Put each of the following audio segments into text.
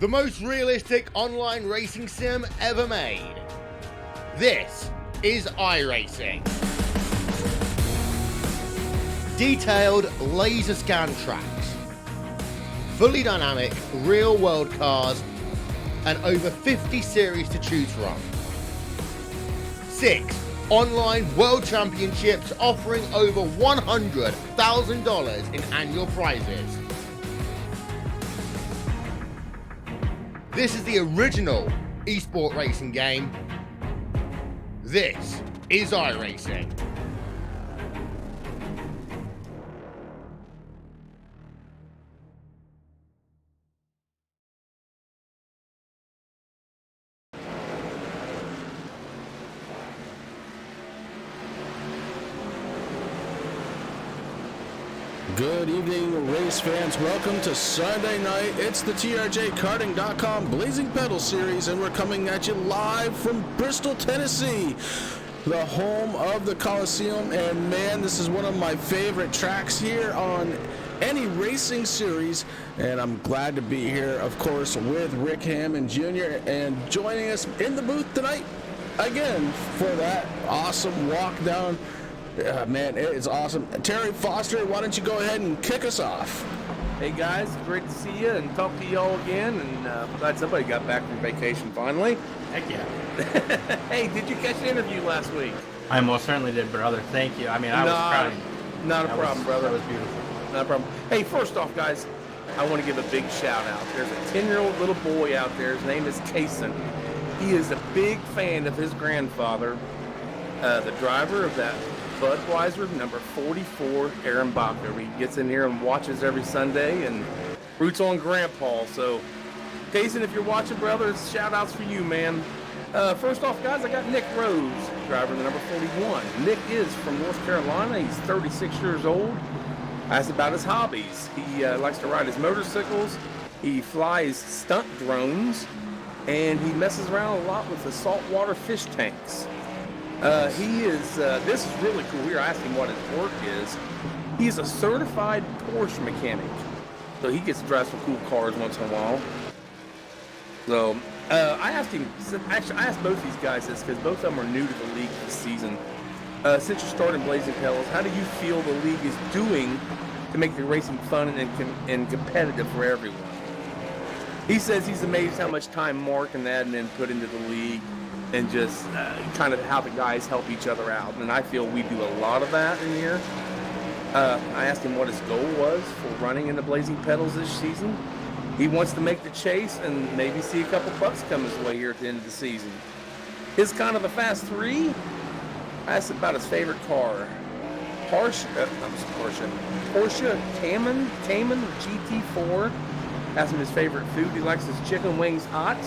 The most realistic online racing sim ever made. This is iRacing. Detailed laser scan tracks, fully dynamic real world cars, and over 50 series to choose from. 6 online world championships offering over $100,000 in annual prizes. This is the original esport racing game. This is iRacing. Good evening, race fans. Welcome to Sunday night. It's the TRJKarting.com Blazing Pedal Series, and we're coming at you live from Bristol, Tennessee, the home of the Colosseum. And man, this is one of my favorite tracks here on any racing series. And I'm glad to be here, of course, with Rick Hammond Jr. and joining us in the booth tonight again for that awesome walk down. Man, it is awesome. Terry Foster, why don't you go ahead and kick us off? Hey guys, great to see you and talk to y'all again, and glad somebody got back from vacation finally. Heck yeah. Hey, did you catch the interview last week? I most certainly did, brother. Thank you. I mean, I was crying. Not a problem, brother. That was beautiful. Not a problem. Hey, first off, guys, I want to give a big shout out. There's a 10-year-old little boy out there. His name is Kason. He is a big fan of his grandfather, the driver of that Budweiser number 44 Aaron Bacher. He gets in here and watches every Sunday and roots on Grandpa. So, Jason, if you're watching, brother, shout outs for you, man. First off, guys, I got Nick Rose, driver the number 41. Nick is from North Carolina. He's 36 years old. Asked about his hobbies. He likes to ride his motorcycles. He flies stunt drones, and he messes around a lot with the saltwater fish tanks. This is really cool. We were asking what his work is. He's a certified Porsche mechanic. So he gets to drive some cool cars once in a while. So, I asked both these guys this because both of them are new to the league this season. Since you started Blazing Pedals, how do you feel the league is doing to make the racing fun and competitive for everyone? He says he's amazed how much time Mark and Adnan put into the league, and just kind of how the guys help each other out. And I feel we do a lot of that in here. I asked him what his goal was for running into Blazing Pedals this season. He wants to make the chase and maybe see a couple bucks come his way here at the end of the season. His kind of the Fast 3, I asked about his favorite car. Porsche Cayman GT4. Asked him his favorite food. He likes his chicken wings hot.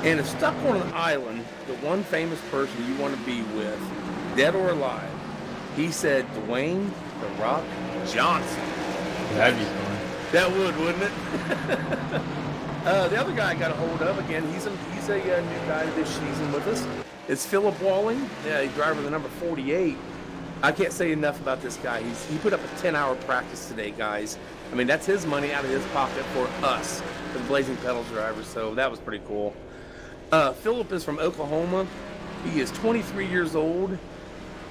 And if stuck on an island, the one famous person you want to be with, dead or alive, he said Dwayne "The Rock" Johnson. That'd be fun. That would, wouldn't it? The other guy I got a hold of, again, he's a new guy this season with us. It's Philip Walling, driver the number 48. I can't say enough about this guy. He put up a 10-hour practice today, guys. I mean, that's his money out of his pocket for us, the Blazing Pedals drivers, so that was pretty cool. Philip is from Oklahoma. He is 23 years old.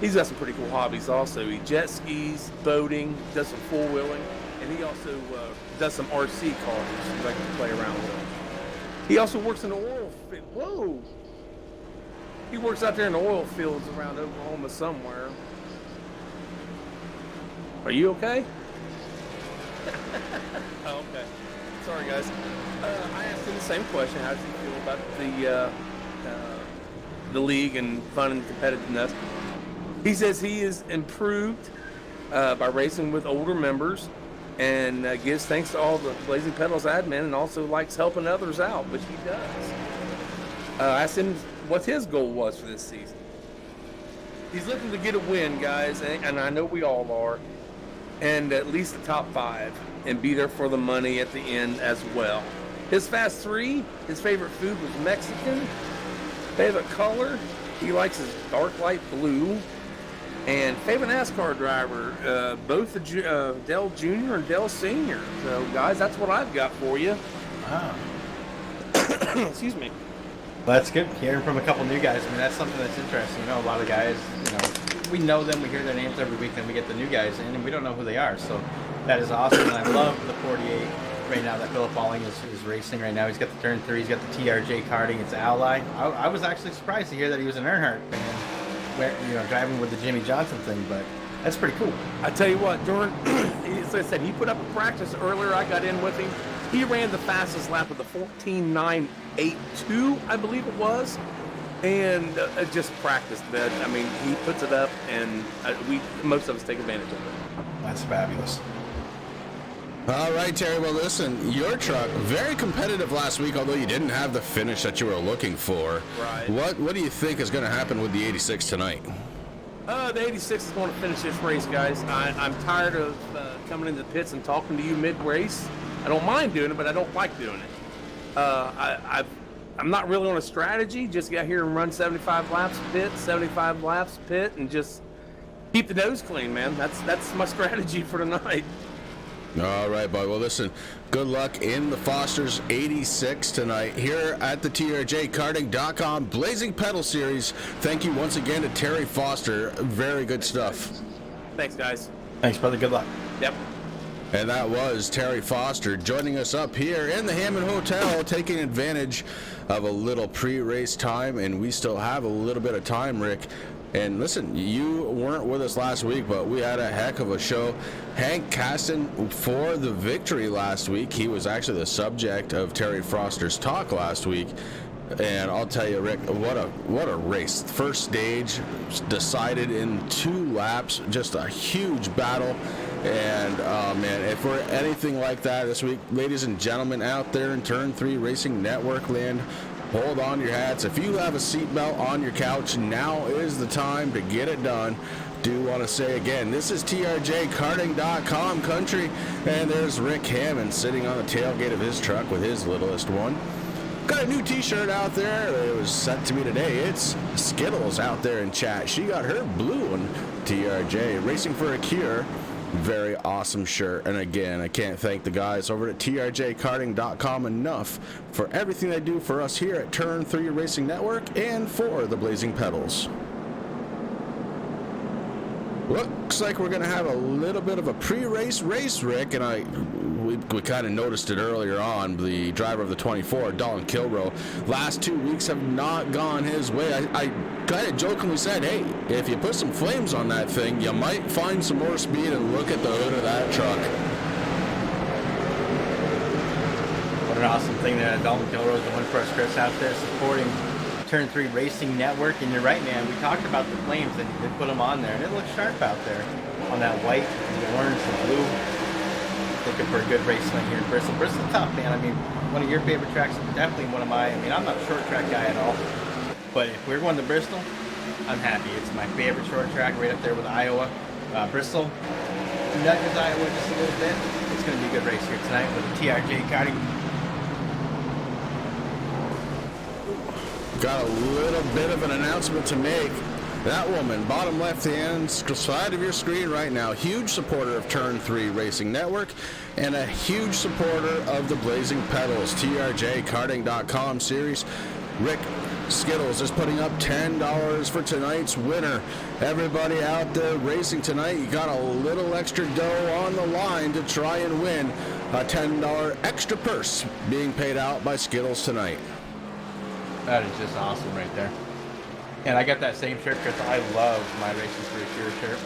He's got some pretty cool hobbies also. He jet skis, boating, does some four-wheeling, and he also does some RC cars he likes to play around with. He also works in the oil field. Whoa! He works out there in the oil fields around Oklahoma somewhere. Are you okay? Oh, okay. Sorry, guys. I asked him the same question. How does he feel about the league and fun and competitiveness? He says he is improved by racing with older members, and gives thanks to all the Blazing Pedals admin, and also likes helping others out, which he does. I asked him what his goal was for this season. He's looking to get a win, guys, and I know we all are, and at least the top 5, and be there for the money at the end as well. His Fast 3, his favorite food was Mexican. Favorite color, he likes his dark light blue. And favorite NASCAR driver, both the Dell Jr. and Dell Sr. So, guys, that's what I've got for you. Wow. Excuse me. Well, that's good. Hearing from a couple new guys. I mean, that's something that's interesting. You know, a lot of guys, we know them, we hear their names every week, then we get the new guys in, and we don't know who they are. So that is awesome. And I love the 48 right now that Philip Balling is racing right now. He's got the Turn 3, he's got the TRJ karting, it's Ally. I was actually surprised to hear that he was an Earnhardt fan, driving with the Jimmy Johnson thing, but that's pretty cool. I tell you what, during, as I said, he put up a practice earlier. I got in with him. He ran the fastest lap of the 14.982, I believe it was, and just practiced that. I mean, he puts it up, and most of us take advantage of it. That's fabulous. All right, Terry. Well, listen, your truck, very competitive last week, although you didn't have the finish that you were looking for. Right. What do you think is going to happen with the 86 tonight? The 86 is going to finish this race, guys. I'm tired of coming into the pits and talking to you mid-race. I don't mind doing it, but I don't like doing it. I'm not really on a strategy. Just get here and run 75 laps pit, 75 laps pit, and just keep the nose clean, man. That's my strategy for tonight. All right, bud. Well, listen, good luck in the Foster's 86 tonight here at the TRJkarting.com Blazing Pedal Series. Thank you once again to Terry Foster. Very good stuff. Thanks, guys. Thanks, brother. Good luck. Yep. And that was Terry Foster joining us up here in the Hammond Hotel, taking advantage of a little pre-race time, and we still have a little bit of time, Rick. And listen, you weren't with us last week, but we had a heck of a show. Hank Caston for the victory last week. He was actually the subject of Terry Foster's talk last week. And I'll tell you, Rick, what a race. First stage decided in 2 laps, just a huge battle. And, man, if we're anything like that this week, ladies and gentlemen out there in Turn 3 Racing Network land, hold on to your hats. If you have a seatbelt on your couch, now is the time to get it done. Do want to say again, this is TRJkarting.com country, and there's Rick Hammond sitting on the tailgate of his truck with his littlest one. Got a new t-shirt out there. It was sent to me today. It's Skittles out there in chat. She got her blue one. TRJ Racing for a Cure. Very awesome shirt. And again, I can't thank the guys over at TRJkarting.com enough for everything they do for us here at Turn 3 Racing Network and for the Blazing Pedals. Looks like we're going to have a little bit of a pre-race race, Rick, and we kind of noticed it earlier on. The driver of the 24, Dalton Kilroe, last 2 weeks have not gone his way. I kind of jokingly said, hey, if you put some flames on that thing, you might find some more speed, and look at the hood of that truck. What an awesome thing that Dalton Kilroe is doing for us, Chris, out there supporting Turn 3 Racing Network. And you're right, man, we talked about the flames and they put them on there, and it looks sharp out there on that white, the orange, the blue. Looking for a good race night here in Bristol. Bristol's tough, man. I mean, one of your favorite tracks, definitely one of mine. I mean, I'm not a short track guy at all, but if we're going to Bristol, I'm happy. It's my favorite short track, right up there with Iowa. Bristol nudges Iowa just a little bit. It's going to be a good race here tonight with the TRJ karting. Got a little bit of an announcement to make. That woman, bottom left-hand side of your screen right now, huge supporter of Turn 3 Racing Network and a huge supporter of the Blazing Pedals TRJkarting.com series. Rick Skittles is putting up $10 for tonight's winner. Everybody out there racing tonight, you got a little extra dough on the line to try and win a $10 extra purse being paid out by Skittles tonight. That is just awesome right there. And I got that same shirt because I love my Racing for a Cure shirt.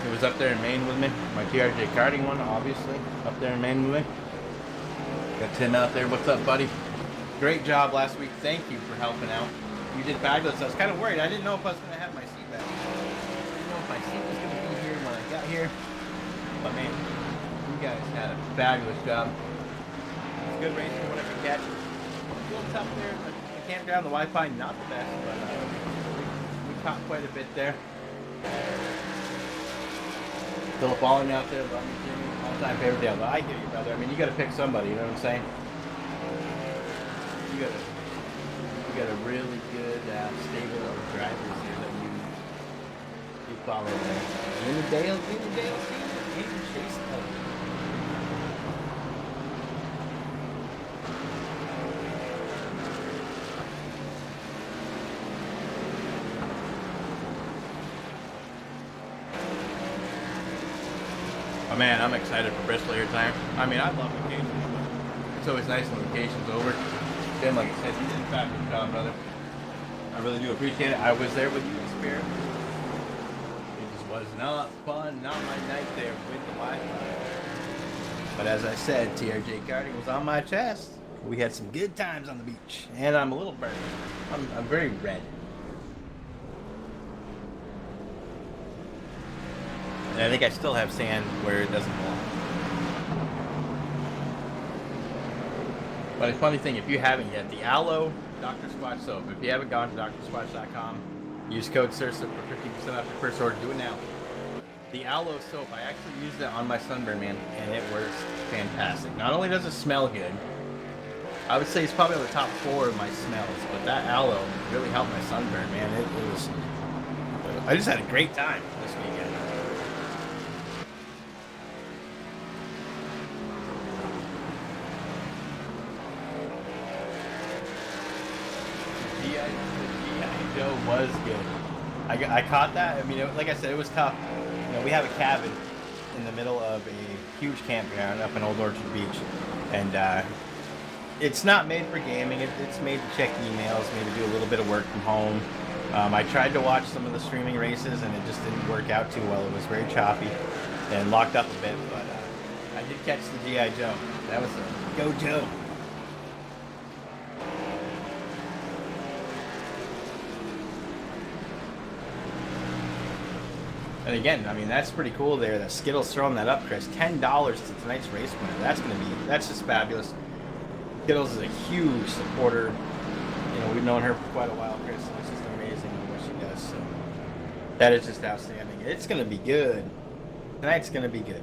It was up there in Maine with me. My TRJ karting one, obviously, up there in Maine with me. Got Tim out there. What's up, buddy? Great job last week. Thank you for helping out. You did fabulous. I was kind of worried. I didn't know if I was going to have my seat back. I didn't know if my seat was going to be here when I got here. But man, you guys had a fabulous job. It's good racing, what I could catch. A little tough there. The campground, the Wi-Fi, not the best, but we caught quite a bit there. Philip Balling out there, love you, Jimmy. All-time favorite deal. I hear you, brother. I mean, you got to pick somebody. You know what I'm saying? You got a really good stable of drivers here that you follow there. Dale, even Chase Elliott. Oh man, I'm excited for Bristol here tonight. I mean, I love vacations, but it's always nice when vacation's over. Tim, like I said, you did a fabulous job, brother. I really do appreciate it. I was there with you in spirit. It just was not fun, not my night there with the Wi-Fi. But as I said, TRJ karting was on my chest. We had some good times on the beach, and I'm a little burnt. I'm very red. And I think I still have sand where it doesn't belong. But a funny thing, if you haven't yet, the Aloe Dr. Squatch soap. If you haven't gone to drsquatch.com, use code SIRSA for 50% off your first order. Do it now. The Aloe soap, I actually used it on my sunburn, man, and it works fantastic. Not only does it smell good, I would say it's probably on the top 4 of my smells, but that aloe really helped my sunburn, man. It was... I just had a great time this weekend. G.I. Joe was good. I caught that. I mean, like I said, it was tough. You know, we have a cabin in the middle of a huge campground up in Old Orchard Beach, and it's not made for gaming. It's made to check emails, maybe do a little bit of work from home. I tried to watch some of the streaming races, and it just didn't work out too well. It was very choppy and locked up a bit, but I did catch the G.I. Joe. That was a Go Joe. And again, I mean, that's pretty cool there that Skittles throwing that up, Chris. $10 to tonight's race winner. That's just fabulous. Skittles is a huge supporter. You know, we've known her for quite a while, Chris, and it's just amazing what she does. So that is just outstanding. It's going to be good. Tonight's going to be good.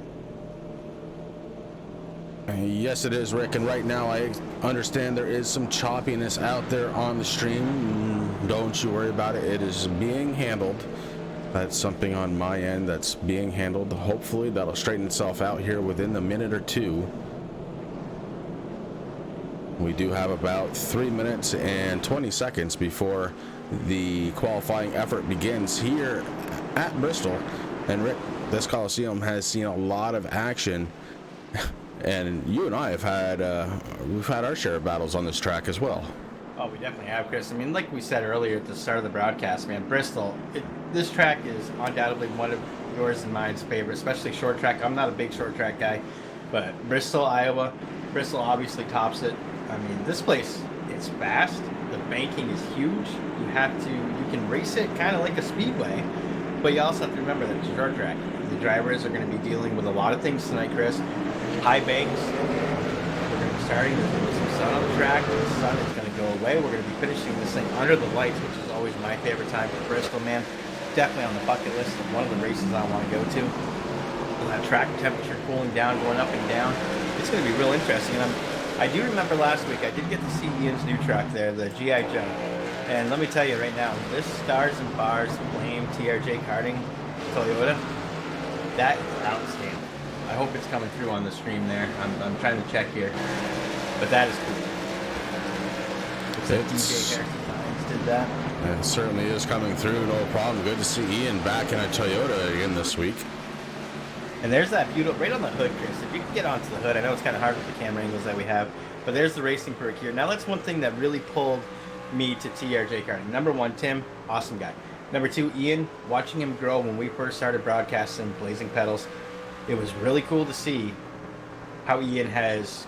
Yes, it is, Rick. And right now, I understand there is some choppiness out there on the stream. Don't you worry about it. It is being handled. That's something on my end that's being handled. Hopefully, that'll straighten itself out here within the minute or two. We do have about 3 minutes and 20 seconds before the qualifying effort begins here at Bristol. And Rick, this Colosseum has seen a lot of action, and you and I have had we've had our share of battles on this track as well. Oh, we definitely have, Chris. I mean, like we said earlier at the start of the broadcast, man, Bristol, this track is undoubtedly one of yours and mine's favorite, especially short track. I'm not a big short track guy, but Bristol, Iowa, Bristol obviously tops it. I mean, this place, it's fast. The banking is huge. You can race it kind of like a speedway, but you also have to remember that it's a short track. The drivers are going to be dealing with a lot of things tonight, Chris. High banks. We're going to be starting. There's going to be some sun on the track. The sun is going to go away. We're going to be finishing this thing under the lights, which is always my favorite time for Bristol, man. Definitely on the bucket list of one of the races I want to go to. And that track temperature cooling down, going up and down. It's going to be real interesting. And I do remember last week I did get to see Ian's new truck there, the G.I. Joe. And let me tell you right now, this Stars and Bars Flame TRJ Karting Toyota, that is outstanding. I hope it's coming through on the stream there. I'm trying to check here. But that is cool. Looks like DJ Harrison did that. It certainly is coming through, no problem. Good to see Ian back in a Toyota again this week. And there's that beautiful, right on the hood, Chris. If you can get onto the hood, I know it's kind of hard with the camera angles that we have, but there's the racing perk here. Now that's one thing that really pulled me to TRJ karting. Number one, Tim, awesome guy. Number two, Ian, watching him grow when we first started broadcasting Blazing Pedals, it was really cool to see how Ian has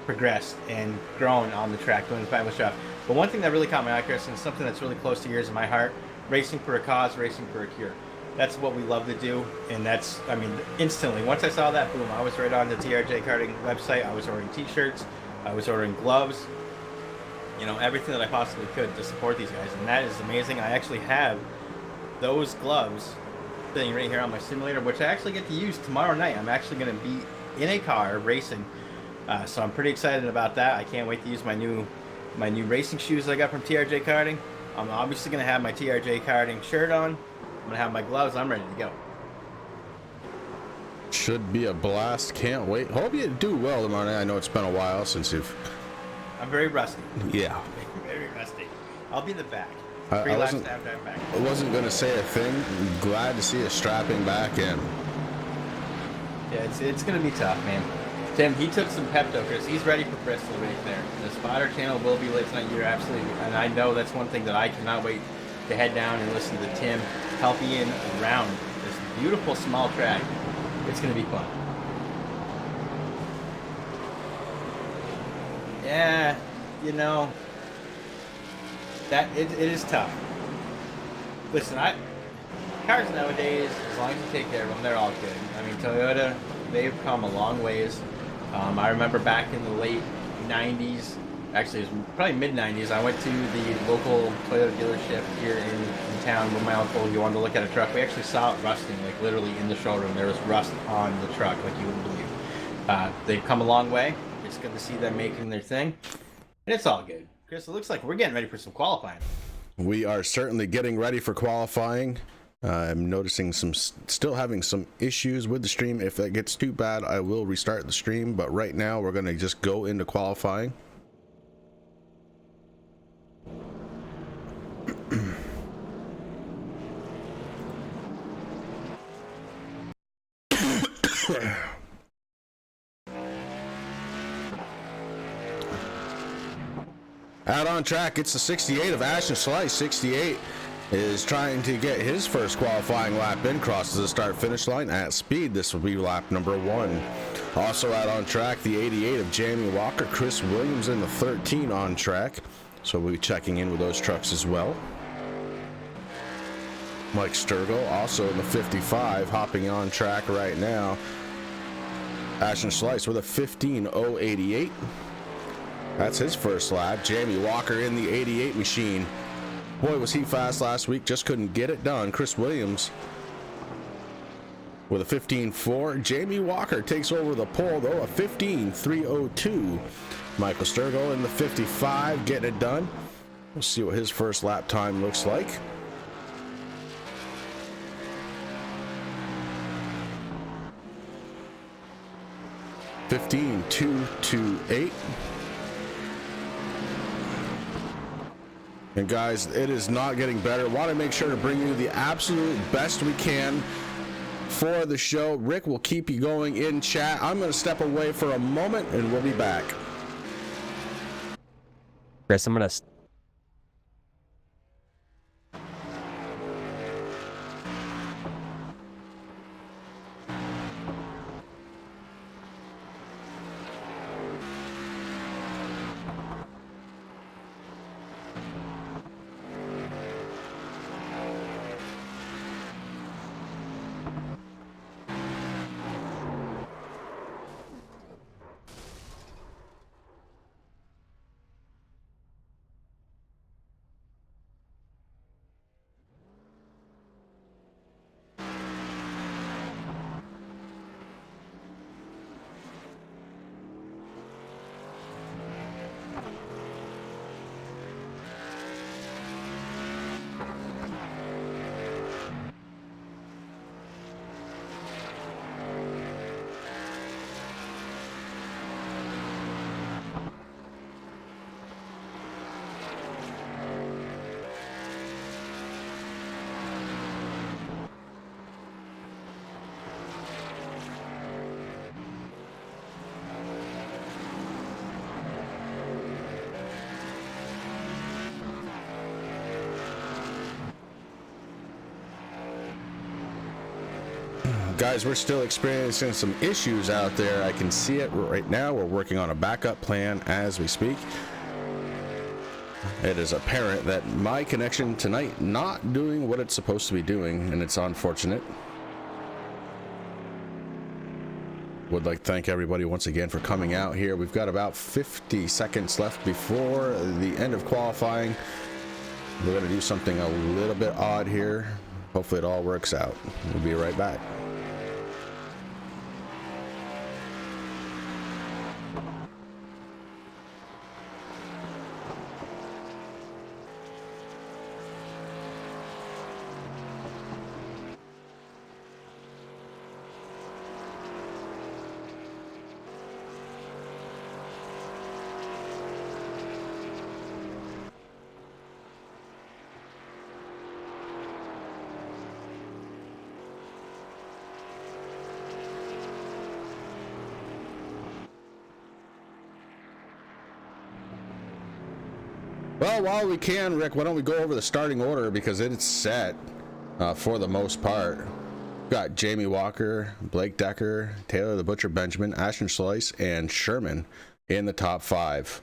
progressed and grown on the track, doing the fabulous job. But one thing that really caught my eye, Chris, and something that's really close to yours and my heart, racing for a cause, racing for a cure. That's what we love to do, and that's, I mean, instantly, once I saw that, boom, I was right on the TRJ Karting website. I was ordering t-shirts, I was ordering gloves, you know, everything that I possibly could to support these guys, and that is amazing. I actually have those gloves sitting right here on my simulator, which I actually get to use tomorrow night. I'm actually going to be in a car racing, so I'm pretty excited about that. I can't wait to use my new racing shoes I got from TRJ Karting. I'm obviously going to have my TRJ Karting shirt on. I'm gonna have my gloves. I'm ready to go. Should be a blast. Can't wait. Hope you do well tomorrow night. I know it's been a while since you've... I'm very rusty. Yeah. Very rusty. I'll be in the back. I wasn't going to say a thing. Glad to see you strapping back in. Yeah, it's gonna be tough, man. Tim, he took some Pepto, Chris. He's ready for Bristol right there. The spotter channel will be lit tonight. You're absolutely, and I know that's one thing that I cannot wait to head down and listen to Tim help Ian around this beautiful small track. It's gonna be fun. Yeah, you know, that it is tough. Listen, cars nowadays, as long as you take care of them, they're all good. I mean, Toyota, they've come a long ways. I remember back in the late 90s, actually it was probably mid-90s, I went to the local Toyota dealership here in town with my uncle. He wanted to look at a truck. We actually saw it rusting, like literally in the showroom. There was rust on the truck, like you wouldn't believe. They've come a long way. It's good to see them making their thing. And it's all good. Chris, it looks like we're getting ready for some qualifying. We are certainly getting ready for qualifying. I'm noticing still having some issues with the stream. If that gets too bad, I will restart the stream. But right now, we're going to just go into qualifying. Out on track, it's the 68 of Ashton Slice. 68 is trying to get his first qualifying lap in, crosses the start-finish line at speed. This will be lap number 1. Also out on track, the 88 of Jamie Walker. Chris Williams in the 13 on track, so we'll be checking in with those trucks as well. Mike Sturgill also in the 55, hopping on track right now. Ashton Slice with a 15.088. That's his first lap. Jamie Walker in the 88 machine. Boy, was he fast last week. Just couldn't get it done. Chris Williams with a 15.4. Jamie Walker takes over the pole, though, a 15.302. Michael Sturgill in the 55, getting it done. We'll see what his first lap time looks like. (15.228). And guys, it is not getting better. Want to make sure to bring you the absolute best we can for the show. Rick will keep you going in chat. I'm going to step away for a moment and we'll be back. Chris, I'm going to Guys, we're still experiencing some issues out there. I can see it right now. We're working on a backup plan as we speak. It is apparent that my connection tonight not doing what it's supposed to be doing, and it's unfortunate. Would like to thank everybody once again for coming out here. We've got about 50 seconds left before the end of qualifying. We're going to do something a little bit odd here. Hopefully it all works out. We'll be right back. Well, while we can, Rick, why don't we go over the starting order because it's set for the most part. We've got Jamie Walker, Blake Decker, Taylor the Butcher Benjamin, Ashton Slice, and Sherman in the top 5.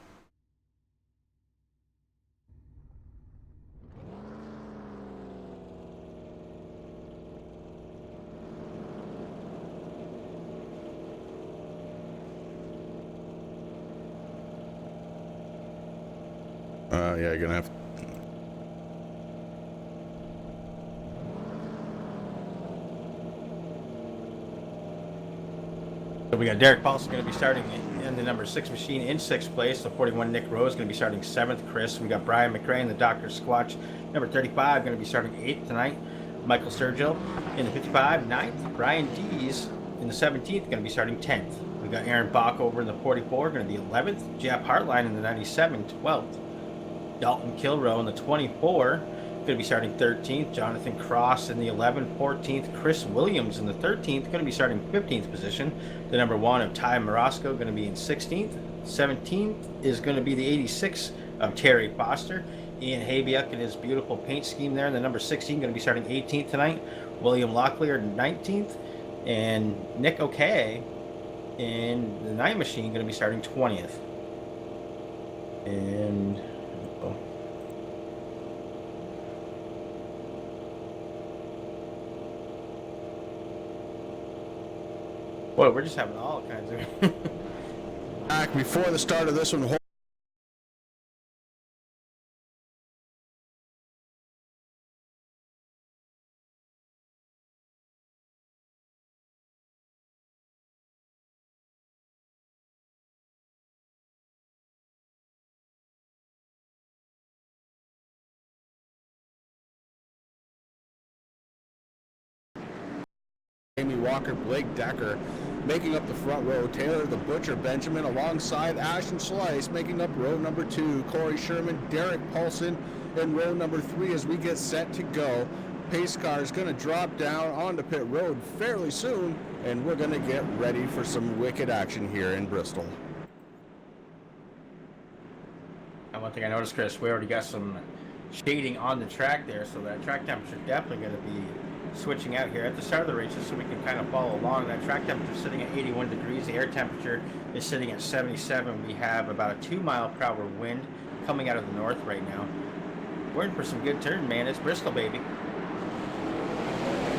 Yeah, you're gonna have. So we got Derek Paulson going to be starting in the number 6 machine in 6th place. So 41 Nick Rose going to be starting 7th. Chris. We got Brian McRae in the Dr. Squatch, number 35, going to be starting 8th tonight. Michael Sturgill in the 55, 9th. Brian Dees in the 17th, going to be starting 10th. We got Aaron Bach over in the 44, going to be 11th. Jeff Hartline in the 97, 12th. Dalton Kilrow in the 24, going to be starting 13th. Jonathan Cross in the 11, 14th. Chris Williams in the 13th, going to be starting 15th position. The number 1 of Ty Morosco going to be in 16th. 17th is going to be the 86 of Terry Foster. Ian Habiuk in his beautiful paint scheme there in the number 16, going to be starting 18th tonight. William Locklear 19th. And Nick O'Kay in the 9 machine going to be starting 20th. And boy, we're just having all kinds of Back before the start of this one. Jamie Walker, Blake Decker making up the front row. Taylor the Butcher Benjamin alongside Ashton Slice making up row number 2. Corey Sherman, Derek Paulson in row number 3 as we get set to go. Pace car is going to drop down onto pit road fairly soon, and we're going to get ready for some wicked action here in Bristol. And one thing I noticed, Chris, we already got some shading on the track there, so that track temperature definitely going to be switching out here at the start of the races so we can kind of follow along. That track temperature is sitting at 81 degrees. The air temperature is sitting at 77. We have about a 2-mile-per-hour wind coming out of the north right now. We're in for some good turn, man. It's Bristol, baby.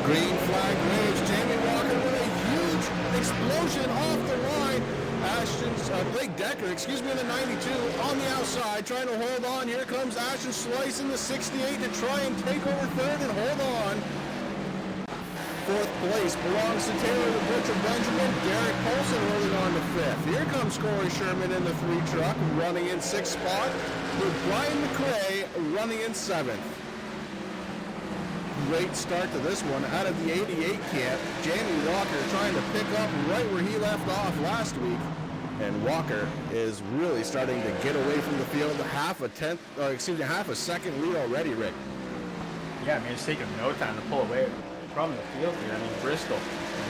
Green flag waves. Jamie Walker with a huge explosion off the line. Blake Decker, in the 92 on the outside, trying to hold on. Here comes Ashton Slice in the 68 to try and take over third and hold on. 4th place belongs to Taylor the Butcher Benjamin. Derek Paulson holding on to 5th. Here comes Corey Sherman in the 3 truck, running in 6th spot, with Brian McRae running in 7th. Great start to this one out of the 88 camp. Jamie Walker trying to pick up right where he left off last week. And Walker is really starting to get away from the field. Half a second lead already, Rick. Yeah, I mean, it's taking no time to pull away from the field here. I mean, Bristol,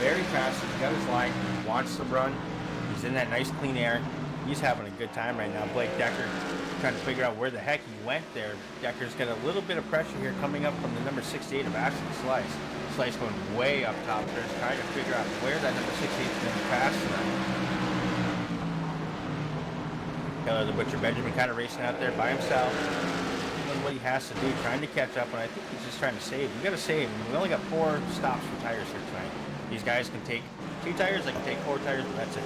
very fast. He's got his line. He wants to run. He's in that nice, clean air. He's having a good time right now. Blake Decker trying to figure out where the heck he went there. Decker's got a little bit of pressure here coming up from the number 68 of Ashton Slice. Slice going way up top there, trying to figure out where that number 68 is going to pass tonight. Taylor the Butcher Benjamin kind of racing out there by himself, doing what he has to do, trying to catch up, and I think he's just trying to save. We got to save. We only got 4 stops for tires here tonight. These guys can take 2 tires, they can take 4 tires, but that's it.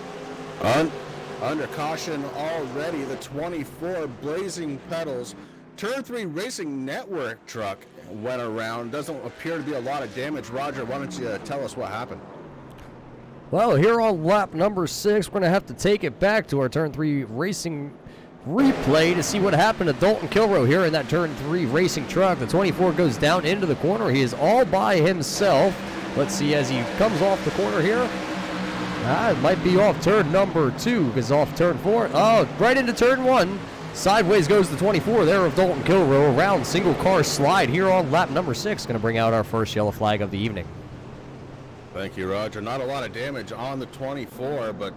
Under caution already, the 24 Blazing Pedals Turn 3 Racing Network truck went around. Doesn't appear to be a lot of damage. Roger, why don't you tell us what happened? Well, here on lap number 6, we're going to have to take it back to our Turn 3 Racing replay to see what happened to Dalton Kilrow here in that Turn 3 racing truck. The 24 goes down into the corner. He is all by himself. Let's see as he comes off the corner here. It might be off turn number 2 because off turn 4. Oh, right into turn 1. Sideways goes the 24 there of Dalton Kilrow. Around single car slide here on lap number 6. Going to bring out our first yellow flag of the evening. Thank you, Roger. Not a lot of damage on the 24, but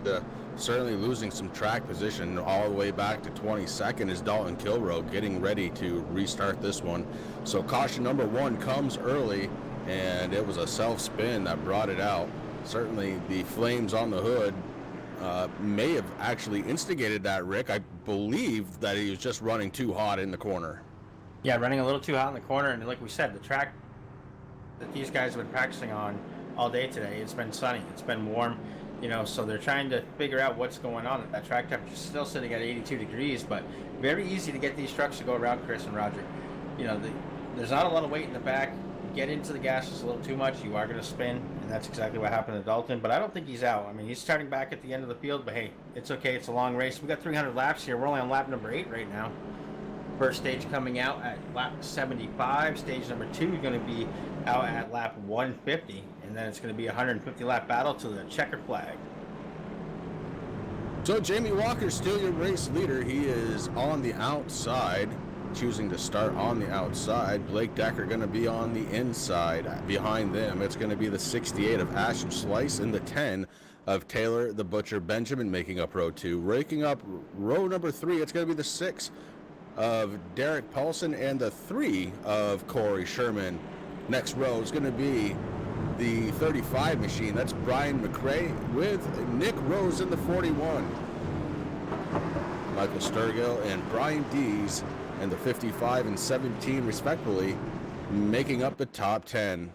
certainly losing some track position all the way back to 22nd is Dalton Kilroe getting ready to restart this one. So caution number 1 comes early, and it was a self-spin that brought it out. Certainly the flames on the hood may have actually instigated that, Rick. I believe that he was just running too hot in the corner. Yeah, running a little too hot in the corner, and like we said, the track that these guys have been practicing on all day today, it's been sunny, it's been warm, you know, so they're trying to figure out what's going on. That track temperature is still sitting at 82 degrees, but very easy to get these trucks to go around, Chris and Roger. You know, there's not a lot of weight in the back. Get into the gas just a little too much, you are going to spin, and that's exactly what happened to Dalton. But I don't think he's out. I mean, he's starting back at the end of the field, but hey, it's okay. It's a long race. We got 300 laps here. We're only on lap number 8 right now. First stage coming out at lap 75. Stage number 2 is going to be out at lap 150, and then it's going to be a 150 lap battle to the checkered flag. So Jamie Walker's still your race leader. He is on the outside, choosing to start on the outside. Blake Decker going to be on the inside. Behind them, it's going to be the 68 of Ashton Slice and the 10 of Taylor the Butcher Benjamin making up row 2. Raking up row number 3, it's going to be the 6 of Derek Paulson and the 3 of Corey Sherman. Next row is going to be the 35 machine. That's Brian McRae with Nick Rose in the 41. Michael Sturgill and Brian Dees and the 55 and 17 respectively making up the top 10.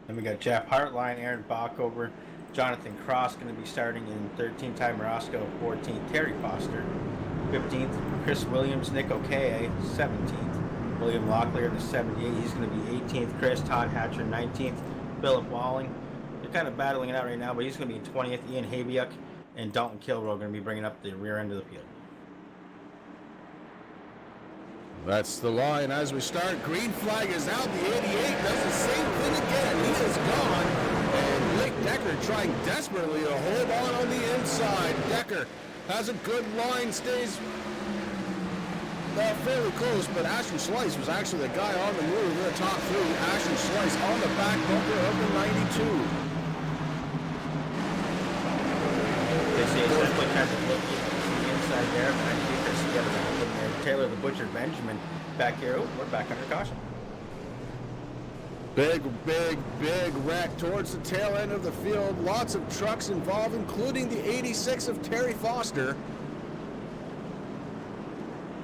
Then we got Jeff Hartline, Aaron Bockover, Jonathan Cross going to be starting in 13th, Ty Morosco 14th, Terry Foster 15th, Chris Williams, Nick O'Kay 17th, William Locklear the 78, he's going to be 18th, Chris, Todd Hatcher 19th, Philip Walling. They're kind of battling it out right now, but he's going to be 20th, Ian Habiuk and Dalton Kilroe going to be bringing up the rear end of the field. That's the line as we start. Green flag is out. The 88 does the same thing again. He is gone. And Blake Decker trying desperately to hold on the inside. Decker has a good line, stays fairly close, but Ashton Slice was actually the guy on the move in the top 3. Ashton Slice on the back bumper of the 92. They say it's definitely kind of looking inside there, but I think there's together. Taylor the Butcher Benjamin back here. Oh, we're back under caution. Big wreck towards the tail end of the field. Lots of trucks involved, including the 86 of Terry Foster,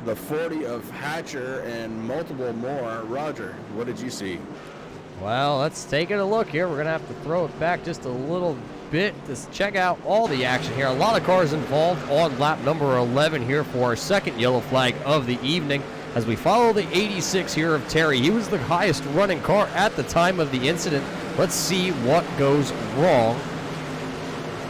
the 40 of Hatcher, and multiple more. Roger, what did you see? Well, let's take a look here. We're going to have to throw it back just a little bit to check out all the action here. A lot of cars involved on lap number 11 here for our second yellow flag of the evening as we follow the 86 here of Terry. He was the highest running car at the time of the incident. Let's see what goes wrong.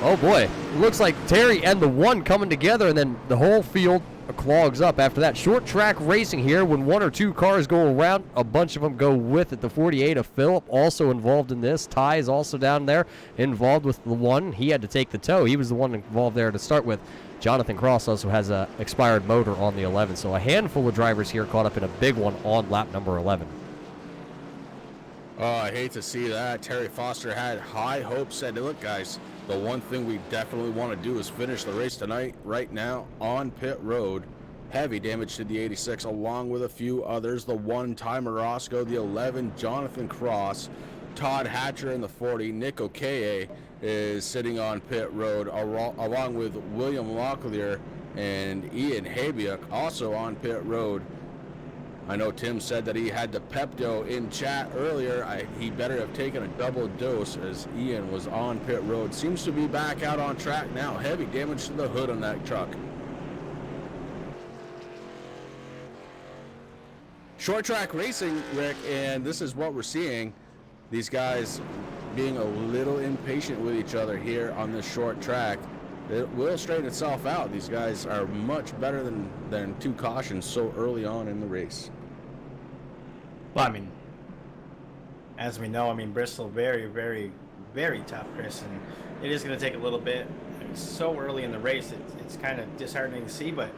Oh boy, it looks like Terry and the 1 coming together, and then the whole field clogs up after that. Short track racing here. When 1 or 2 cars go around, a bunch of them go with it. The 48 of Phillip also involved in this. Ty is also down there involved with the 1. He had to take the tow. He was the one involved there to start with. Jonathan Cross also has a expired motor on the 11. So a handful of drivers here caught up in a big one on lap number 11. Oh, I hate to see that. Terry Foster had high hopes. Said, look, guys, the one thing we definitely want to do is finish the race tonight, right now, on pit road. Heavy damage to the 86, along with a few others. The 1, Ty Morosco, the 11, Jonathan Cross, Todd Hatcher in the 40. Nick O'Kay is sitting on pit road, along with William Locklear and Ian Habiuk, also on pit road. I know Tim said that he had the Pepto in chat earlier. He better have taken a double dose as Ian was on pit road. Seems to be back out on track now. Heavy damage to the hood on that truck. Short track racing, Rick, and this is what we're seeing. These guys being a little impatient with each other here on this short track. It will straighten itself out. These guys are much better than 2 cautions so early on in the race. Well, I mean, as we know, I mean, Bristol, very, very, very tough, Chris, and it is going to take a little bit. It's so early in the race, it's kind of disheartening to see, but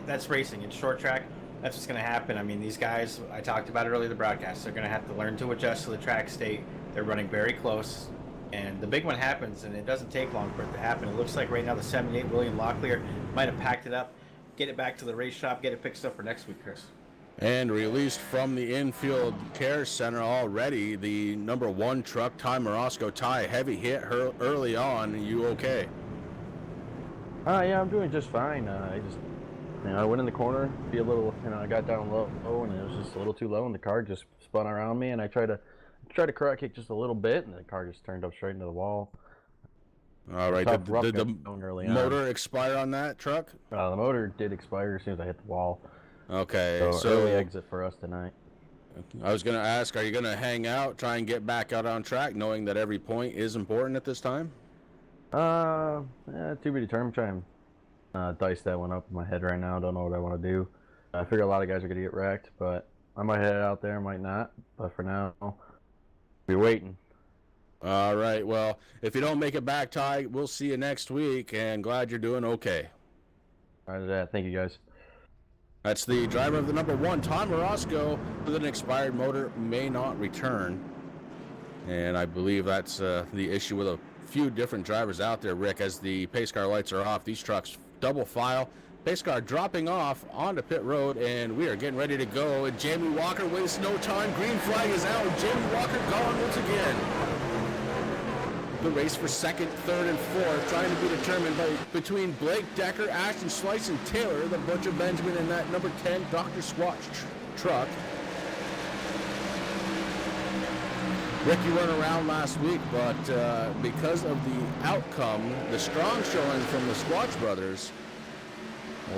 that's racing. It's short track. That's what's going to happen. I mean, these guys, I talked about it earlier in the broadcast, they're going to have to learn to adjust to the track state. They're running very close. And the big one happens, and it doesn't take long for it to happen. It looks like right now the 78 William Locklear might have packed it up, get it back to the race shop, get it fixed up for next week, Chris. And released from the infield care center already, the number 1 truck, Ty Morosco. Ty, heavy hit her early on. Are you okay? Yeah, I'm doing just fine. I went in the corner, be a little, I got down low, and it was just a little too low, and the car just spun around me, and I tried to correct kick just a little bit, and the car just turned up straight into the wall. All right. Did the motor expire on that truck? The motor did expire as soon as I hit the wall. Okay, so early exit for us tonight. I was going to ask, are you going to hang out, try and get back out on track, knowing that every point is important at this time? To be determined. Trying to dice that one up in my head right now. Don't know what I want to do. I figure a lot of guys are going to get wrecked, but I might head out there, might not. But for now, be waiting. All right. Well, if you don't make it back, Ty, we'll see you next week, and glad you're doing okay. All right, thank you, guys. That's the driver of the number 1, Tom Morosco, with an expired motor, may not return. And I believe that's the issue with a few different drivers out there, Rick, as the pace car lights are off. These trucks double file. Pace car dropping off onto pit road, and we are getting ready to go. And Jamie Walker wastes no time. Green flag is out. Jamie Walker gone once again. The race for 2nd, 3rd, and 4th, trying to be determined between Blake Decker, Ashton Slice, and Taylor, the Butcher Benjamin, and that number 10 Dr. Squatch truck. Rick, you weren't around last week, but because of the outcome, the strong showing from the Squatch brothers,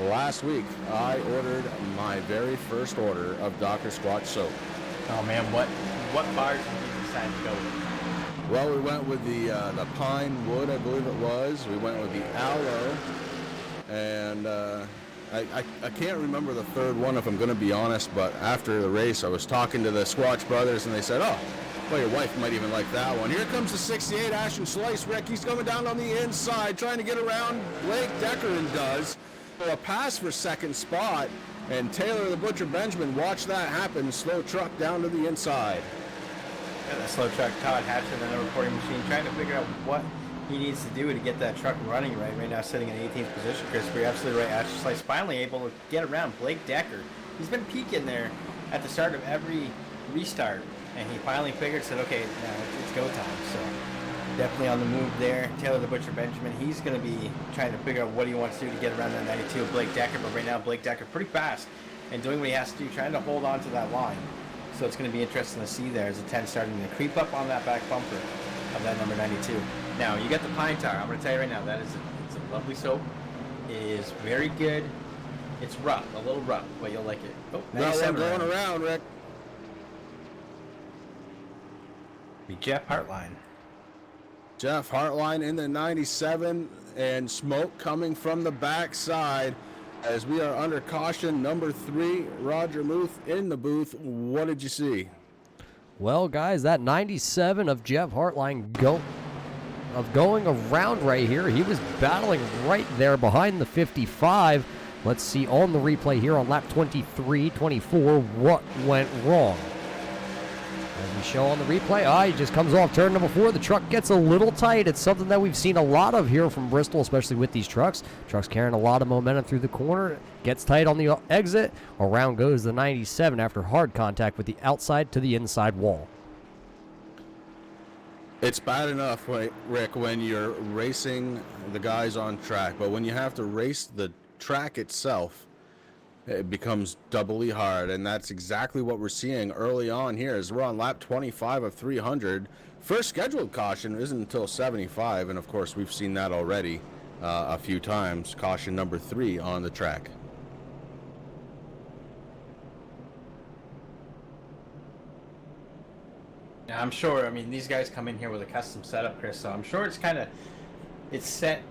last week I ordered my very first order of Dr. Squatch soap. Oh man, what bars did you decide to go with? Well, we went with the pine wood, I believe it was. We went with the aloe, and I can't remember the third one, if I'm going to be honest, but after the race I was talking to the Squatch brothers, and they said, oh, well, your wife might even like that one. Here comes the 68 Ashton Slice, Rick. He's coming down on the inside, trying to get around Blake Decker, and does. A pass for 2nd spot, and Taylor the Butcher Benjamin, watch that happen. Slow truck down to the inside. Yeah, that slow truck, Todd Hatcher, the number 40 machine, trying to figure out what he needs to do to get that truck running right. Right now sitting in 18th position, Chris. You're absolutely right. Ashton Slice finally able to get around Blake Decker. He's been peeking there at the start of every restart, and he finally figured, said, okay, now it's go time. So definitely on the move there. Taylor the Butcher Benjamin, he's going to be trying to figure out what he wants to do to get around that 92 of Blake Decker, but right now Blake Decker pretty fast and doing what he has to do, trying to hold on to that line. So it's going to be interesting to see there as the 10 starting to creep up on that back bumper of that number 92. Now, you got the pine tar. I'm going to tell you right now, it's a lovely soap. It is very good. It's rough, a little rough, but you'll like it. Oh, Now we're going around, Rick. Be Jeff Hartline. Jeff Hartline in the 97, and smoke coming from the backside as we are under caution. Number 3, Roger Muth in the booth. What did you see? Well, guys, that 97 of Jeff Hartline going around right here. He was battling right there behind the 55. Let's see on the replay here on lap 23, 24, what went wrong. As we show on the replay, he just comes off turn number 4. The truck gets a little tight. It's something that we've seen a lot of here from Bristol, especially with these trucks. Trucks carrying a lot of momentum through the corner. Gets tight on the exit. Around goes the 97 after hard contact with the outside to the inside wall. It's bad enough, Rick, when you're racing the guys on track, but when you have to race the track itself, it becomes doubly hard, and that's exactly what we're seeing early on here as we're on lap 25 of 300. First scheduled caution isn't until 75, and of course we've seen that already a few times. Caution number 3 on the track. Now, I'm sure, I mean, these guys come in here with a custom setup, Chris, so I'm sure it's set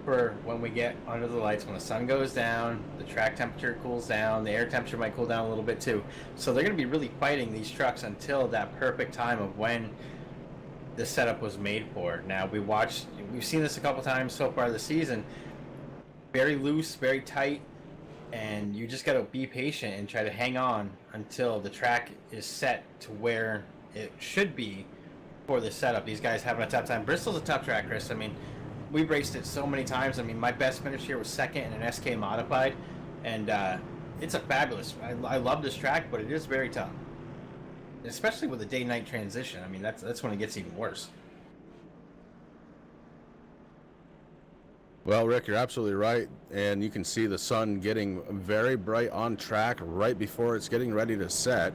for when we get under the lights, when the sun goes down, the track temperature cools down, the air temperature might cool down a little bit too. So they're going to be really fighting these trucks until that perfect time of when the setup was made for. Now, we've seen this a couple times so far this season. Very loose, very tight, and you just got to be patient and try to hang on until the track is set to where it should be for this setup. These guys having a tough time. Bristol's a tough track, Chris. I mean, we've raced it so many times. I mean, my best finish here was second in an SK modified, and it's a fabulous. I love this track, but it is very tough, especially with the day-night transition. I mean, that's when it gets even worse. Well, Rick, you're absolutely right, and you can see the sun getting very bright on track right before it's getting ready to set.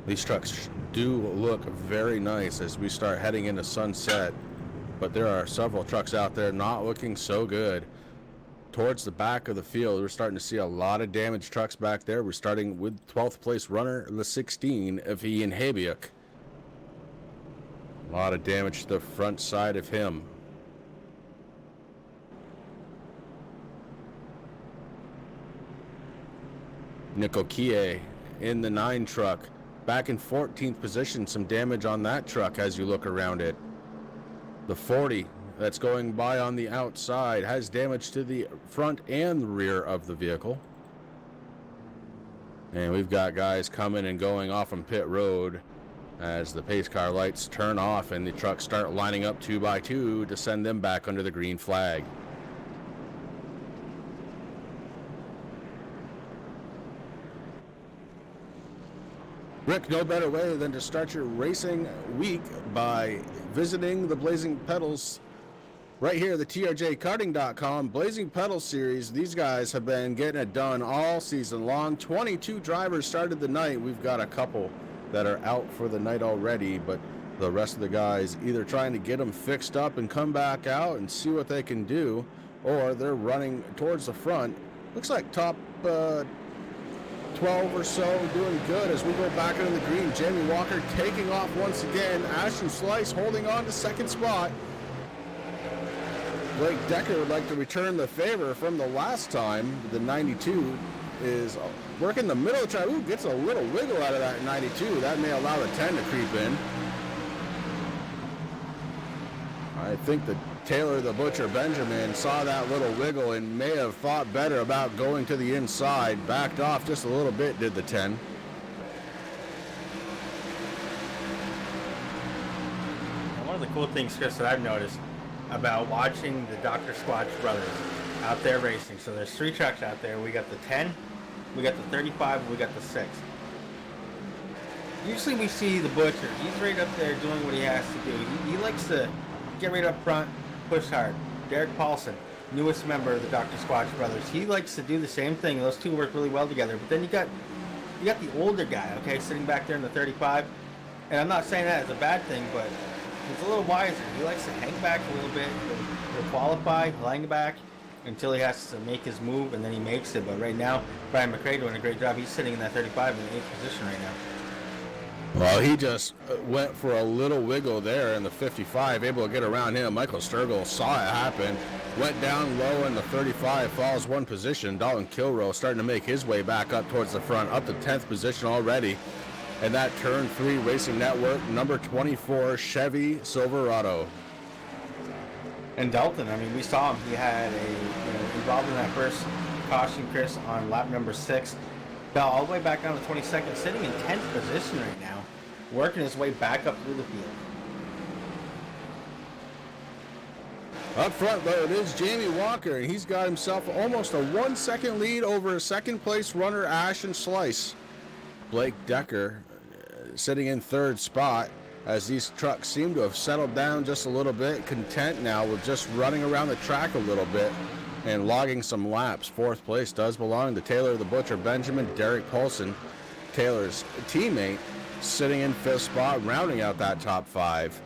These trucks do look very nice as we start heading into sunset, but there are several trucks out there not looking so good. Towards the back of the field, we're starting to see a lot of damaged trucks back there. We're starting with 12th place runner, the 16 of Ian Habiuk. A lot of damage to the front side of him. Nikokie in the 9 truck, back in 14th position. Some damage on that truck as you look around it. The 40 that's going by on the outside has damage to the front and the rear of the vehicle. And we've got guys coming and going off on pit road as the pace car lights turn off and the trucks start lining up 2 by 2 to send them back under the green flag. Rick, no better way than to start your racing week by visiting the Blazing Pedals right here, the TRJkarting.com Blazing Pedal Series. These guys have been getting it done all season long. 22 drivers started the night. We've got a couple that are out for the night already, but the rest of the guys either trying to get them fixed up and come back out and see what they can do, or they're running towards the front. Looks like top 12 or so doing good as we go back into the green. Jamie Walker taking off once again. Ashton Slice holding on to second spot. Blake Decker would like to return the favor from the last time. The 92 is working the middle of the track. Ooh, gets a little wiggle out of that 92. That may allow the 10 to creep in. I think that Taylor the Butcher Benjamin saw that little wiggle and may have thought better about going to the inside. Backed off just a little bit, did the 10. One of the cool things, Chris, that I've noticed about watching the Dr. Squatch brothers out there racing. So there's 3 trucks out there. We got the 10, we got the 35, and we got the 6. Usually we see the Butcher. He's right up there doing what he has to do. He likes to get right up front, push hard. Derek Paulson, newest member of the Dr. Squatch brothers, he likes to do the same thing. Those two work really well together. But then you got the older guy, okay, sitting back there in the 35. And I'm not saying that as a bad thing, but he's a little wiser. He likes to hang back a little bit. He'll qualify, hang back until he has to make his move, and then he makes it. But right now, Brian McRae doing a great job. He's sitting in that 35 in the 8th position right now. Well, he just went for a little wiggle there in the 55, able to get around him. Michael Sturgill saw it happen, went down low in the 35, falls 1 position. Dalton Kilroe starting to make his way back up towards the front, up to 10th position already. And that Turn 3 Racing Network, number 24 Chevy Silverado. And Dalton, I mean, we saw him. He had involved in that first caution, Chris, on lap number 6. Fell all the way back down to 22nd, sitting in 10th position right now, working his way back up through the field. Up front, though, it is Jamie Walker, and he's got himself almost a 1-second lead over second place runner Ashton Slice. Blake Decker sitting in 3rd spot as these trucks seem to have settled down just a little bit, content now with just running around the track a little bit and logging some laps. 4th place does belong to Taylor the Butcher Benjamin. Derek Paulson, Taylor's teammate, sitting in 5th spot, rounding out that top 5.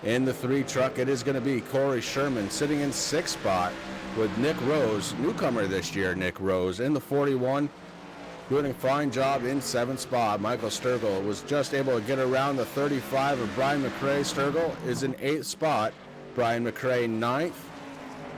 In the 3 truck, it is going to be Corey Sherman sitting in 6th spot with Nick Rose, newcomer this year, Nick Rose, in the 41. Doing a fine job in 7th spot. Michael Sturgill was just able to get around the 35 of Brian McRae. Sturgill is in 8th spot. Brian McRae 9th.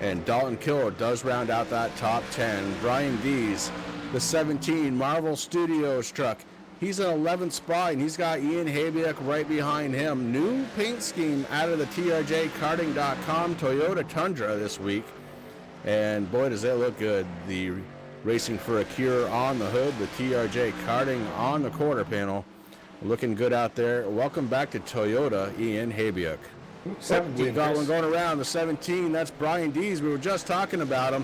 And Dalton Kilroe does round out that top 10. Brian Dees, the 17 Marvel Studios truck. He's in 11th spot, and he's got Ian Habiuk right behind him. New paint scheme out of the TRJkarting.com Toyota Tundra this week. And boy, does it look good. The Racing for a Cure on the hood, the TRJ Karting on the quarter panel. Looking good out there. Welcome back to Toyota, Ian Habiuk. 17, We've got Chris. one going around, the 17. That's Brian Dees. We were just talking about him.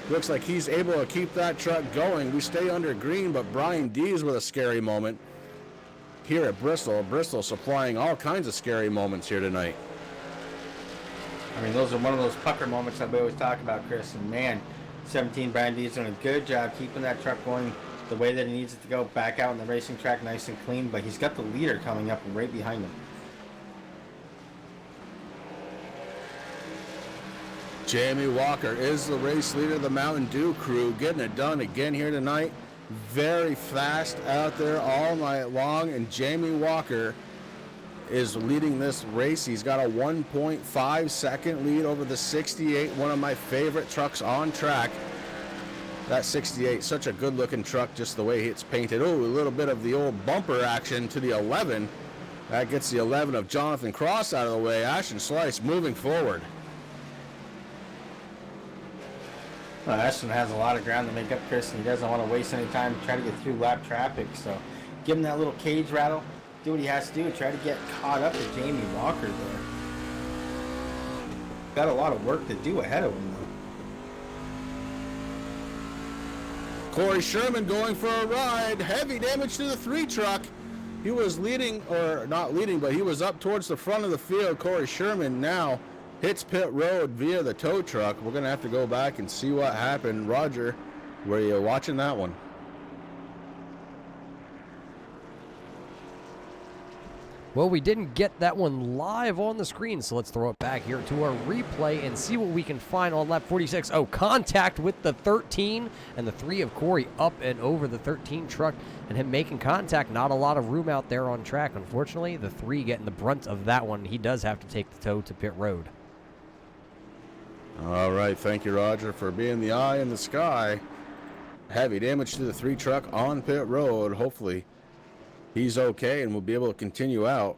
Looks like he's able to keep that truck going. We stay under green, but Brian Dees with a scary moment here at Bristol. Bristol supplying all kinds of scary moments here tonight. I mean, those are one of those pucker moments that we always talk about, Chris. And man, 17 Brian Dees doing a good job keeping that truck going the way that he needs it to go, back out on the racing track nice and clean. But he's got the leader coming up right behind him. Jamie Walker is the race leader of the Mountain Dew crew, getting it done again here tonight. Very fast out there all night long, and Jamie Walker is leading this race. He's got a 1.5 second lead over the 68, one of my favorite trucks on track. That 68, such a good looking truck, just the way it's painted. Oh, a little bit of the old bumper action to the 11. That gets the 11 of Jonathan Cross out of the way. Ashton Slice moving forward. Well, Ashton has a lot of ground to make up, Chris, and he doesn't want to waste any time to try to get through lap traffic. So give him that little cage rattle, do what he has to do, try to get caught up with Jamie Walker there. Got a lot of work to do ahead of him, though. Corey Sherman going for a ride. Heavy damage to the 3 truck. He was leading, or not leading, but he was up towards the front of the field. Corey Sherman now hits pit road via the tow truck. We're going to have to go back and see what happened. Roger, were you watching that one? Well, we didn't get that one live on the screen, so let's throw it back here to our replay and see what we can find on lap 46. Oh, contact with the 13, and the 3 of Corey up and over the 13 truck, and him making contact. Not a lot of room out there on track, unfortunately. The 3 getting the brunt of that one. He does have to take the tow to pit road. All right, thank you, Roger, for being the eye in the sky. Heavy damage to the 3 truck on pit road. Hopefully he's okay and we'll be able to continue out.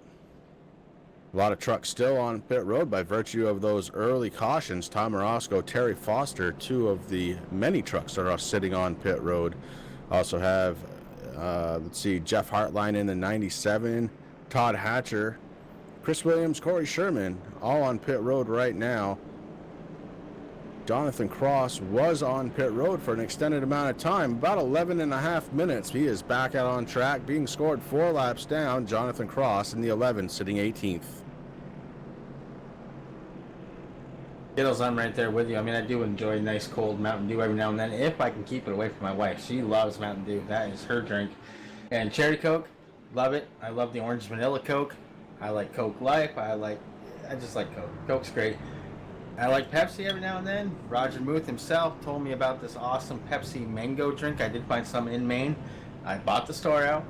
A lot of trucks still on pit road by virtue of those early cautions. Tom Orozco, Terry Foster, 2 of the many trucks that are sitting on pit road. Also have, let's see, Jeff Hartline in the 97, Todd Hatcher, Chris Williams, Corey Sherman, all on pit road right now. Jonathan Cross was on pit road for an extended amount of time, about 11 and a half minutes. He is back out on track, being scored 4 laps down. Jonathan Cross in the 11, sitting 18th. Skittles, I'm right there with you. I mean, I do enjoy nice cold Mountain Dew every now and then, if I can keep it away from my wife. She loves Mountain Dew. That is her drink. And Cherry Coke, love it. I love the Orange Vanilla Coke. I like Coke Life. I just like Coke. Coke's great. I like Pepsi every now and then. Roger Muth himself told me about this awesome Pepsi mango drink. I did find some in Maine. I bought the store out,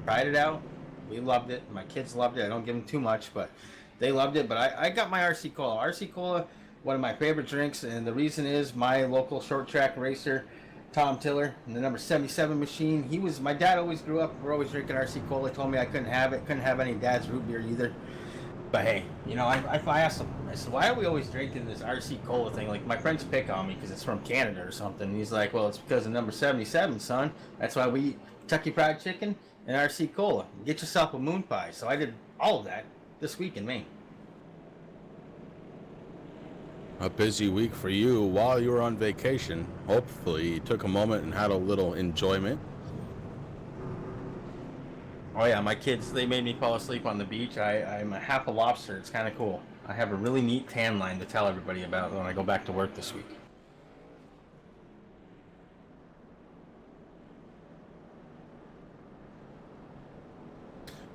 tried it out. We loved it. My kids loved it. I don't give them too much, but they loved it. But I got my RC Cola. RC Cola, one of my favorite drinks, and the reason is my local short track racer, Tom Tiller, in the number 77 machine. My dad always grew up, we're always drinking RC Cola. Told me I couldn't have it. Couldn't have any dad's root beer either. But hey, you know, I asked him, I said, why are we always drinking this RC Cola thing? Like, my friends pick on me because it's from Canada or something. And he's like, well, it's because of number 77, son. That's why we eat Kentucky Fried Chicken and RC Cola. Get yourself a moon pie. So I did all of that this week in Maine. A busy week for you while you were on vacation. Hopefully you took a moment and had a little enjoyment. Oh yeah, my kids, they made me fall asleep on the beach. I'm a half a lobster. It's kind of cool. I have a really neat tan line to tell everybody about when I go back to work this week.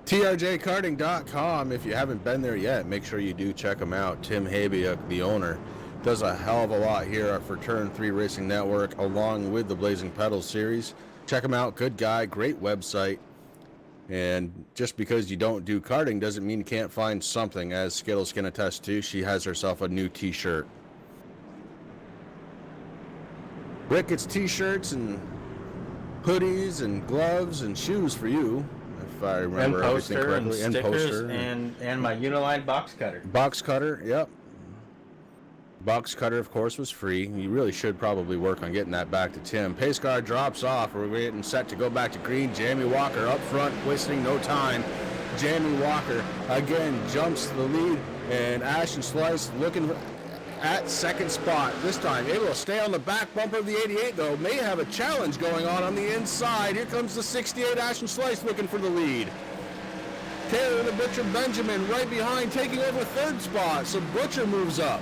TRJkarting.com. If you haven't been there yet, make sure you do check them out. Tim Habiuk, the owner, does a hell of a lot here for Turn 3 Racing Network along with the Blazing Pedals series. Check him out. Good guy. Great website. And just because you don't do karting doesn't mean you can't find something. As Skittles can attest to, she has herself a new t-shirt. Rick gets t-shirts and hoodies and gloves and shoes for you, if I remember everything correctly. And stickers and my Uniline box cutter. Box cutter, yep. Box cutter, of course, was free. You really should probably work on getting that back to Tim. Pace car drops off. We're getting set to go back to green. Jamie Walker up front, wasting no time. Jamie Walker again jumps the lead, and Ashton Slice looking at second spot. This time able to stay on the back bumper of the 88, though. May have a challenge going on the inside. Here comes the 68 Ashton Slice looking for the lead. Taylor the Butcher Benjamin right behind, taking over third spot. So Butcher moves up.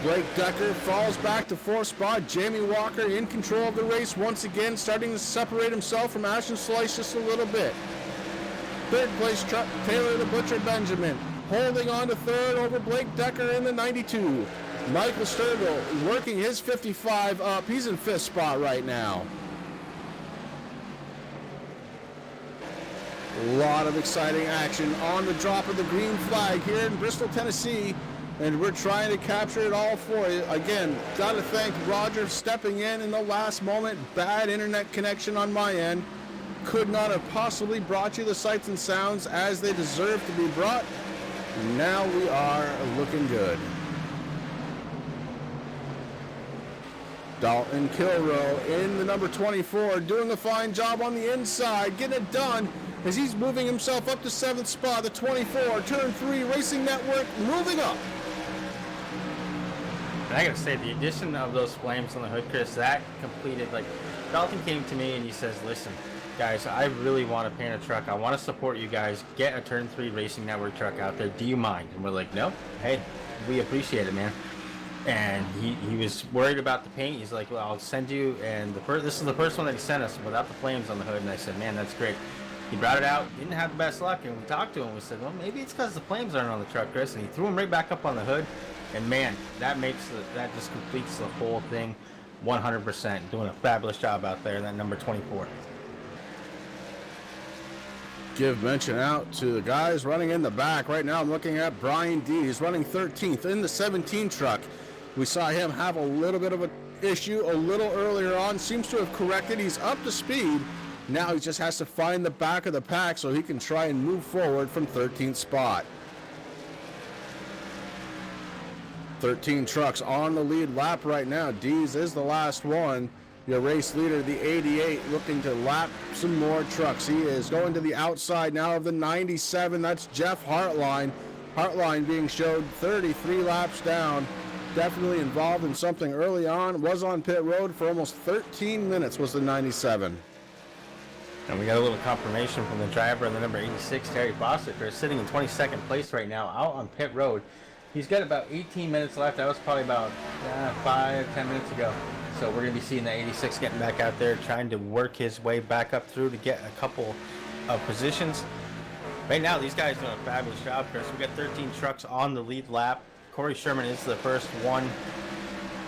Blake Decker falls back to fourth spot. Jamie Walker in control of the race once again, starting to separate himself from Ashton Slice just a little bit. Third place truck, Taylor the Butcher Benjamin, holding on to third over Blake Decker in the 92. Michael Sturgill working his 55 up. He's in fifth spot right now. A lot of exciting action on the drop of the green flag here in Bristol, Tennessee. And we're trying to capture it all for you. Again, got to thank Roger stepping in the last moment. Bad internet connection on my end. Could not have possibly brought you the sights and sounds as they deserve to be brought. Now we are looking good. Dalton Kilroe in the number 24, doing a fine job on the inside, getting it done as he's moving himself up to 7th spot. The 24, turn 3, Racing Network moving up. And I gotta say, the addition of those flames on the hood, Chris, that completed, like, Dalton came to me and he says, listen, guys, I really want to paint a truck. I want to support you guys. Get a Turn 3 Racing Network truck out there. Do you mind? And we're like, no. Hey, we appreciate it, man. And he was worried about the paint. He's like, well, I'll send you. And this is the first one that he sent us without the flames on the hood. And I said, man, that's great. He brought it out. Didn't have the best luck. And we talked to him. We said, well, maybe it's because the flames aren't on the truck, Chris. And he threw them right back up on the hood. And man, that just completes the whole thing 100%. Doing a fabulous job out there, that number 24. Give mention out to the guys running in the back. Right now I'm looking at Brian D. He's running 13th in the 17 truck. We saw him have a little bit of an issue a little earlier on. Seems to have corrected. He's up to speed. Now he just has to find the back of the pack so he can try and move forward from 13th spot. 13 trucks on the lead lap right now. Dees is the last one. Your race leader, the 88, looking to lap some more trucks. He is going to the outside now of the 97. That's Jeff Hartline. Hartline being showed 33 laps down. Definitely involved in something early on. Was on pit road for almost 13 minutes was the 97. And we got a little confirmation from the driver, the number 86, Terry Fawcett, sitting in 22nd place right now out on pit road. He's got about 18 minutes left. That was probably about 5-10 minutes ago. So we're going to be seeing the 86 getting back out there, trying to work his way back up through to get a couple of positions. Right now, these guys are doing a fabulous job, Chris. We got 13 trucks on the lead lap. Corey Sherman is the first one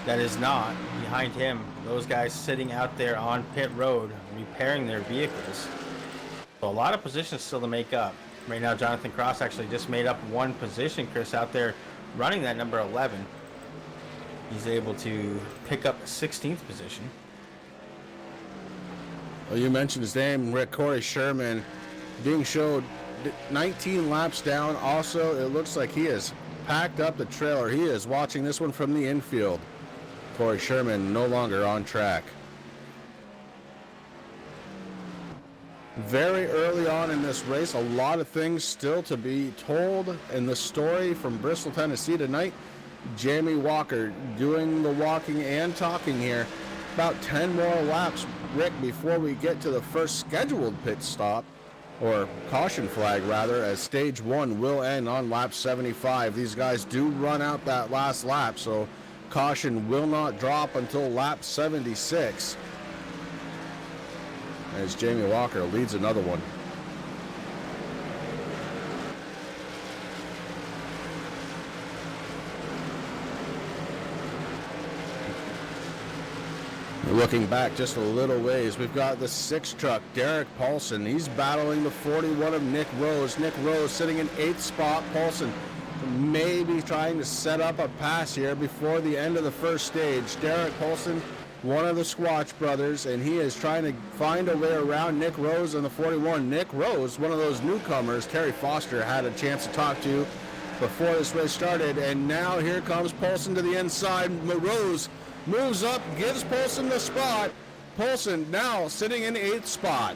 that is not. Behind him, those guys sitting out there on pit road, repairing their vehicles. So a lot of positions still to make up. Right now, Jonathan Cross actually just made up one position, Chris, out there running that number 11. He's able to pick up a 16th position. Well, you mentioned his name, Rick. Corey Sherman, being showed 19 laps down. Also, it looks like he has packed up the trailer. He is watching this one from the infield. Corey Sherman no longer on track. Very early on in this race, a lot of things still to be told in the story from Bristol, Tennessee tonight. Jamie Walker doing the walking and talking here. About 10 more laps, Rick, before we get to the first scheduled pit stop, or caution flag rather, as stage 1 will end on lap 75. These guys do run out that last lap, so caution will not drop until lap 76. As Jamie Walker leads another one. Looking back just a little ways, we've got the 6 truck, Derek Paulson. He's battling the 41 of Nick Rose. Nick Rose sitting in 8th spot. Paulson maybe trying to set up a pass here before the end of the first stage. Derek Paulson, one of the Squatch brothers, and he is trying to find a way around Nick Rose on the 41. Nick Rose, one of those newcomers Terry Foster had a chance to talk to before this race started, and now here comes Poulsen to the inside. Rose moves up, gives Poulsen the spot. Poulsen now sitting in 8th spot.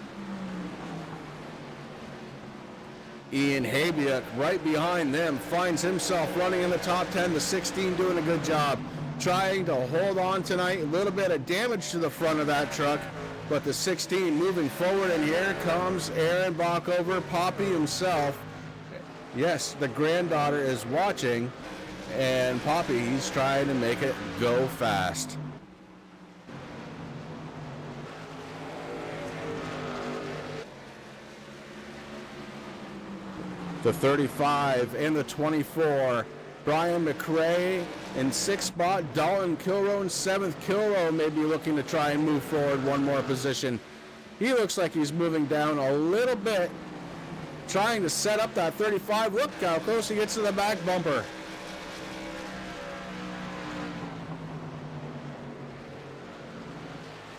Ian Habiak right behind them finds himself running in the top 10. The 16 doing a good job, trying to hold on tonight. A little bit of damage to the front of that truck, but the 16 moving forward, and here comes Aaron Bockover, Poppy himself. Yes, the granddaughter is watching, and Poppy, he's trying to make it go fast. The 35 and the 24. Brian McRae in 6th spot. Dalton Kilroe in 7th. Kilroe may be looking to try and move forward one more position. He looks like he's moving down a little bit, trying to set up that 35. Look how close he gets to the back bumper.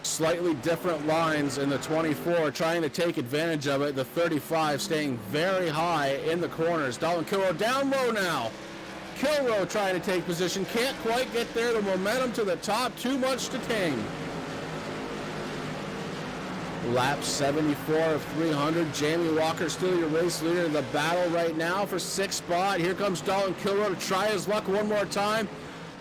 Slightly different lines in the 24, trying to take advantage of it. The 35 staying very high in the corners. Dalton Kilroe down low now. Kilroe trying to take position, can't quite get there. The momentum to the top, too much to tame. Lap 74 of 300. Jamie Walker still your race leader in the battle right now for 6th spot. Here comes Dalton Kilroe to try his luck one more time.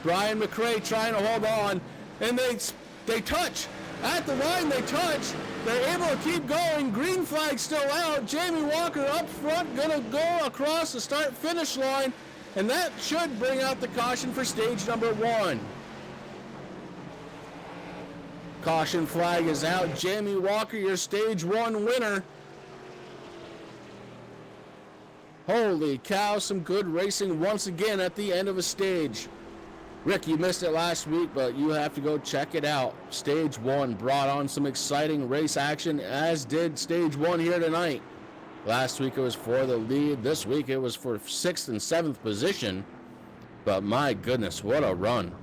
Brian McRae trying to hold on, and they touch. At the line they touch. They're able to keep going. Green flag still out. Jamie Walker up front, gonna go across the start-finish line, and that should bring out the caution for stage number 1. Caution flag is out. Jamie Walker, your stage 1 winner. Holy cow, some good racing once again at the end of a stage. Rick, you missed it last week, but you have to go check it out. Stage 1 brought on some exciting race action, as did Stage 1 here tonight. Last week it was for the lead. This week it was for 6th and 7th position. But my goodness, what a run.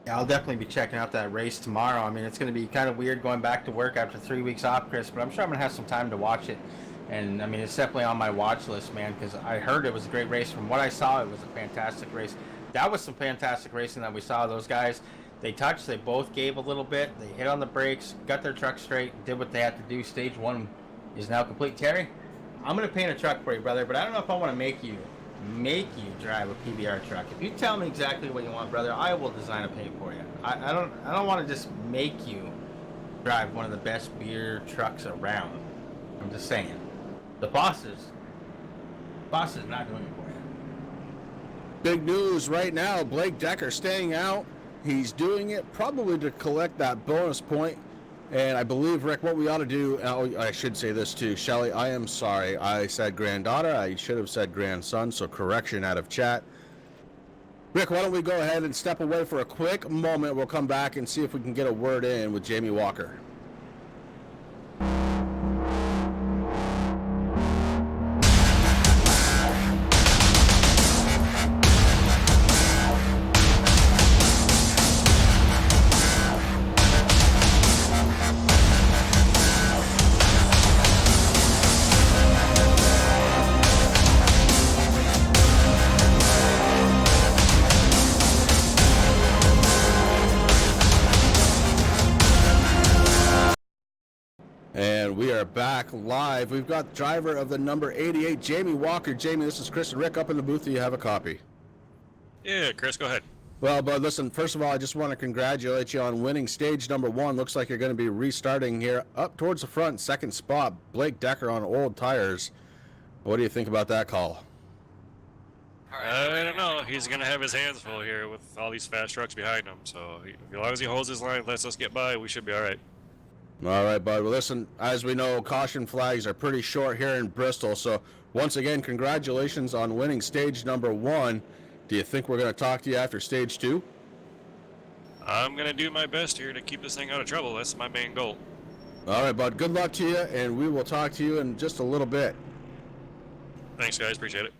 Yeah, I'll definitely be checking out that race tomorrow. I mean, it's going to be kind of weird going back to work after 3 weeks off, Chris, but I'm sure I'm going to have some time to watch it. And, I mean, it's definitely on my watch list, man, because I heard it was a great race. From what I saw, it was a fantastic race. That was some fantastic racing that we saw. Those guys, they touched, they both gave a little bit, they hit on the brakes, got their truck straight, did what they had to do. Stage 1 is now complete. Terry, I'm going to paint a truck for you, brother, but I don't know if I want to make you drive a PBR truck. If you tell me exactly what you want, brother, I will design a paint for you. I don't want to just make you drive one of the best beer trucks around. I'm just saying. The boss is not doing it for you. Big news right now, Blake Decker staying out. He's doing it probably to collect that bonus point. And I believe, Rick, what we ought to do, I should say this too, Shelly, I am sorry. I said granddaughter. I should have said grandson, so correction out of chat. Rick, why don't we go ahead and step away for a quick moment. We'll come back and see if we can get a word in with Jamie Walker. And we are back live. We've got driver of the number 88, Jamie Walker. Jamie, this is Chris and Rick up in the booth. Do you have a copy? Yeah, Chris, go ahead. Well, but listen, first of all, I just want to congratulate you on winning stage number 1. Looks like you're going to be restarting here up towards the front, 2nd spot. Blake Decker on old tires. What do you think about that call? I don't know. He's going to have his hands full here with all these fast trucks behind him. So as long as he holds his line, lets us get by, we should be all right. All right, bud. Well, listen, as we know, caution flags are pretty short here in Bristol. So once again, congratulations on winning stage number 1. Do you think we're going to talk to you after stage 2? I'm going to do my best here to keep this thing out of trouble. That's my main goal. All right, bud. Good luck to you, and we will talk to you in just a little bit. Thanks, guys. Appreciate it.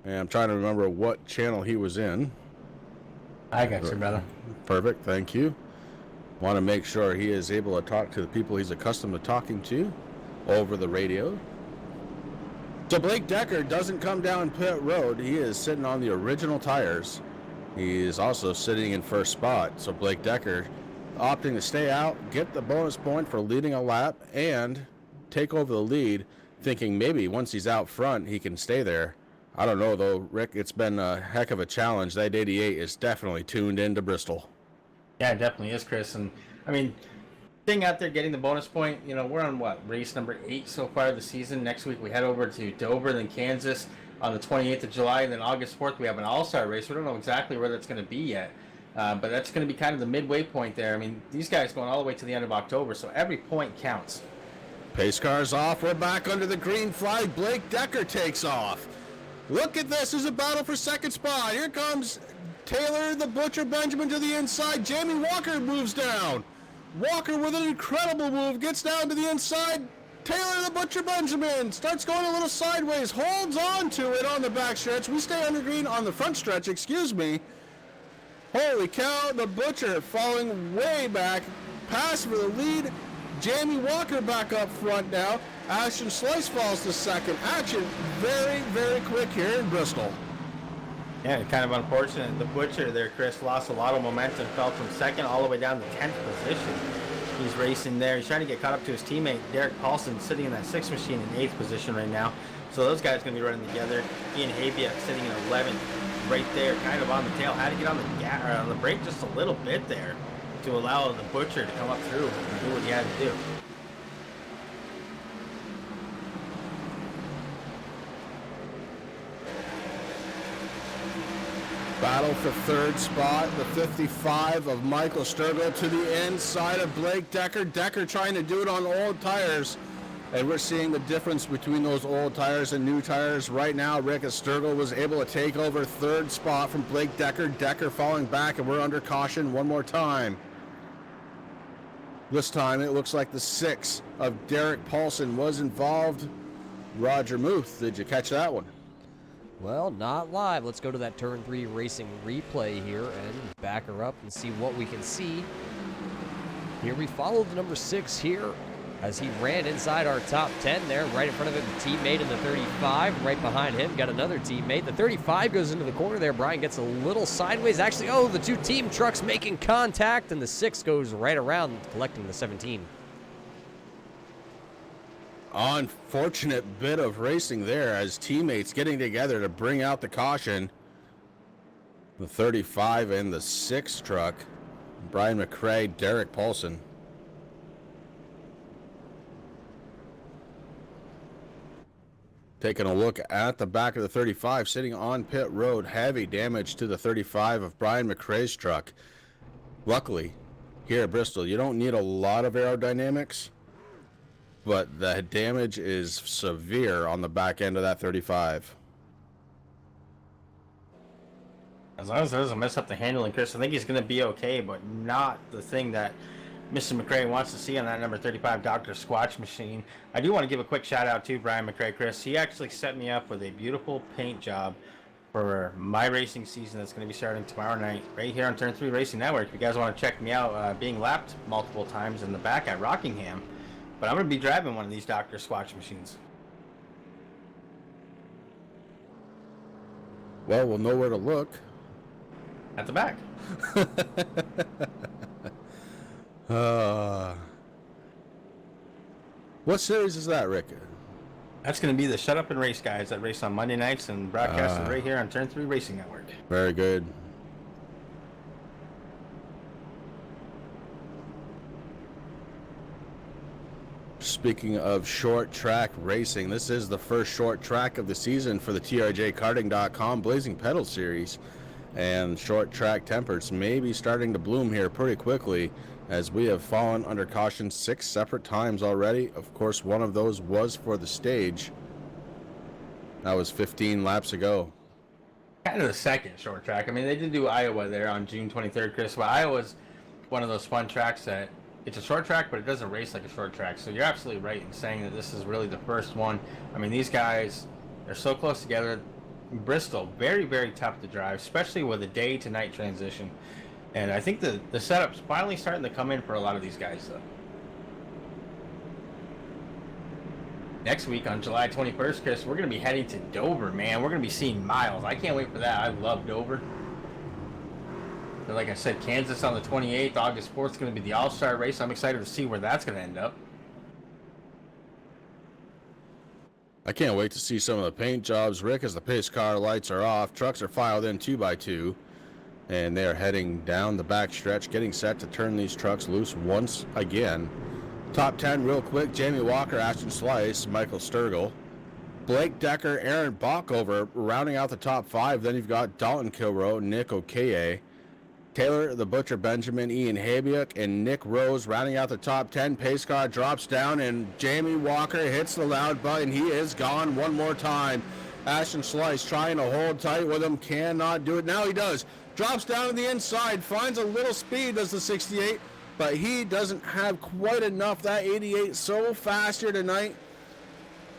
And I'm trying to remember what channel he was in. I got you, brother. Perfect. Thank you. Want to make sure he is able to talk to the people he's accustomed to talking to over the radio. So Blake Decker doesn't come down pit road. He is sitting on the original tires. He is also sitting in first spot. So Blake Decker opting to stay out, get the bonus point for leading a lap, and take over the lead, thinking maybe once he's out front, he can stay there. I don't know, though, Rick. It's been a heck of a challenge. That 88 is definitely tuned into Bristol. Yeah, it definitely is, Chris. And, I mean, thing out there getting the bonus point, you know, we're on, what, race number 8 so far this season. Next week we head over to Dover, then Kansas on the 28th of July, and then August 4th we have an all-star race. We don't know exactly where that's going to be yet, but that's going to be kind of the midway point there. I mean, these guys going all the way to the end of October, so every point counts. Pace car's off. We're back under the green flag. Blake Decker takes off. Look at this. There's a battle for second spot. Here comes Taylor the Butcher Benjamin to the inside. Jamie Walker moves down. Walker with an incredible move gets down to the inside. Taylor the Butcher Benjamin starts going a little sideways, holds on to it on the back stretch. We stay under green on the front stretch, excuse me. Holy cow, the Butcher falling way back. Pass for the lead. Jamie Walker back up front now. Ashton Slice falls to second. Action very, very quick here in Bristol. Yeah, kind of unfortunate. The Butcher there, Chris, lost a lot of momentum, fell from second all the way down to 10th position. He's racing there. He's trying to get caught up to his teammate, Derek Paulson, sitting in that 6th machine in 8th position right now. So those guys going to be running together. Ian Habiak sitting in 11th right there, kind of on the tail. Had to get on the brake just a little bit there to allow the Butcher to come up through and do what he had to do. Battle for third spot, the 55 of Michael Sturgill to the inside of Blake Decker. Decker trying to do it on old tires. And we're seeing the difference between those old tires and new tires right now. Rick Sturgill was able to take over third spot from Blake Decker. Decker falling back, and we're under caution one more time. This time it looks like the 6 of Derek Paulson was involved. Roger Muth, did you catch that one? Well, not live. Let's go to that turn 3 racing replay here and back her up and see what we can see. Here we follow the number 6 here as he ran inside our top 10 there. Right in front of him, a teammate in the 35. Right behind him, got another teammate. The 35 goes into the corner there. Brian gets a little sideways. Actually, oh, the 2 team trucks making contact, and the 6 goes right around, collecting the 17. Unfortunate bit of racing there as teammates getting together to bring out the caution. The 35 and the 6 truck. Brian McRae, Derek Paulson. Taking a look at the back of the 35, sitting on pit road. Heavy damage to the 35 of Brian McRae's truck. Luckily, here at Bristol, you don't need a lot of aerodynamics, but the damage is severe on the back end of that 35. As long as it doesn't mess up the handling, Chris, I think he's going to be okay, but not the thing that Mr. McRae wants to see on that number 35 Dr. Squatch machine. I do want to give a quick shout out to Brian McRae, Chris. He actually set me up with a beautiful paint job for my racing season that's going to be starting tomorrow night right here on Turn 3 Racing Network. If you guys want to check me out, being lapped multiple times in the back at Rockingham. But I'm going to be driving one of these Dr. Squatch machines. Well, we'll know where to look. At the back. What series is that, Rick? That's going to be the Shut Up and Race guys that race on Monday nights and broadcasted right here on Turn 3 Racing Network. Very good. Speaking of short track racing, this is the first short track of the season for the TRJkarting.com Blazing Pedal Series. And short track tempers may be starting to bloom here pretty quickly, as we have fallen under caution 6 separate times already. Of course, one of those was for the stage. That was 15 laps ago. Kind of the second short track. I mean, they did do Iowa there on June 23rd, Chris. But Iowa's one of those fun tracks that it's a short track, but it doesn't race like a short track. So you're absolutely right in saying that this is really the first one. I mean, these guys, they're so close together. Bristol, very, very tough to drive, especially with a day to night transition. And I think the setup's finally starting to come in for a lot of these guys, though. next week on July 21st, Chris, we're going to be heading to Dover, man. We're going to be seeing miles. I can't wait for that. I love Dover. But like I said, Kansas on the 28th, August 4th is going to be the All-Star race. I'm excited to see where that's going to end up. I can't wait to see some of the paint jobs, Rick, as the pace car lights are off. Trucks are filed in 2x2, and they are heading down the back stretch, getting set to turn these trucks loose once again. Top 10 real quick: Jamie Walker, Ashton Slice, Michael Sturgill, Blake Decker, Aaron Bockover rounding out the top 5. Then you've got Dalton Kilroe, Nick Okeye, Taylor the Butcher Benjamin, Ian Habiuk, and Nick Rose rounding out the top 10. Pace car drops down, and Jamie Walker hits the loud button. He is gone one more time. Ashton Slice trying to hold tight with him, cannot do it. Now he does. Drops down to the inside, finds a little speed, does the 68, but he doesn't have quite enough. That 88 so fast here tonight.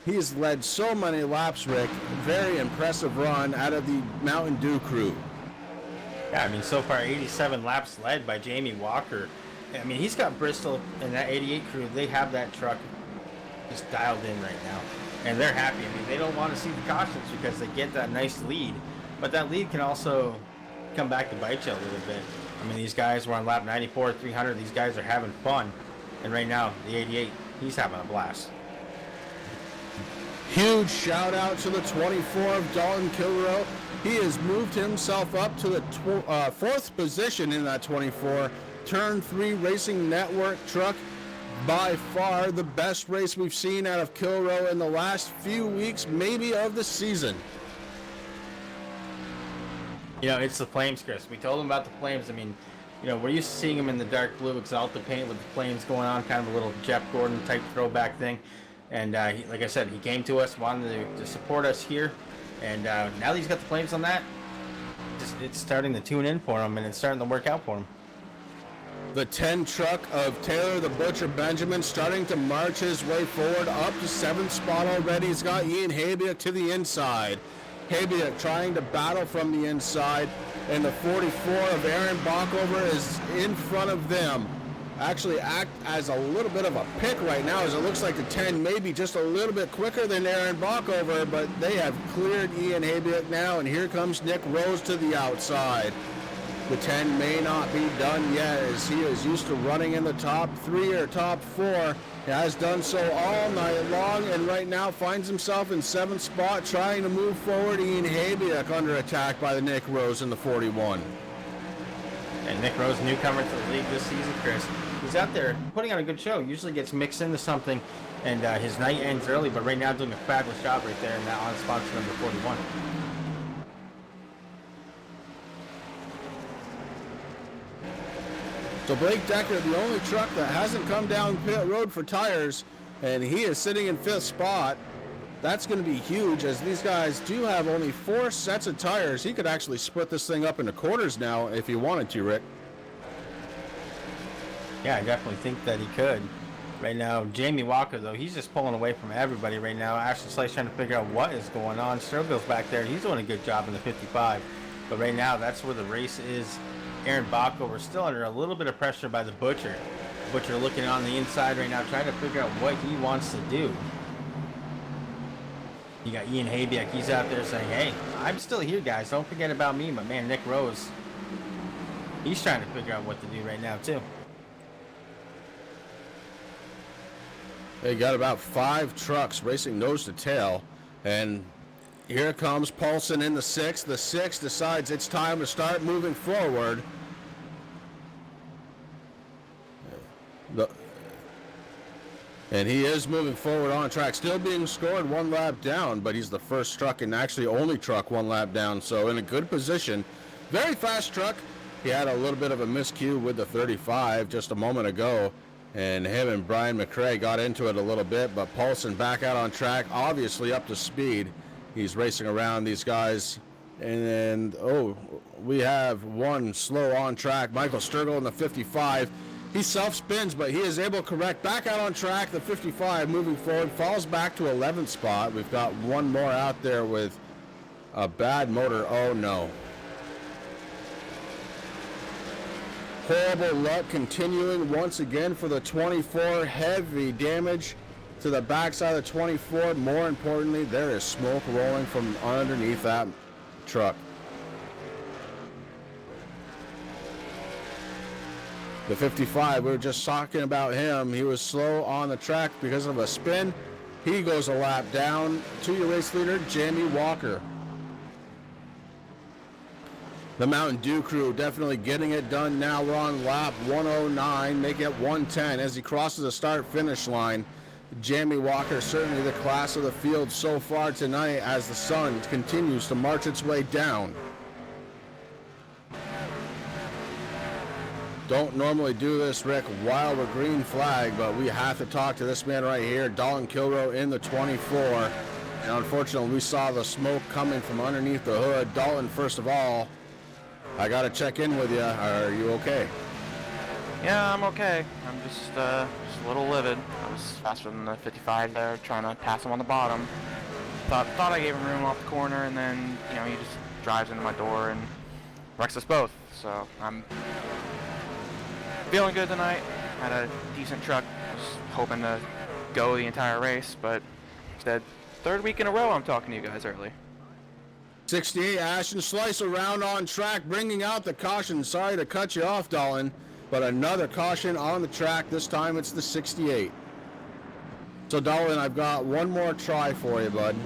He's led so many laps, Rick. Very impressive run out of the Mountain Dew crew. Yeah, I mean, so far 87 laps led by Jamie Walker. I mean, he's got Bristol and that 88 crew. They have that truck just dialed in right now, and they're happy. I mean, they don't want to see the cautions because they get that nice lead, but that lead can also come back to bite you a little bit. I mean, these guys were on lap 94, 300. These guys are having fun, and right now the 88, he's having a blast. Huge shout out to the 24 of Dalton Kilroe. He has moved himself up to the 4th position in that 24. Turn 3 Racing Network truck. By far the best race we've seen out of Kilroe in the last few weeks, maybe of the season. You know, it's the flames, Chris. We told him about the flames. I mean, you know, we're used to seeing him in the dark blue Exalta paint with the flames going on, kind of a little Jeff Gordon type throwback thing. And he, like I said, he came to us, wanted to support us here. And now that he's got the flames on that, it's starting to tune in for him, and it's starting to work out for him. The 10 truck of Taylor the Butcher Benjamin starting to march his way forward up to 7th spot already. He's got Ian Habiuk to the inside. Habiuk trying to battle from the inside, and the 44 of Aaron Bockover is in front of them. Actually act as a little bit of a pick right now, as it looks like the 10 may be just a little bit quicker than Aaron Bockover, but they have cleared Ian Habiuk now, and here comes Nick Rose to the outside. The 10 may not be done yet, as he is used to running in the top 3 or top 4. He has done so all night long, and right now finds himself in 7th spot, trying to move forward. Ian Habiuk under attack by the Nick Rose in the 41. And Nick Rose, newcomer to the league this season, Chris. He's out there putting on a good show. Usually gets mixed into something, and his night ends early, but right now doing a fabulous job right there in that on-sponsor number 41. So Blake Decker, the only truck that hasn't come down pit road for tires, and he is sitting in 5th spot. That's going to be huge, as these guys do have only 4 sets of tires. He could actually split this thing up into quarters now if he wanted to, Rick. Yeah, I definitely think that he could. Right now, Jamie Walker, though, he's just pulling away from everybody right now. Ashton Slice trying to figure out what is going on. Sturgill's back there. He's doing a good job in the 55. But right now, that's where the race is. Aaron Bockover still under a little bit of pressure by the Butcher. Butcher looking on the inside right now, trying to figure out what he wants to do. You got Ian Habiuk. He's out there saying, hey, I'm still here, guys. Don't forget about me. But, man, Nick Rose, he's trying to figure out what to do right now, too. They got about 5 trucks racing nose to tail, and here comes Paulson in the 6th. The 6th decides it's time to start moving forward. And he is moving forward on track, still being scored 1 lap down, but he's the first truck and actually only truck 1 lap down, so in a good position. Very fast truck. He had a little bit of a miscue with the 35 just a moment ago, and him and Brian McRae got into it a little bit, but Paulson back out on track, obviously up to speed. He's racing around these guys, and we have one slow on track. Michael Sturgill in the 55. He self-spins, but he is able to correct. Back out on track, the 55 moving forward, falls back to 11th spot. We've got one more out there with a bad motor. Oh, no. Horrible luck continuing once again for the 24. Heavy damage to the backside of the 24. More importantly, there is smoke rolling from underneath that truck. The 55, we were just talking about him. He was slow on the track because of a spin. He goes a lap down to your race leader, Jamie Walker. The Mountain Dew crew definitely getting it done now. We're on lap 109, making it 110 as he crosses the start-finish line. Jamie Walker, certainly the class of the field so far tonight as the sun continues to march its way down. Don't normally do this, Rick, while we're green flag, but we have to talk to this man right here, Dalton Kilroe in the 24. And unfortunately, we saw the smoke coming from underneath the hood. Dalton, first of all, I got to check in with you. Are you okay? Yeah, I'm okay. I'm just a little livid. I was faster than the 55 there, trying to pass him on the bottom. Thought I gave him room off the corner, and then, you know, he just drives into my door and wrecks us both. So I'm feeling good tonight. Had a decent truck. Was hoping to go the entire race, but instead, third week in a row I'm talking to you guys early. 68, Ashton Slice around on track, bringing out the caution. Sorry to cut you off, Dalton, but another caution on the track. This time it's the 68. So, Dalton, I've got one more try for you, bud.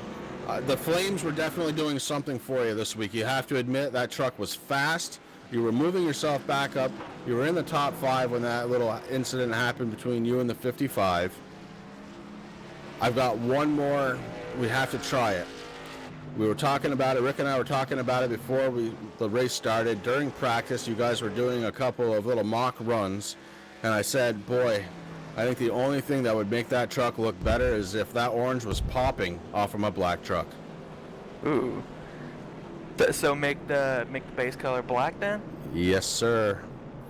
The Flames were definitely doing something for you this week. You have to admit that truck was fast. You were moving yourself back up. You were in the top 5 when that little incident happened between you and the 55. I've got one more. We have to try it. We were talking about it. Rick and I were talking about it before the race started. During practice, you guys were doing a couple of little mock runs. And I said, boy, I think the only thing that would make that truck look better is if that orange was popping off from a black truck. Ooh. So make the base color black then? Yes, sir.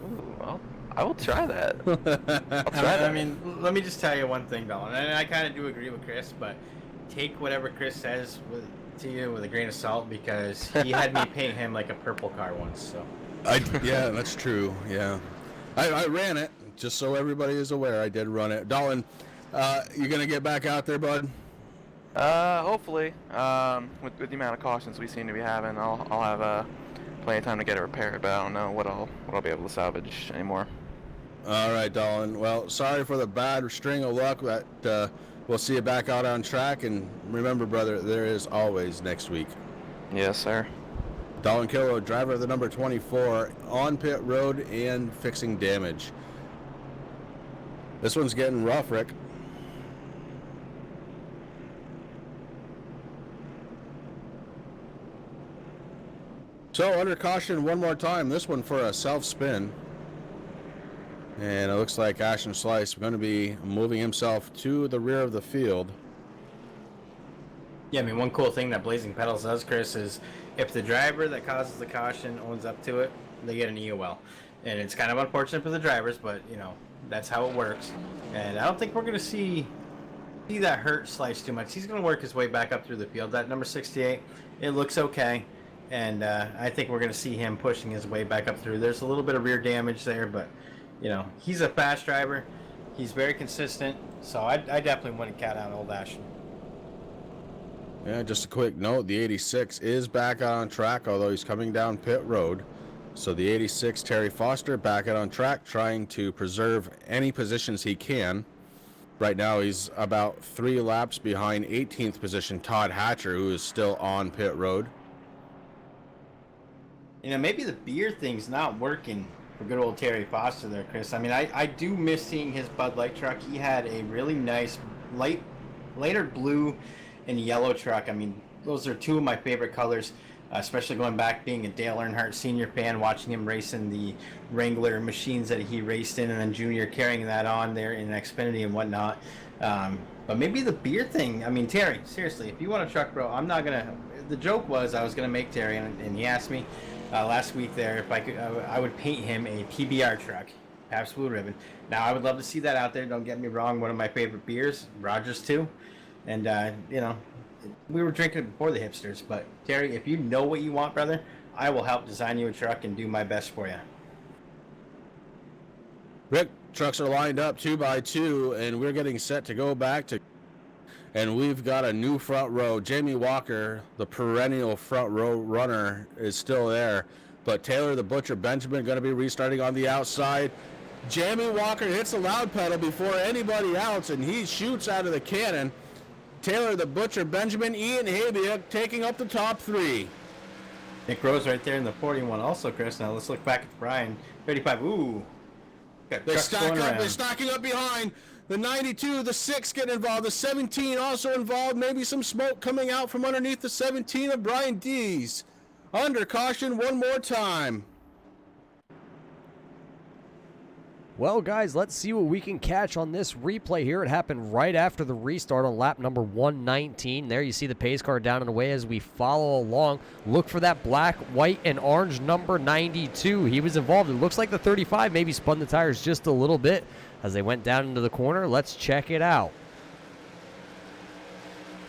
Ooh, well, I will try that. I'll try that. I mean, let me just tell you one thing, Dalton. And I kind of do agree with Chris, but take whatever Chris says to you with a grain of salt, because he had me paint him like a purple car once. So. Yeah, that's true. Yeah, I ran it just so everybody is aware. I did run it. Dalton, you gonna get back out there, bud? Hopefully. With the amount of cautions we seem to be having, I'll have plenty of time to get it repaired. But I don't know what I'll be able to salvage anymore. All right, Dalton. Well, sorry for the bad string of luck. That we'll see you back out on track. And remember, brother, there is always next week. Yes, sir. Dalton Kilroe, driver of the number 24, on pit road and fixing damage. This one's getting rough, Rick. So under caution one more time, this one for a self-spin. And it looks like Ashton Slice is going to be moving himself to the rear of the field. Yeah, I mean, one cool thing that Blazing Pedals does, Chris, is if the driver that causes the caution owns up to it, they get an EOL. And it's kind of unfortunate for the drivers, but, you know, that's how it works. And I don't think we're going to see that hurt Slice too much. He's going to work his way back up through the field. That number 68, it looks okay. And I think we're going to see him pushing his way back up through. There's a little bit of rear damage there, but, you know, he's a fast driver. He's very consistent. So I definitely wouldn't count out old Ashton. Yeah, just a quick note, the 86 is back out on track, although he's coming down pit road. So the 86, Terry Foster, back out on track, trying to preserve any positions he can. Right now, he's about 3 laps behind 18th position Todd Hatcher, who is still on pit road. You know, maybe the beer thing's not working for good old Terry Foster there, Chris. I mean, I do miss seeing his Bud Light truck. He had a really nice lighter blue and yellow truck. I mean, those are two of my favorite colors, especially going back being a Dale Earnhardt Sr. fan, watching him race in the Wrangler machines that he raced in, and then Junior carrying that on there in Xfinity and whatnot. But maybe the beer thing, I mean, Terry, seriously, if you want a truck, bro, I'm not going to... The joke was I was going to make Terry, and he asked me last week there if I could, I would paint him a PBR truck, Pabst Blue Ribbon. Now, I would love to see that out there. Don't get me wrong. One of my favorite beers, Rogers too. And, you know, we were drinking it before the hipsters. But, Terry, if you know what you want, brother, I will help design you a truck and do my best for you. Rick, trucks are lined up 2 by 2, and we're getting set to go back to And we've got a new front row. Jamie Walker, the perennial front row runner, is still there. But Taylor the Butcher Benjamin going to be restarting on the outside. Jamie Walker hits the loud pedal before anybody else, and he shoots out of the cannon. Taylor the Butcher Benjamin, Ian Habia taking up the top 3. Nick Rose right there in the 41 also, Chris. Now let's look back at Brian. 35, ooh. Got They're trucks going around. They're stacking up behind. The 92, the 6 get involved. The 17 also involved. Maybe some smoke coming out from underneath the 17 of Brian Dees. Under caution one more time. Well, guys, let's see what we can catch on this replay here. It happened right after the restart on lap number 119. There you see the pace car down and away as we follow along. Look for that black, white, and orange number 92. He was involved. It looks like the 35 maybe spun the tires just a little bit as they went down into the corner. Let's check it out.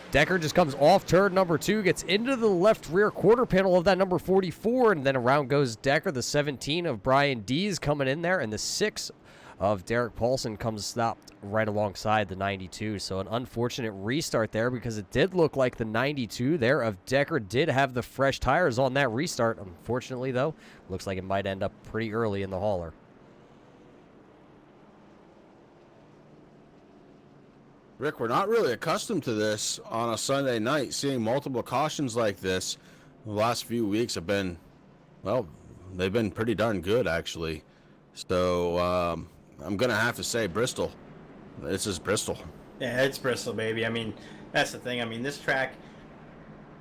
Decker just comes off turn number 2, gets into the left rear quarter panel of that number 44, and then around goes Decker. The 17 of Brian Dees coming in there, and the 6 of Derek Paulson comes stopped right alongside the 92. So an unfortunate restart there because it did look like the 92 there of Decker did have the fresh tires on that restart. Unfortunately, though, looks like it might end up pretty early in the hauler. Rick, we're not really accustomed to this on a Sunday night, seeing multiple cautions like this. The last few weeks have been, well, they've been pretty darn good, actually. So I'm going to have to say Bristol. This is Bristol. Yeah, it's Bristol, baby. I mean, that's the thing. I mean, this track,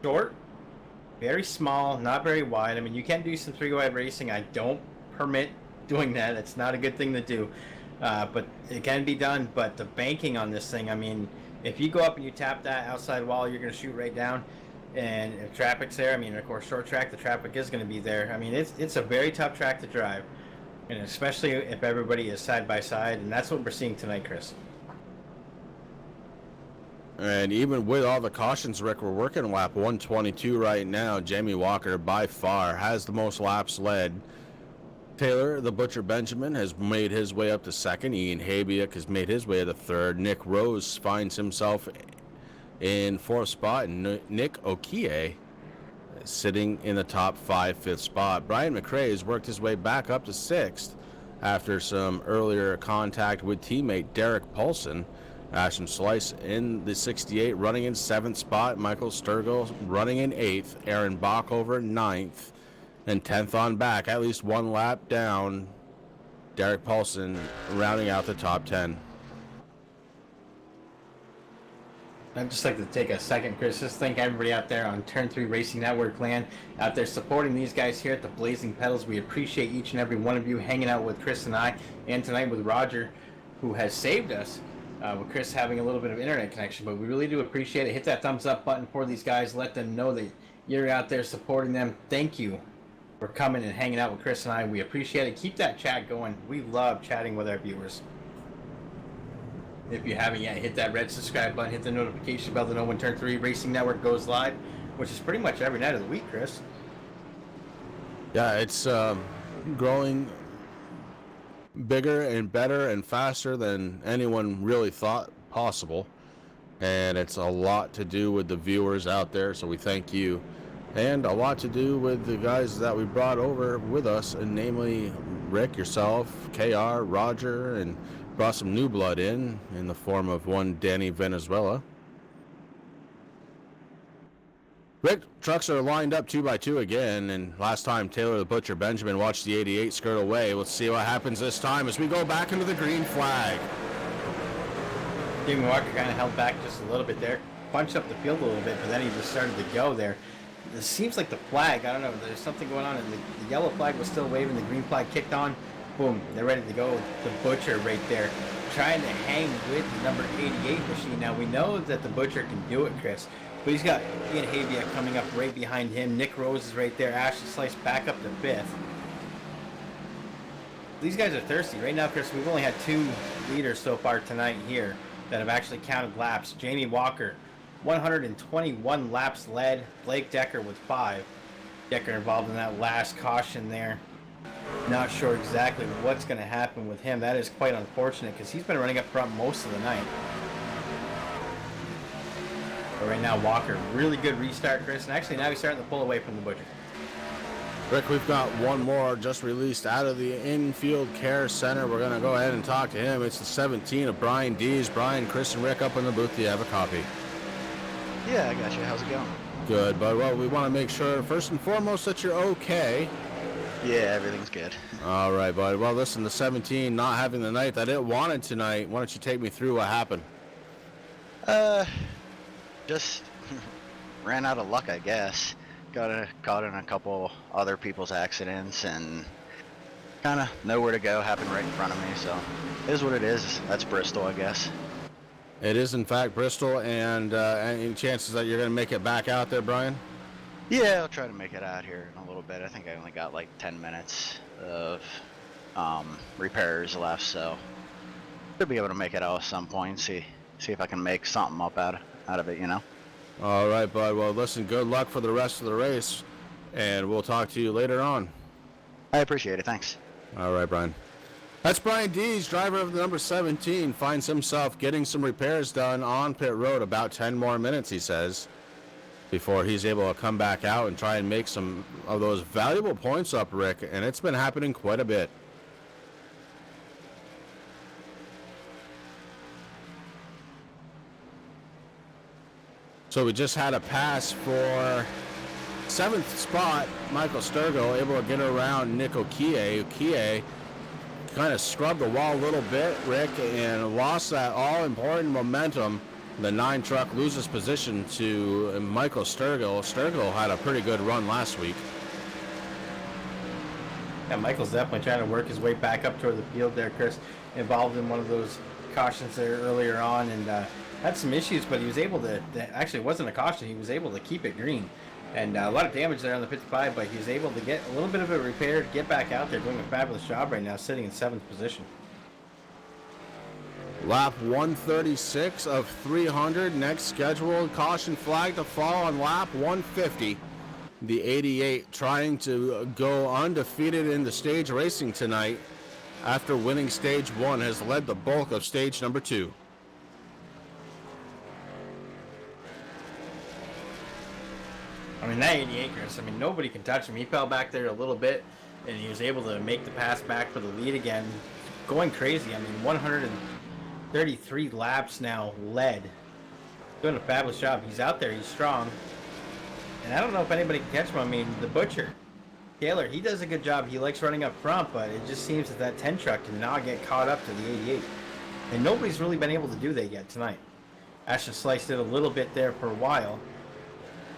short, very small, not very wide. I mean, you can do some three-wide racing. I don't permit doing that. It's not a good thing to do. But it can be done. But the banking on this thing, I mean, if you go up and you tap that outside wall, you're going to shoot right down. And if traffic's there, I mean, of course, short track, the traffic is going to be there. I mean, it's a very tough track to drive. And especially if everybody is side by side. And that's what we're seeing tonight, Chris. And even with all the cautions, Rick, we're working lap 122 right now. Jamie Walker, by far, has the most laps led. Taylor, the Butcher Benjamin, has made his way up to second. Ian Habiak has made his way to third. Nick Rose finds himself in fourth spot. And Nick Okie sitting in the top 5, fifth spot. Brian McRae has worked his way back up to sixth after some earlier contact with teammate Derek Paulson. Ashton Slice in the 68, running in 7th spot. Michael Sturgill running in 8th. Aaron Backover 9th. And 10th on back, at least one lap down. Derek Paulson rounding out the top 10. I'd just like to take a second, Chris. Just thank everybody out there on Turn 3 Racing Network land, out there supporting these guys here at the Blazing Pedals. We appreciate each and every one of you hanging out with Chris and I, and tonight with Roger, who has saved us. With Chris having a little bit of internet connection, but we really do appreciate it. Hit that thumbs up button for these guys. Let them know that you're out there supporting them. Thank you for coming and hanging out with Chris and I. We appreciate it. Keep that chat going. We love chatting with our viewers. If you haven't yet, hit that red subscribe button. Hit the notification bell to know when Turn 3 Racing Network goes live, which is pretty much every night of the week, Chris. Yeah, it's growing bigger and better and faster than anyone really thought possible. And it's a lot to do with the viewers out there, so we thank you. And a lot to do with the guys that we brought over with us, and namely Rick, yourself, KR, Roger, and brought some new blood in the form of one Danny Venezuela. Rick, trucks are lined up 2 by 2 again, and last time Taylor the Butcher Benjamin watched the 88 skirt away. Let's see what happens this time as we go back into the green flag. Jamie Walker kind of held back just a little bit there, punched up the field a little bit, but then he just started to go there. It seems like the flag, I don't know, there's something going on. The yellow flag was still waving, the green flag kicked on. Boom, they're ready to go. The Butcher right there, trying to hang with the number 88 machine. Now, we know that the Butcher can do it, Chris. But he's got Ian Habiak coming up right behind him. Nick Rose is right there. Ashton Slice back up to 5th. These guys are thirsty. Right now, Chris, we've only had 2 leaders so far tonight here that have actually counted laps. Jamie Walker, 121 laps led. Blake Decker with 5. Decker involved in that last caution there. Not sure exactly what's going to happen with him. That is quite unfortunate because he's been running up front most of the night. But right now, Walker, really good restart, Chris. And actually, now he's starting to pull away from the Butcher. Rick, we've got one more just released out of the infield care center. We're going to go ahead and talk to him. It's the 17 of Brian Dees. Brian, Chris, and Rick up in the booth. Do you have a copy? Yeah, I got you. How's it going? Good, bud. Well, we want to make sure, first and foremost, that you're okay. Yeah, everything's good. All right, bud. Well, listen, the 17 not having the night that it wanted tonight. Why don't you take me through what happened? Just ran out of luck, I guess. Got caught in a couple other people's accidents and kind of nowhere to go. Happened right in front of me, so it is what it is. That's Bristol, I guess. It is, in fact, Bristol, and any chances that you're going to make it back out there, Brian? Yeah, I'll try to make it out here in a little bit. I think I only got like 10 minutes of repairs left, so should be able to make it out at some point. See if I can make something up out of it, you know. All right, bud. Well, listen, good luck for the rest of the race, and we'll talk to you later on. I appreciate it. Thanks. All right, Brian. That's Brian Dees, driver of the number 17, finds himself getting some repairs done on pit road. About 10 more minutes, he says, before he's able to come back out and try and make some of those valuable points up, Rick, and it's been happening quite a bit. So we just had a pass for 7th spot, Michael Sturgill, able to get around Nick Okie. Okie kind of scrubbed the wall a little bit, Rick, and lost that all-important momentum. The 9 truck loses position to Michael Sturgill. Sturgill had a pretty good run last week. Yeah, Michael's definitely trying to work his way back up toward the field there, Chris. Involved in one of those cautions there earlier on, and had some issues, but he was able to, actually it wasn't a caution, he was able to keep it green. And a lot of damage there on the 55, but he was able to get a little bit of it repaired, get back out there, doing a fabulous job right now, sitting in 7th position. Lap 136 of 300. Next scheduled caution flag to fall on lap 150. The 88 trying to go undefeated in the stage racing tonight after winning stage 1 has led the bulk of stage number 2. I mean, that 88, Chris, I mean, nobody can touch him. He fell back there a little bit, and he was able to make the pass back for the lead again. Going crazy. I mean, 133 laps now led. Doing a fabulous job. He's out there. He's strong. And I don't know if anybody can catch him. I mean, the Butcher, Taylor, he does a good job. He likes running up front, but it just seems that 10 truck cannot get caught up to the 88. And nobody's really been able to do that yet tonight. Ashton sliced it a little bit there for a while.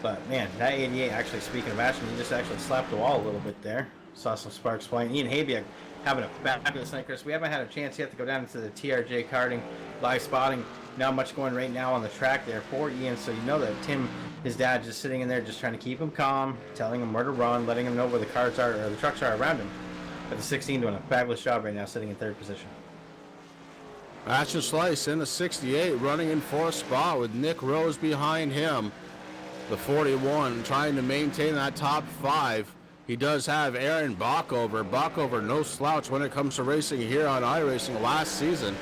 But, man, that 88, actually, speaking of Ashton, he just actually slapped the wall a little bit there. Saw some sparks flying. Ian Habiak having a fabulous night, Chris. We haven't had a chance yet to go down into the TRJ karting live spotting. Not much going right now on the track there for Ian, so you know that Tim, his dad, just sitting in there just trying to keep him calm, telling him where to run, letting him know where the cars are, or the trucks are around him. But the 16 doing a fabulous job right now, sitting in 3rd position. Ashton Slice in the 68, running in 4th spot with Nick Rose behind him. The 41 trying to maintain that top 5. He does have Aaron Bockover. Bockover, no slouch when it comes to racing here on iRacing. Last season,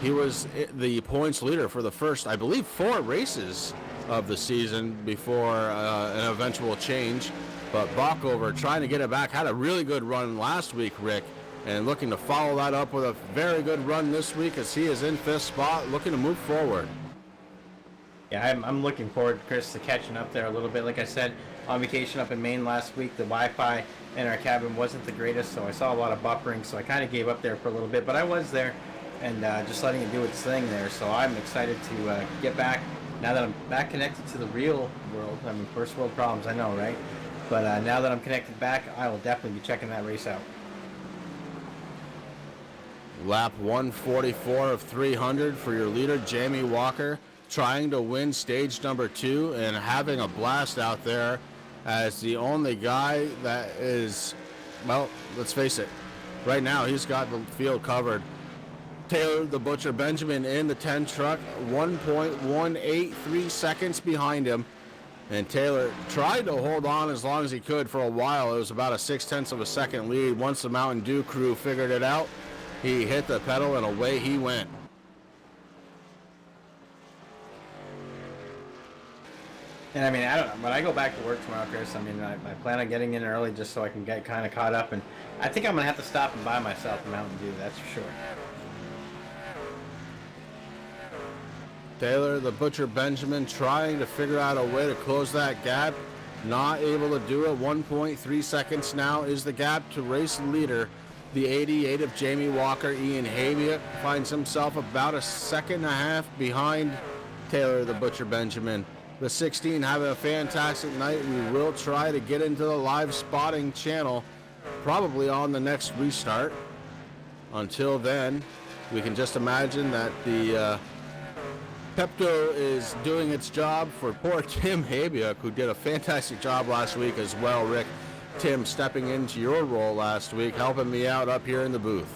he was the points leader for the first, I believe, 4 races of the season before an eventual change. But Bockover trying to get it back. Had a really good run last week, Rick, and looking to follow that up with a very good run this week as he is in 5th spot, looking to move forward. Yeah, I'm looking forward, Chris, to catching up there a little bit. Like I said, on vacation up in Maine last week, the Wi-Fi in our cabin wasn't the greatest, so I saw a lot of buffering, so I kind of gave up there for a little bit. But I was there and just letting it do its thing there, so I'm excited to get back now that I'm back connected to the real world. I mean, first world problems, I know, right? But now that I'm connected back, I will definitely be checking that race out. Lap 144 of 300 for your leader, Jamie Walker, trying to win stage number 2 and having a blast out there as the only guy that is, well, let's face it, right now he's got the field covered. Taylor the Butcher Benjamin in the 10 truck, 1.183 seconds behind him. And Taylor tried to hold on as long as he could for a while. It was about a 0.6 of a second lead. Once the Mountain Dew crew figured it out, he hit the pedal and away he went. And I mean, I don't know. When I go back to work tomorrow, Chris, I mean, I plan on getting in early just so I can get kind of caught up. And I think I'm going to have to stop and buy myself a Mountain Dew, that's for sure. Taylor, the Butcher Benjamin, trying to figure out a way to close that gap. Not able to do it. 1.3 seconds now is the gap to race leader. The 88 of Jamie Walker. Ian Havia finds himself about a second and a half behind Taylor, the Butcher Benjamin. The 16 having a fantastic night. We will try to get into the live spotting channel probably on the next restart. Until then, we can just imagine that the Pepto is doing its job for poor Tim Habiak, who did a fantastic job last week as well. Rick, Tim, stepping into your role last week, helping me out up here in the booth.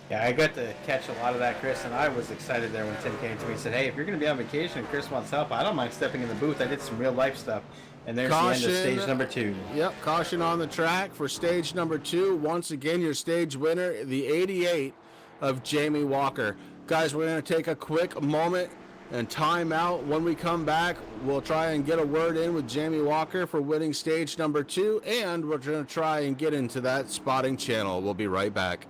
Yeah, I got to catch a lot of that, Chris, and I was excited there when Tim came to me and said, hey, if you're going to be on vacation and Chris wants help, I don't mind stepping in the booth. I did some real life stuff. And there's Caution, the end of stage number 2. Yep, caution on the track for stage number 2. Once again, your stage winner, the 88 of Jamie Walker. Guys, we're going to take a quick moment and time out. When we come back, we'll try and get a word in with Jamie Walker for winning stage number 2, and we're going to try and get into that spotting channel. We'll be right back.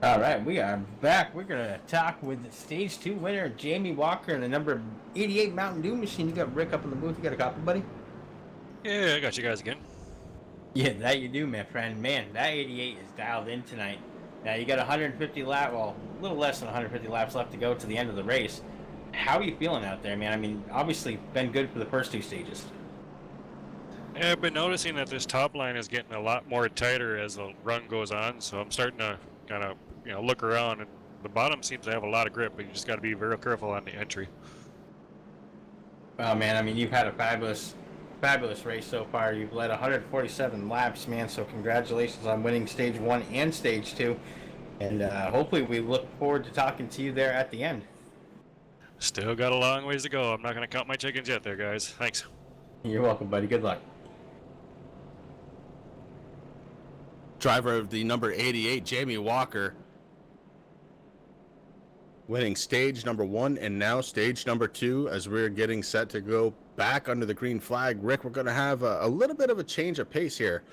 All right, we are back. We're going to talk with stage 2 winner, Jamie Walker, and the number 88 Mountain Dew machine. You got Rick up in the booth. You got a copy, buddy? Yeah, I got you guys again. Yeah, that you do, my friend. Man, that 88 is dialed in tonight. Now, you got 150 laps, well, a little less than 150 laps left to go to the end of the race. How are you feeling out there, man? I mean, obviously, been good for the first 2 stages. Yeah, I've been noticing that this top line is getting a lot more tighter as the run goes on, so I'm starting to kind of, look around, and the bottom seems to have a lot of grip, but you just got to be very careful on the entry. Well, man, I mean, you've had a fabulous race so far. You've led 147 laps, man, so congratulations on winning stage 1 and stage 2. And hopefully we look forward to talking to you there at the end. Still got a long ways to go. I'm not going to count my chickens yet there, guys. Thanks. You're welcome, buddy. Good luck. Driver of the number 88, Jamie Walker, winning stage number 1 and now stage number 2 as we're getting set to go back under the green flag. Rick, we're going to have a little bit of a change of pace here.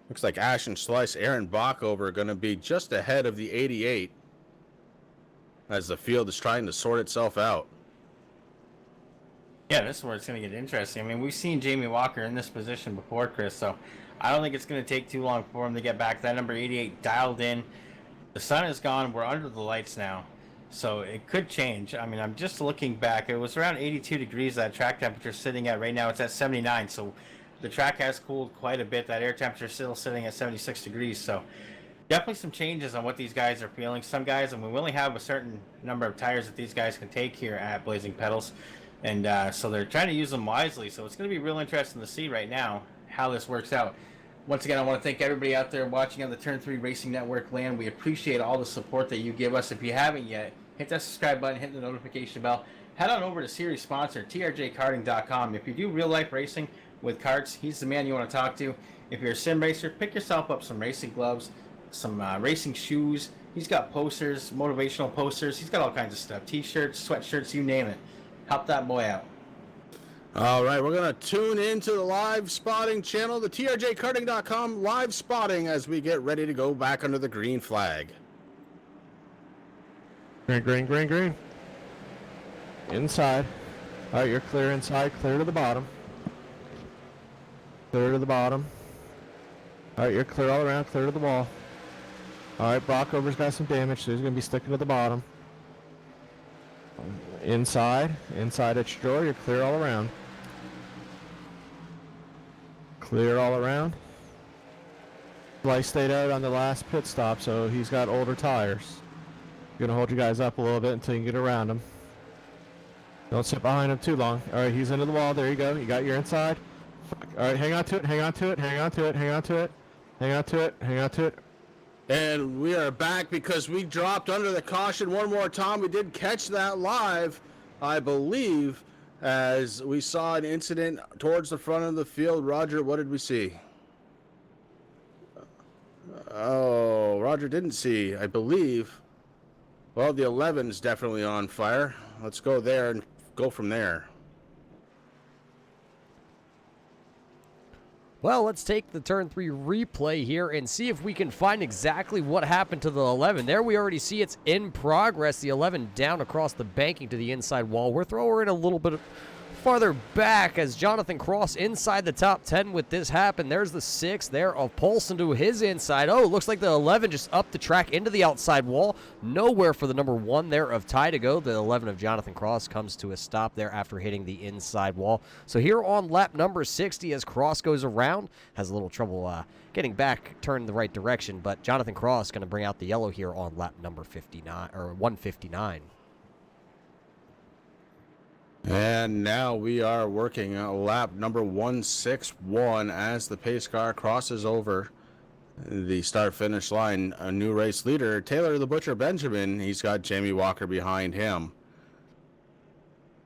Looks like Ash and Slice, Aaron Backover are going to be just ahead of the 88 as the field is trying to sort itself out. Yeah, this is where it's going to get interesting. I mean, we've seen Jamie Walker in this position before, Chris, so I don't think it's going to take too long for him to get back. That number 88 dialed in. The sun is gone. We're under the lights now, so it could change. I mean, I'm just looking back. It was around 82 degrees that track temperature sitting at. Right now it's at 79, so the track has cooled quite a bit. That air temperature is still sitting at 76 degrees, so definitely some changes on what these guys are feeling. Some guys, and we only have a certain number of tires that these guys can take here at Blazing Pedals, and so they're trying to use them wisely. So it's going to be real interesting to see right now how this works out. Once again, I want to thank everybody out there watching on the Turn 3 Racing Network land. We appreciate all the support that you give us. If you haven't yet, hit that subscribe button, hit the notification bell. Head on over to series sponsor, trjkarting.com. If you do real-life racing with karts, he's the man you want to talk to. If you're a sim racer, pick yourself up some racing gloves, some racing shoes. He's got posters, motivational posters. He's got all kinds of stuff. T-shirts, sweatshirts, you name it. Help that boy out. All right, we're going to tune into the live spotting channel, the trjkarting.com live spotting as we get ready to go back under the green flag. Green. Inside. All right, you're clear inside, clear to the bottom. Clear to the bottom. All right, you're clear all around, clear to the wall. All right, Brockover's got some damage, so he's going to be sticking to the bottom. Inside at your door, you're clear all around. Clear all around. Slice stayed out on the last pit stop, so he's got older tires. You're gonna hold you guys up a little bit until you can get around him. Don't sit behind him too long. All right, he's into the wall. There you go. You got your inside. All right, hang on to it. Hang on to it. Hang on to it. Hang on to it. Hang on to it. Hang on to it. And we are back because we dropped under the caution one more time. We did catch that live, I believe, as we saw an incident towards the front of the field. Roger, what did we see? Oh, Roger didn't see, I believe. Well, the 11 is definitely on fire. Let's go there and go from there. Well, let's take the turn 3 replay here and see if we can find exactly what happened to the 11. There we already see it's in progress. The 11 down across the banking to the inside wall. We're throwing it a little bit farther back as Jonathan Cross inside the top 10 with this happen. There's the 6 there of Paulson to his inside. Oh, looks like the 11 just up the track into the outside wall. Nowhere for the number 1 there of Ty to go. The 11 of Jonathan Cross comes to a stop there after hitting the inside wall. So here on lap number 60 as Cross goes around, has a little trouble getting back, turned the right direction, but Jonathan Cross going to bring out the yellow here on lap number 59 or 159. And now we are working lap number 161 as the pace car crosses over the start-finish line. A new race leader, Taylor the Butcher Benjamin. He's got Jamie Walker behind him.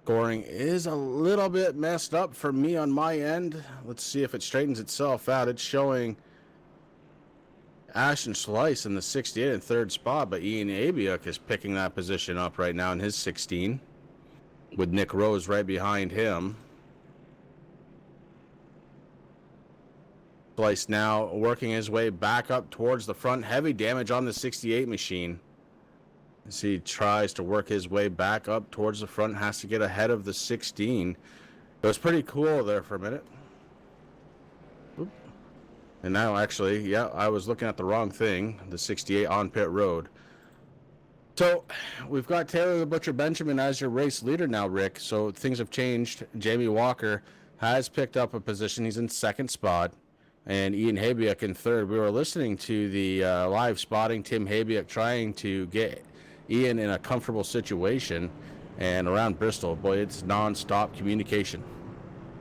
Scoring is a little bit messed up for me on my end. Let's see if it straightens itself out. It's showing Ashton Slice in the 68 and third spot, but Ian Abiuk is picking that position up right now in his 16. With Nick Rose right behind him. Slice now working his way back up towards the front. Heavy damage on the 68 machine. As he tries to work his way back up towards the front. Has to get ahead of the 16. It was pretty cool there for a minute. Oop. And now actually, yeah, I was looking at the wrong thing. The 68 on pit road. So, we've got Taylor the Butcher Benjamin as your race leader now, Rick. So, things have changed. Jamie Walker has picked up a position. He's in second spot. And Ian Habiuk in third. We were listening to the live spotting. Tim Habiuk trying to get Ian in a comfortable situation. And around Bristol, boy, it's non-stop communication.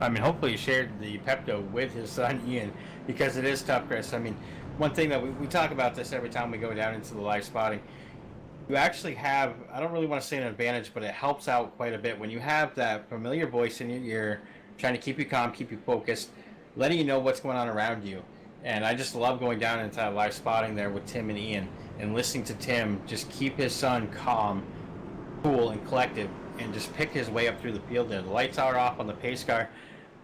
I mean, hopefully he shared the Pepto with his son, Ian, because it is tough, Chris. I mean, one thing that we talk about this every time we go down into the live spotting. You actually have, I don't really want to say an advantage, but it helps out quite a bit when you have that familiar voice in your ear trying to keep you calm, keep you focused, letting you know what's going on around you. And I just love going down into that live spotting there with Tim and Ian and listening to Tim just keep his son calm, cool, and collected and just pick his way up through the field there. The lights are off on the pace car.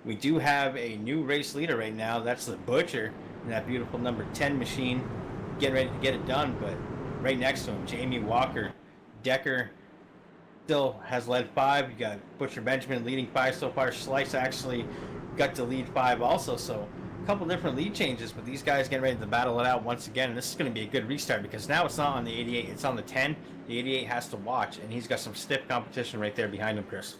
We do have a new race leader right now. That's the Butcher in that beautiful number 10 machine getting ready to get it done, but right next to him, Jamie Walker. Decker still has led 5. You got Butcher Benjamin leading 5 so far. Slice actually got to lead 5 also. So a couple different lead changes, but these guys getting ready to battle it out once again. And this is going to be a good restart because now it's not on the 88, it's on the 10. The 88 has to watch, and he's got some stiff competition right there behind him, Chris.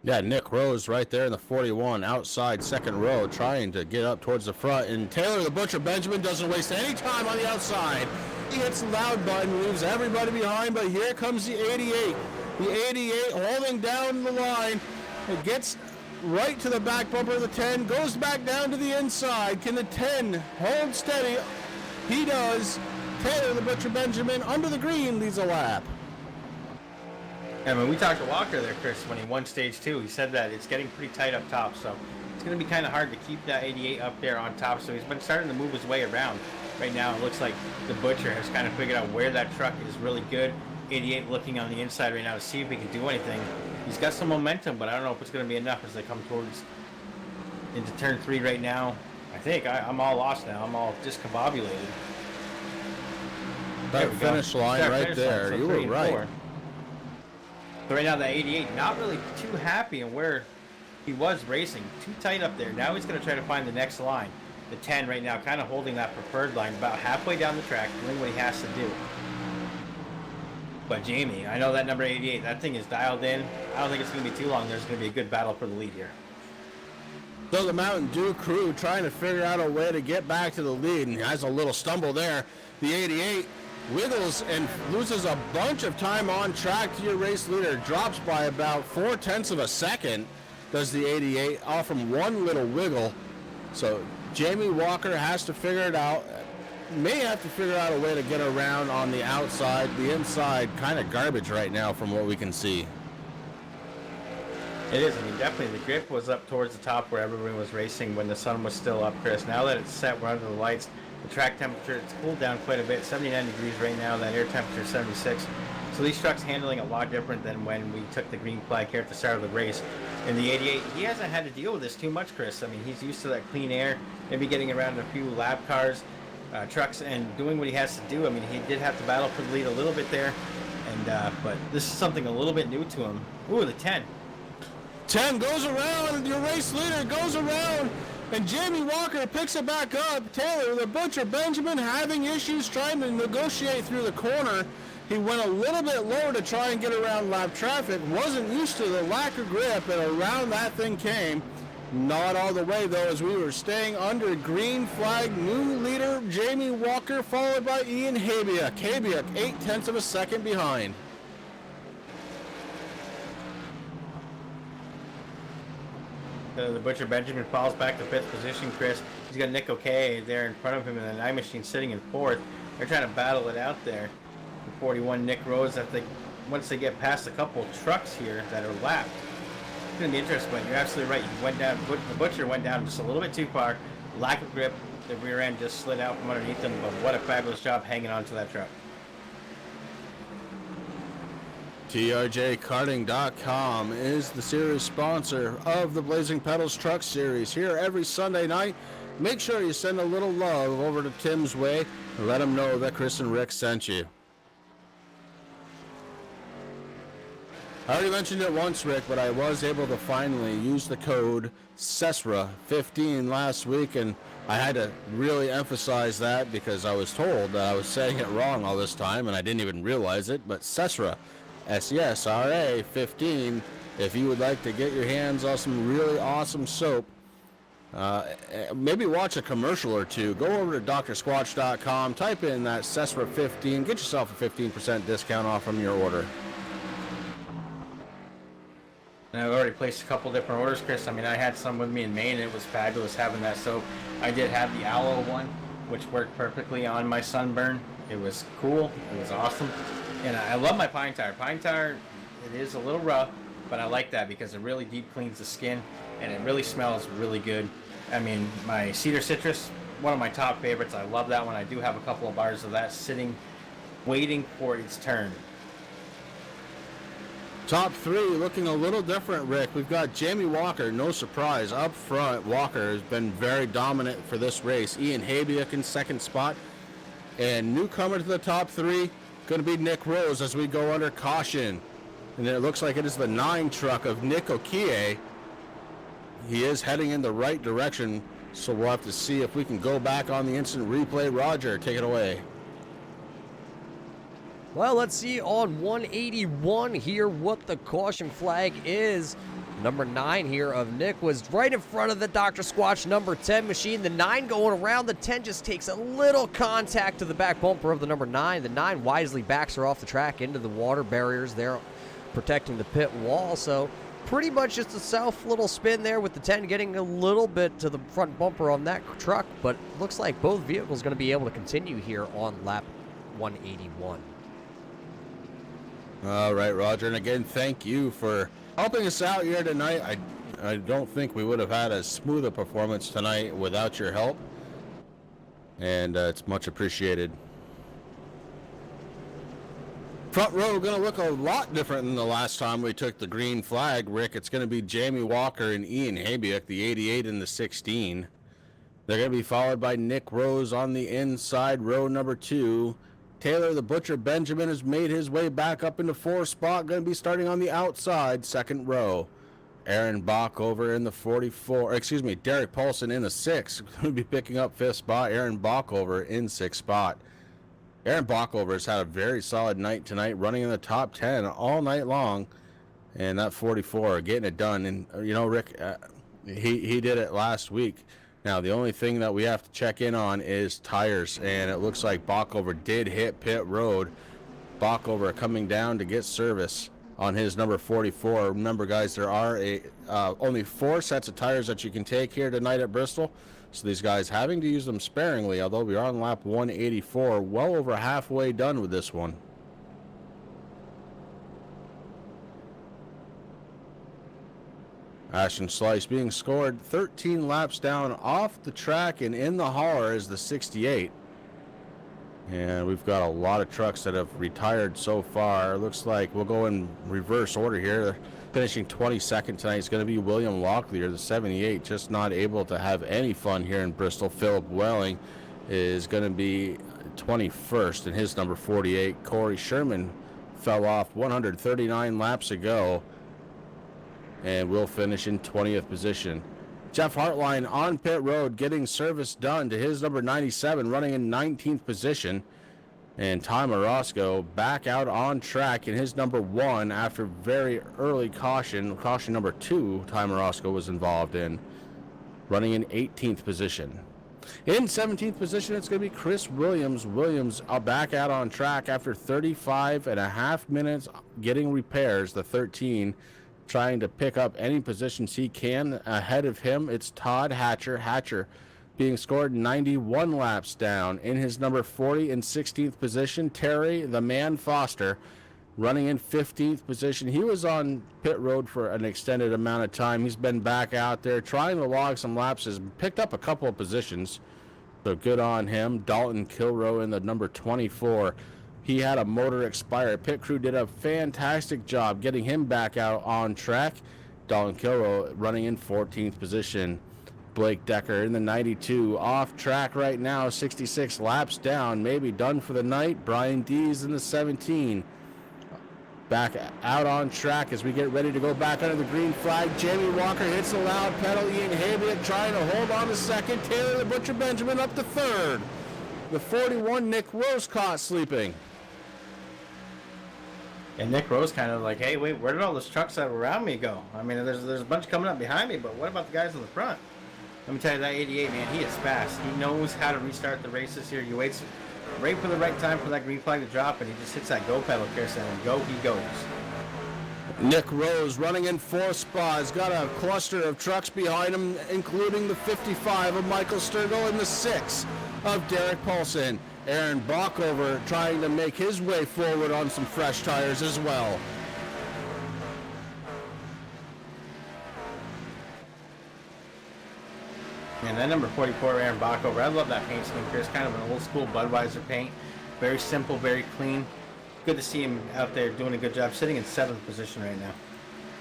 Yeah, Nick Rose right there in the 41 outside second row trying to get up towards the front. And Taylor the Butcher Benjamin doesn't waste any time on the outside. He hits the loud button, leaves everybody behind, but here comes the 88. The 88 holding down the line. It gets right to the back bumper of the 10, goes back down to the inside. Can the 10 hold steady? He does. Taylor the Butcher Benjamin under the green leads a lap. And when we talked to Walker there, Chris, when he won stage 2, he said that it's getting pretty tight up top, so it's going to be kind of hard to keep that 88 up there on top, so he's been starting to move his way around. Right now, it looks like the Butcher has kind of figured out where that truck is really good. 88 looking on the inside right now to see if he can do anything. He's got some momentum, but I don't know if it's going to be enough as they come towards into turn 3 right now. I think I'm all lost now. I'm all discombobulated. That finish line right there, you were right. So right now the 88 not really too happy in where he was racing. Too tight up there. Now he's going to try to find the next line. The 10 right now kind of holding that preferred line about halfway down the track, doing what he has to do. But Jamie, I know that number 88, that thing is dialed in. I don't think it's going to be too long. There's going to be a good battle for the lead here. So the Mountain Dew crew trying to figure out a way to get back to the lead, and has a little stumble there. The 88 wiggles and loses a bunch of time on track to your race leader. Drops by about 0.4 of a second, does the 88, all from one little wiggle. So Jamie Walker has to figure it out. May have to figure out a way to get around on the outside. The inside kind of garbage right now from what we can see. It is. I mean, definitely the grip was up towards the top where everyone was racing when the sun was still up, Chris. Now that it's set, we're under the lights. The track temperature, it's cooled down quite a bit. 79 degrees right now. That air temperature is 76. So these trucks handling a lot different than when we took the green flag here at the start of the race. In the 88, he hasn't had to deal with this too much, Chris. I mean, he's used to that clean air, maybe getting around a few lap cars, trucks, and doing what he has to do. I mean, he did have to battle for the lead a little bit there, and but this is something a little bit new to him. Ooh, the 10. 10 goes around, and your race leader goes around, and Jamie Walker picks it back up. Taylor, the Butcher Benjamin, having issues trying to negotiate through the corner. He went a little bit lower to try and get around lap traffic. Wasn't used to the lack of grip, and around that thing came. Not all the way, though, as we were staying under green flag. New leader, Jamie Walker, followed by Ian Habiak. Habiak, 0.8 of a second behind. The Butcher Benjamin falls back to 5th position, Chris. He's got Nick O'Kay there in front of him, and the 9 Machine sitting in 4th. They're trying to battle it out there. The 41 Nick Rose, once they get past a couple trucks here that are lapped, it's going to be interesting, but you're absolutely right. He went down, the Butcher went down just a little bit too far. Lack of grip. The rear end just slid out from underneath him, but what a fabulous job hanging onto that truck. TRJkarting.com is the series sponsor of the Blazing Pedals Truck Series here every Sunday night. Make sure you send a little love over to Tim's way and let him know that Chris and Rick sent you. I already mentioned it once, Rick, but I was able to finally use the code CESRA15 last week, and I had to really emphasize that because I was told that I was saying it wrong all this time, and I didn't even realize it, but CESRA, SESRA 15, if you would like to get your hands on some really awesome soap, maybe watch a commercial or two, go over to drsquatch.com, type in that CESRA 15, get yourself a 15% discount off from your order. And I've already placed a couple different orders, Chris. I mean, I had some with me in Maine, and it was fabulous having that soap. I did have the aloe one, which worked perfectly on my sunburn. It was cool. It was awesome. And I love my pine tar. Pine tar, it is a little rough, but I like that because it really deep cleans the skin, and it really smells really good. I mean, my cedar citrus, one of my top favorites. I love that one. I do have a couple of bars of that sitting, waiting for its turn. Top 3 looking a little different, Rick. We've got Jamie Walker, no surprise, up front. Walker has been very dominant for this race. Ian Habiak in 2nd spot. And newcomer to the top 3, going to be Nick Rose as we go under caution. And it looks like it is the 9 truck of Nick O'Kay. He is heading in the right direction, so we'll have to see if we can go back on the instant replay. Roger, take it away. Well, let's see on 181 here what the caution flag is. Number 9 here of Nick was right in front of the Dr. Squatch number 10 machine. The 9 going around. The 10 just takes a little contact to the back bumper of the number 9. The 9 wisely backs her off the track into the water barriers there, protecting the pit wall. So pretty much just a self little spin there with the 10 getting a little bit to the front bumper on that truck. But looks like both vehicles going to be able to continue here on lap 181. All right, Roger, and again, thank you for helping us out here tonight. I don't think we would have had as smooth a performance tonight without your help, and it's much appreciated. Front row going to look a lot different than the last time we took the green flag, Rick. It's going to be Jamie Walker and Ian Habiak, the 88 and the 16. They're going to be followed by Nick Rose on the inside, row number 2. Taylor the Butcher Benjamin has made his way back up into 4th spot, going to be starting on the outside, 2nd row. Aaron Bach over in the 44, excuse me, Derek Paulson in the 6th, going to be picking up 5th spot. Aaron Bach over in 6th spot. Aaron Bach over has had a very solid night tonight, running in the top 10 all night long. And that 44, getting it done. And, you know, Rick, he did it last week. Now, the only thing that we have to check in on is tires, and it looks like Bachhover did hit pit road. Bachhover coming down to get service on his number 44. Remember, guys, there are only 4 sets of tires that you can take here tonight at Bristol, so these guys having to use them sparingly, although we are on lap 184, well over halfway done with this one. Ashton Slice being scored 13 laps down off the track and in the hauler is the 68. And we've got a lot of trucks that have retired so far. Looks like we'll go in reverse order here. Finishing 22nd tonight is going to be William Locklear, the 78, just not able to have any fun here in Bristol. Philip Welling is going to be 21st in his number 48. Corey Sherman fell off 139 laps ago and will finish in 20th position. Jeff Hartline on pit road getting service done to his number 97, running in 19th position. And Ty Morosco back out on track in his number 1 after very early caution number 2 Ty Morosco was involved in, running in 18th position. In 17th position, it's going to be Chris Williams. Williams back out on track after 35 and a half minutes getting repairs, the 13, trying to pick up any positions he can. Ahead of him, it's Todd Hatcher. Hatcher being scored 91 laps down in his number 40 and 16th position. Terry, the man Foster, running in 15th position. He was on pit road for an extended amount of time. He's been back out there trying to log some laps, has picked up a couple of positions, so good on him. Dalton Kilrow in the number 24. He had a motor expire. Pit crew did a fantastic job getting him back out on track. Dalton Kilrow running in 14th position. Blake Decker in the 92 off track right now, 66 laps down, maybe done for the night. Brian Dees in the 17 back out on track as we get ready to go back under the green flag. Jamie Walker hits the loud pedal. Ian Habiak trying to hold on to second. Taylor the Butcher Benjamin up to third. The 41 Nick Rose caught sleeping. And Nick Rose kind of like, hey, wait, where did all those trucks that were around me go? I mean, there's a bunch coming up behind me, but what about the guys in the front? Let me tell you, that 88, man, he is fast. He knows how to restart the races here. He waits right for the right time for that green flag to drop, and he just hits that go pedal, Kirsten, and go he goes. Nick Rose running in 4th spot. He's got a cluster of trucks behind him, including the 55 of Michael Sturgill and the 6 of Derek Paulson. Aaron Bachhover trying to make his way forward on some fresh tires as well. Man, that number 44, Aaron Bachhover, I love that paint scheme. It's kind of an old school Budweiser paint. Very simple, very clean. Good to see him out there doing a good job, sitting in 7th position right now.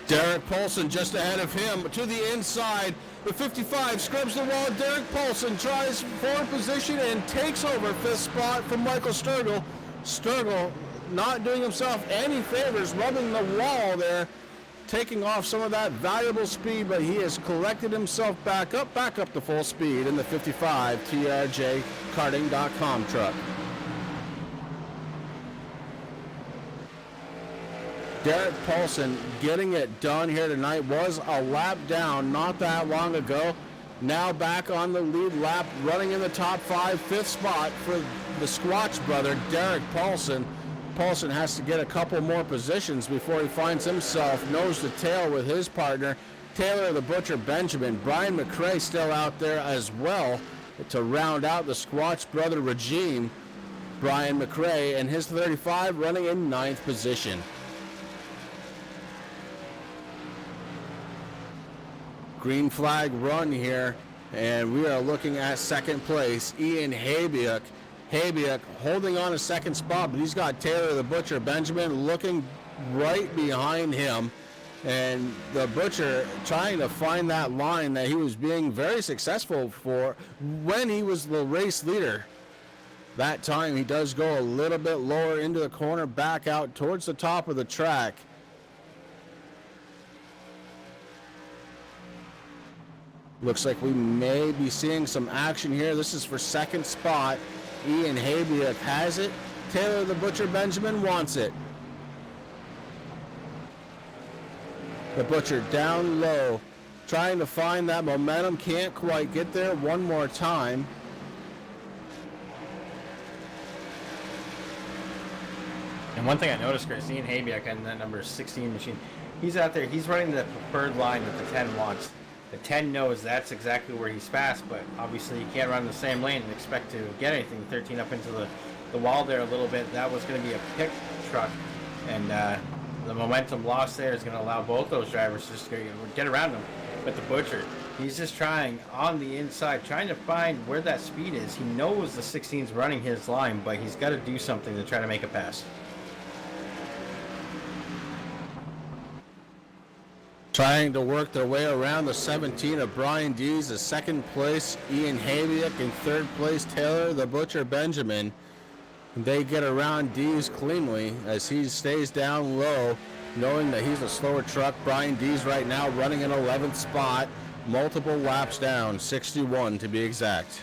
Derek Paulson just ahead of him to the inside. The 55 scrubs the wall. Derek Paulson tries 4th position and takes over 5th spot from Michael Sturgill. Sturgill not doing himself any favors, rubbing the wall there, taking off some of that valuable speed, but he has collected himself back up to full speed in the 55 TRJkarting.com truck. Derek Paulson getting it done here tonight. Was a lap down not that long ago. Now back on the lead lap, running in the top 5, 5th spot for the Squatch brother, Derek Paulson. Paulson has to get a couple more positions before he finds himself nose to tail with his partner, Taylor the Butcher Benjamin. Brian McRae still out there as well to round out the Squatch brother regime. Brian McRae and his 35 running in 9th position. Green flag run here, and we are looking at 2nd place. Ian Habiak holding on to 2nd spot, but he's got Taylor the Butcher Benjamin looking right behind him, and the Butcher trying to find that line that he was being very successful for when he was the race leader. That time he does go a little bit lower into the corner, back out towards the top of the track. Looks like we may be seeing some action here. This is for second spot. Ian Habiak has it. Taylor the Butcher Benjamin wants it. The Butcher down low, trying to find that momentum. Can't quite get there. One more time. And one thing I noticed, Chris, Ian Habiak on that number 16 machine, he's out there, he's running the preferred line that the 10 wants. The 10 knows that's exactly where he's fast, but obviously you can't run the same lane and expect to get anything. 13 up into the wall there a little bit. That was going to be a pick truck, and the momentum lost there is going to allow both those drivers just to get around him. But the Butcher, he's just trying on the inside, trying to find where that speed is. He knows the 16's running his line, but he's got to do something to try to make a pass. Trying to work their way around the 17 of Brian Dees, the second place Ian Habiak, in third place Taylor the Butcher Benjamin. They get around Dees cleanly as he stays down low, knowing that he's a slower truck. Brian Dees right now running in 11th spot, multiple laps down, 61 to be exact.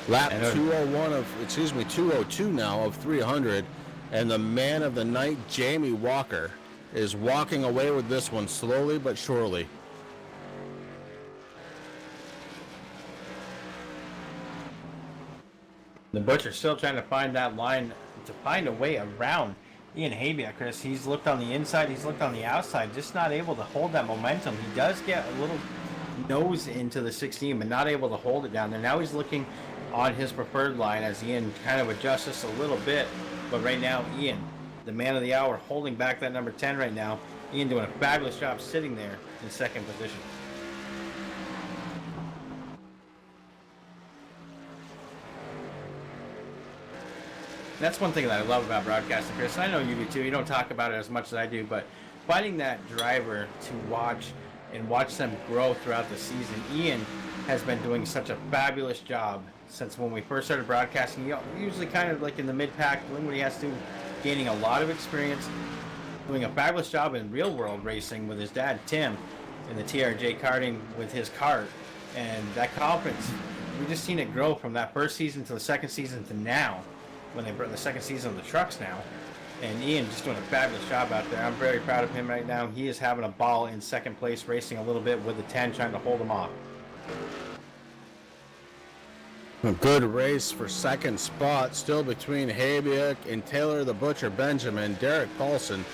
Lap 202 now of 300, and the man of the night, Jamie Walker, is walking away with this one slowly but surely. The Butcher's still trying to find that line, to find a way around Ian Habiak, Chris. He's looked on the inside, he's looked on the outside, just not able to hold that momentum. He does get a little nose into the 16, but not able to hold it down there. Now he's looking on his preferred line as Ian kind of adjusts this a little bit. But right now, Ian, the man of the hour, holding back that number 10 right now. Ian doing a fabulous job sitting there in second position. That's one thing that I love about broadcasting, Chris. I know you do too. You don't talk about it as much as I do, but finding that driver to watch and watch them grow throughout the season. Ian has been doing such a fabulous job since when we first started broadcasting. Usually kind of like in the mid-pack, doing what he has to, gaining a lot of experience, doing a fabulous job in real-world racing with his dad, Tim, in the TRJ karting with his kart. And that confidence, we just seen it grow from that first season to the second season to now, when they brought the second season of the trucks now. And Ian just doing a fabulous job out there. I'm very proud of him right now. He is having a ball in second place, racing a little bit with the 10, trying to hold him off. A good race for second spot, still between Habiak and Taylor the Butcher Benjamin. Derek Paulson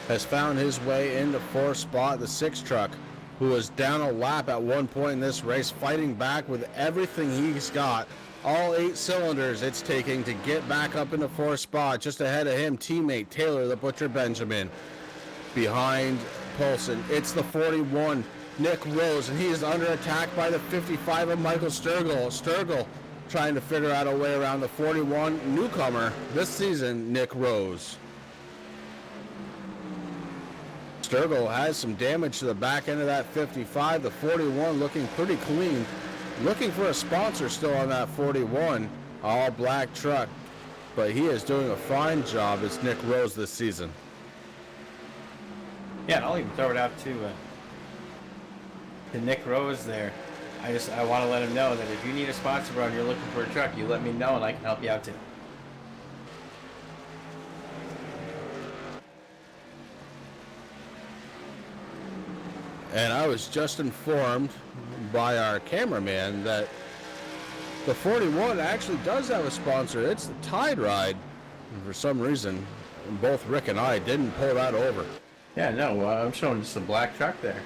has found his way into fourth spot. The 6 truck, who was down a lap at one point in this race, fighting back with everything he's got. All 8 cylinders it's taking to get back up into fourth spot. Just ahead of him, teammate Taylor the Butcher Benjamin. Behind Paulson, it's the 41, Nick Rose, and he is under attack by the 55 of Michael Sturgill. Sturgill trying to figure out a way around the 41, newcomer this season, Nick Rose. Sturgill has some damage to the back end of that 55. The 41 looking pretty clean. Looking for a sponsor still on that 41, all black truck, but he is doing a fine job as Nick Rose this season. Yeah, I'll even throw it out to Nick Rose there. I want to let him know that if you need a sponsor, bro, and you're looking for a truck, you let me know and I can help you out too. And I was just informed by our cameraman that the 41 actually does have a sponsor. It's the Tide Ride. And for some reason, both Rick and I didn't pull that over. Yeah, no, I'm showing just a black truck there.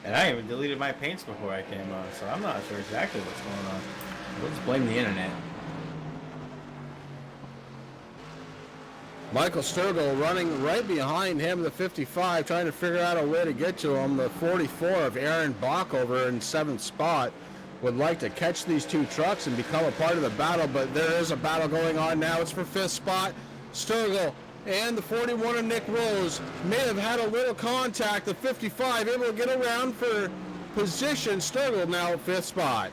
And I even deleted my paints before I came on, so I'm not sure exactly what's going on. We'll just blame the internet. Michael Sturgill running right behind him, the 55, trying to figure out a way to get to him. The 44 of Aaron Bach over in 7th spot would like to catch these 2 trucks and become a part of the battle, but there is a battle going on now. It's for 5th spot. Sturgill and the 41 of Nick Rose may have had a little contact. The 55 able to get around for position. Sturgill now at 5th spot.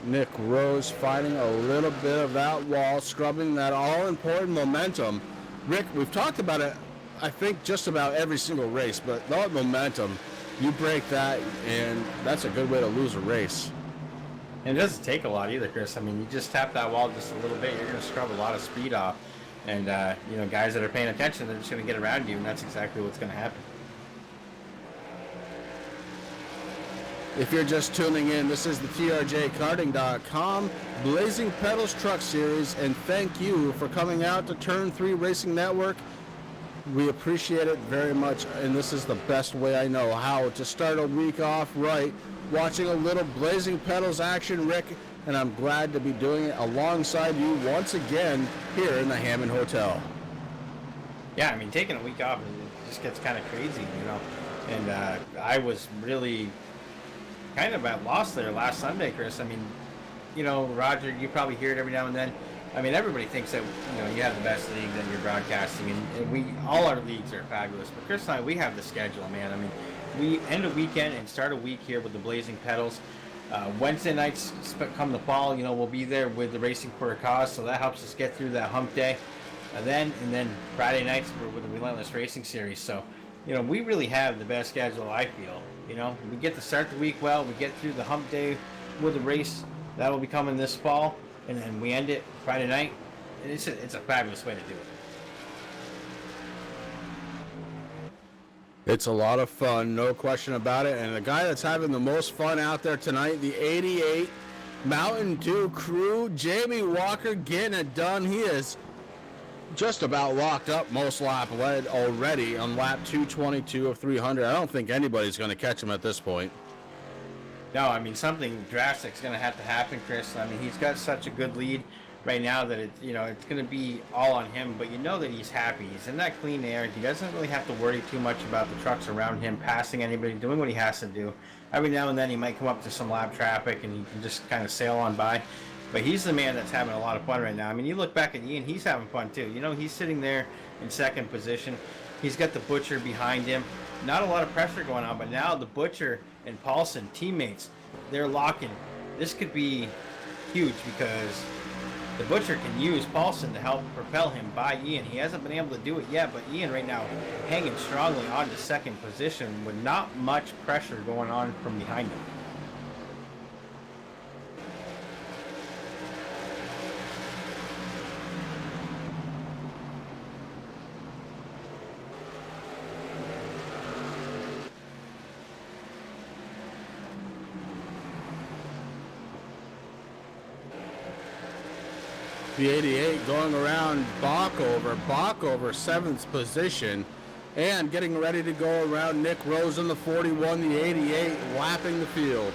Nick Rose fighting a little bit of that wall, scrubbing that all-important momentum. Rick, we've talked about it, I think, just about every single race, but that momentum, you break that, and that's a good way to lose a race. And it doesn't take a lot either, Chris. I mean, you just tap that wall just a little bit, you're going to scrub a lot of speed off. And, guys that are paying attention, they're just going to get around you, and that's exactly what's going to happen. If you're just tuning in, this is the TRJkarting.com Blazing Pedals Truck Series, and thank you for coming out to Turn 3 Racing Network. We appreciate it very much, and this is the best way I know how to start a week off right, watching a little Blazing Pedals action, Rick, and I'm glad to be doing it alongside you once again here in the Hammond Hotel. Yeah, I mean, taking a week off, it just gets kind of crazy, and I was really kind of at loss there last Sunday, Chris. I mean, Roger, you probably hear it every now and then. I mean, everybody thinks that, you have the best league that you're broadcasting, and all our leagues are fabulous. But Chris and I, we have the schedule, man. I mean, we end a weekend and start a week here with the Blazing Pedals. Wednesday nights come the fall, we'll be there with the Racing for a Cause, so that helps us get through that hump day. And then Friday nights we're with the Relentless Racing Series. So, we really have the best schedule, I feel. We get to start the week well, we get through the hump day with the race that will be coming this fall, and then we end it Friday night. And it's a fabulous way to do it. It's a lot of fun, no question about it. And the guy that's having the most fun out there tonight, the 88 Mountain Dew crew, Jamie Walker, getting it done. He is just about locked up most lap led already on lap 222 of 300. I don't think anybody's going to catch him at this point. No, I mean, something drastic is going to have to happen, Chris. I mean, he's got such a good lead right now that it's going to be all on him, but that he's happy. He's in that clean air. He doesn't really have to worry too much about the trucks around him passing anybody, doing what he has to do. Every now and then he might come up to some lap traffic and he can just kind of sail on by. But he's the man that's having a lot of fun right now. I mean, you look back at Ian, he's having fun too. He's sitting there in second position. He's got the Butcher behind him. Not a lot of pressure going on, but now the Butcher and Paulson, teammates, they're locking. This could be huge because the Butcher can use Paulson to help propel him by Ian. He hasn't been able to do it yet, but Ian right now hanging strongly on to second position with not much pressure going on from behind him. The 88 going around Backover 7th position, and getting ready to go around Nick Rose in the 41, the 88 lapping the field.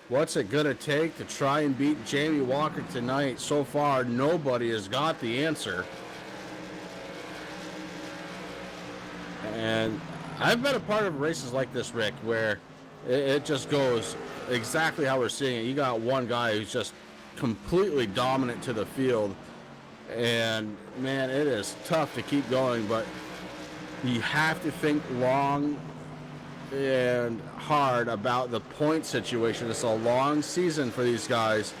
What's it going to take to try and beat Jamie Walker tonight? So far, nobody has got the answer. And I've been a part of races like this, Rick, where it just goes exactly how we're seeing it. You got one guy who's just completely dominant to the field, and man, it is tough to keep going, but you have to think long and hard about the point situation. It's a long season for these guys,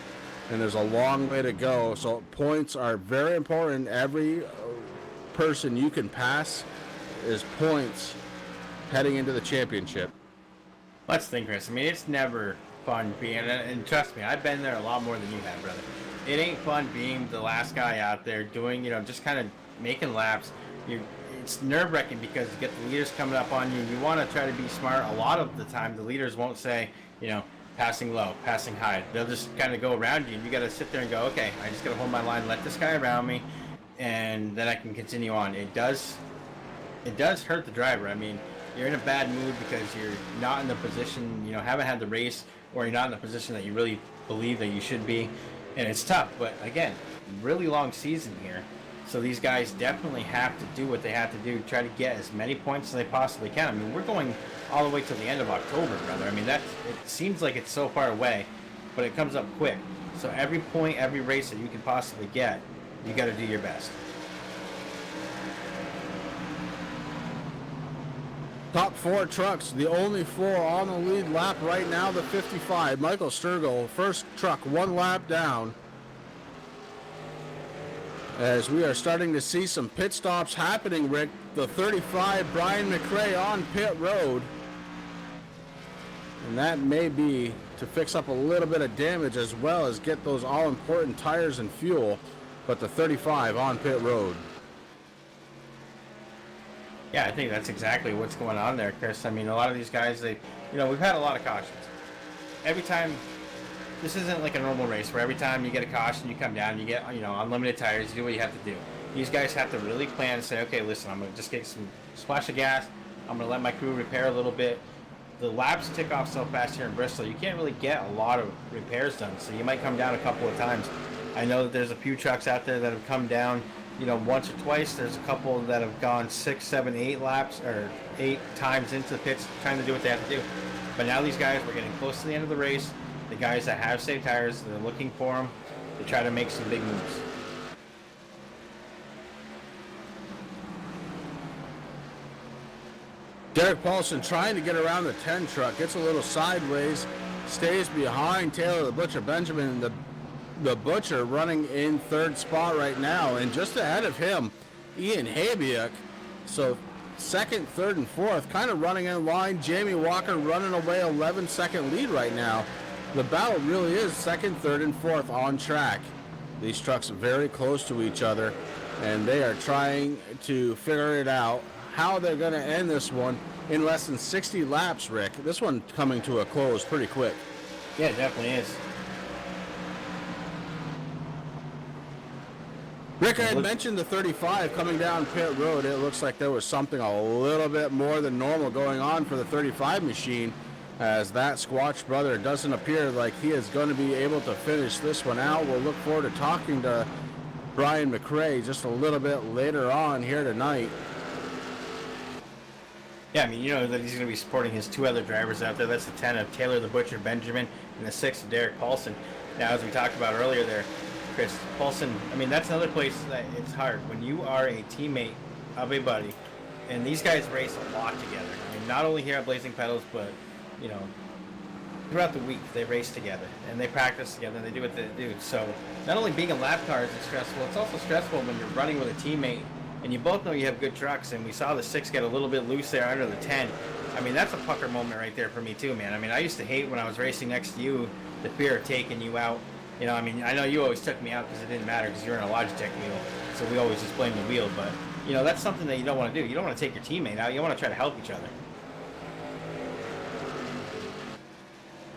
and there's a long way to go, so points are very important. Every person you can pass is points heading into the championship. Let's think, Chris. I mean, it's never fun being, and trust me, I've been there a lot more than you have, brother. It ain't fun being the last guy out there doing, just kind of making laps. It's nerve-wracking because you get the leaders coming up on you. You want to try to be smart. A lot of the time, the leaders won't say, passing low, passing high. They'll just kind of go around you, and you got to sit there and go, okay, I just got to hold my line, let this guy around me, and then I can continue on. It does hurt the driver. I mean, you're in a bad mood because you're not in the position, haven't had the race, or you're not in the position that you really believe that you should be, and it's tough. But again, really long season here, So these guys definitely have to do what they have to do, try to get as many points as they possibly can. I mean, we're going all the way to the end of October, brother. I mean, it seems like it's so far away, but it comes up quick. So every point, every race that you can possibly get, you got to do your best. Top 4 trucks, the only 4 on the lead lap right now, the 55. Michael Sturgill, first truck, 1 lap down. As we are starting to see some pit stops happening, Rick. The 35, Brian McRae on pit road. And that may be to fix up a little bit of damage as well as get those all-important tires and fuel. But the 35 on pit road. Yeah, I think that's exactly what's going on there, Chris. I mean, a lot of these guys, we've had a lot of cautions. Every time, this isn't like a normal race where every time you get a caution, you come down, you get, unlimited tires, you do what you have to do. These guys have to really plan and say, okay, listen, I'm going to just get some splash of gas. I'm going to let my crew repair a little bit. The laps tick off so fast here in Bristol, you can't really get a lot of repairs done, so you might come down a couple of times. I know that there's a few trucks out there that have come down once or twice. There's a couple that have gone 6, 7, 8 laps or 8 times into the pits trying to do what they have to do. But now these guys, we're getting close to the end of the race. The guys that have safe tires, they're looking for them to try to make some big moves. Derek Paulson trying to get around the 10 truck, gets a little sideways, stays behind Taylor the Butcher Benjamin. The Butcher running in 3rd spot right now, and just ahead of him, Ian Habiak. So 2nd, 3rd, and 4th kind of running in line. Jamie Walker running away 11-second lead right now. The battle really is 2nd, 3rd, and 4th on track. These trucks are very close to each other, and they are trying to figure it out how they're going to end this one in less than 60 laps, Rick. This one coming to a close pretty quick. Yeah, it definitely is. Rick, I had mentioned the 35 coming down pit road. It looks like there was something a little bit more than normal going on for the 35 machine, as that Squatch brother doesn't appear like he is going to be able to finish this one out. We'll look forward to talking to Brian McRae just a little bit later on here tonight. Yeah, I mean, that he's going to be supporting his 2 other drivers out there. That's the 10 of Taylor the Butcher Benjamin and the 6 of Derek Paulson. Now, as we talked about earlier there, Chris Paulson, I mean, that's another place that it's hard. When you are a teammate of a buddy, and these guys race a lot together. I mean, not only here at Blazing Pedals, but, throughout the week they race together, and they practice together, and they do what they do. So, not only being in lap cars is stressful, it's also stressful when you're running with a teammate, and you both know you have good trucks, and we saw the 6 get a little bit loose there under the 10. I mean, that's a pucker moment right there for me too, man. I mean, I used to hate when I was racing next to you, the fear of taking you out. I mean, I know you always took me out because it didn't matter because you're in a Logitech wheel, so we always just blame the wheel, but, that's something that you don't want to do. You don't want to take your teammate out. You want to try to help each other.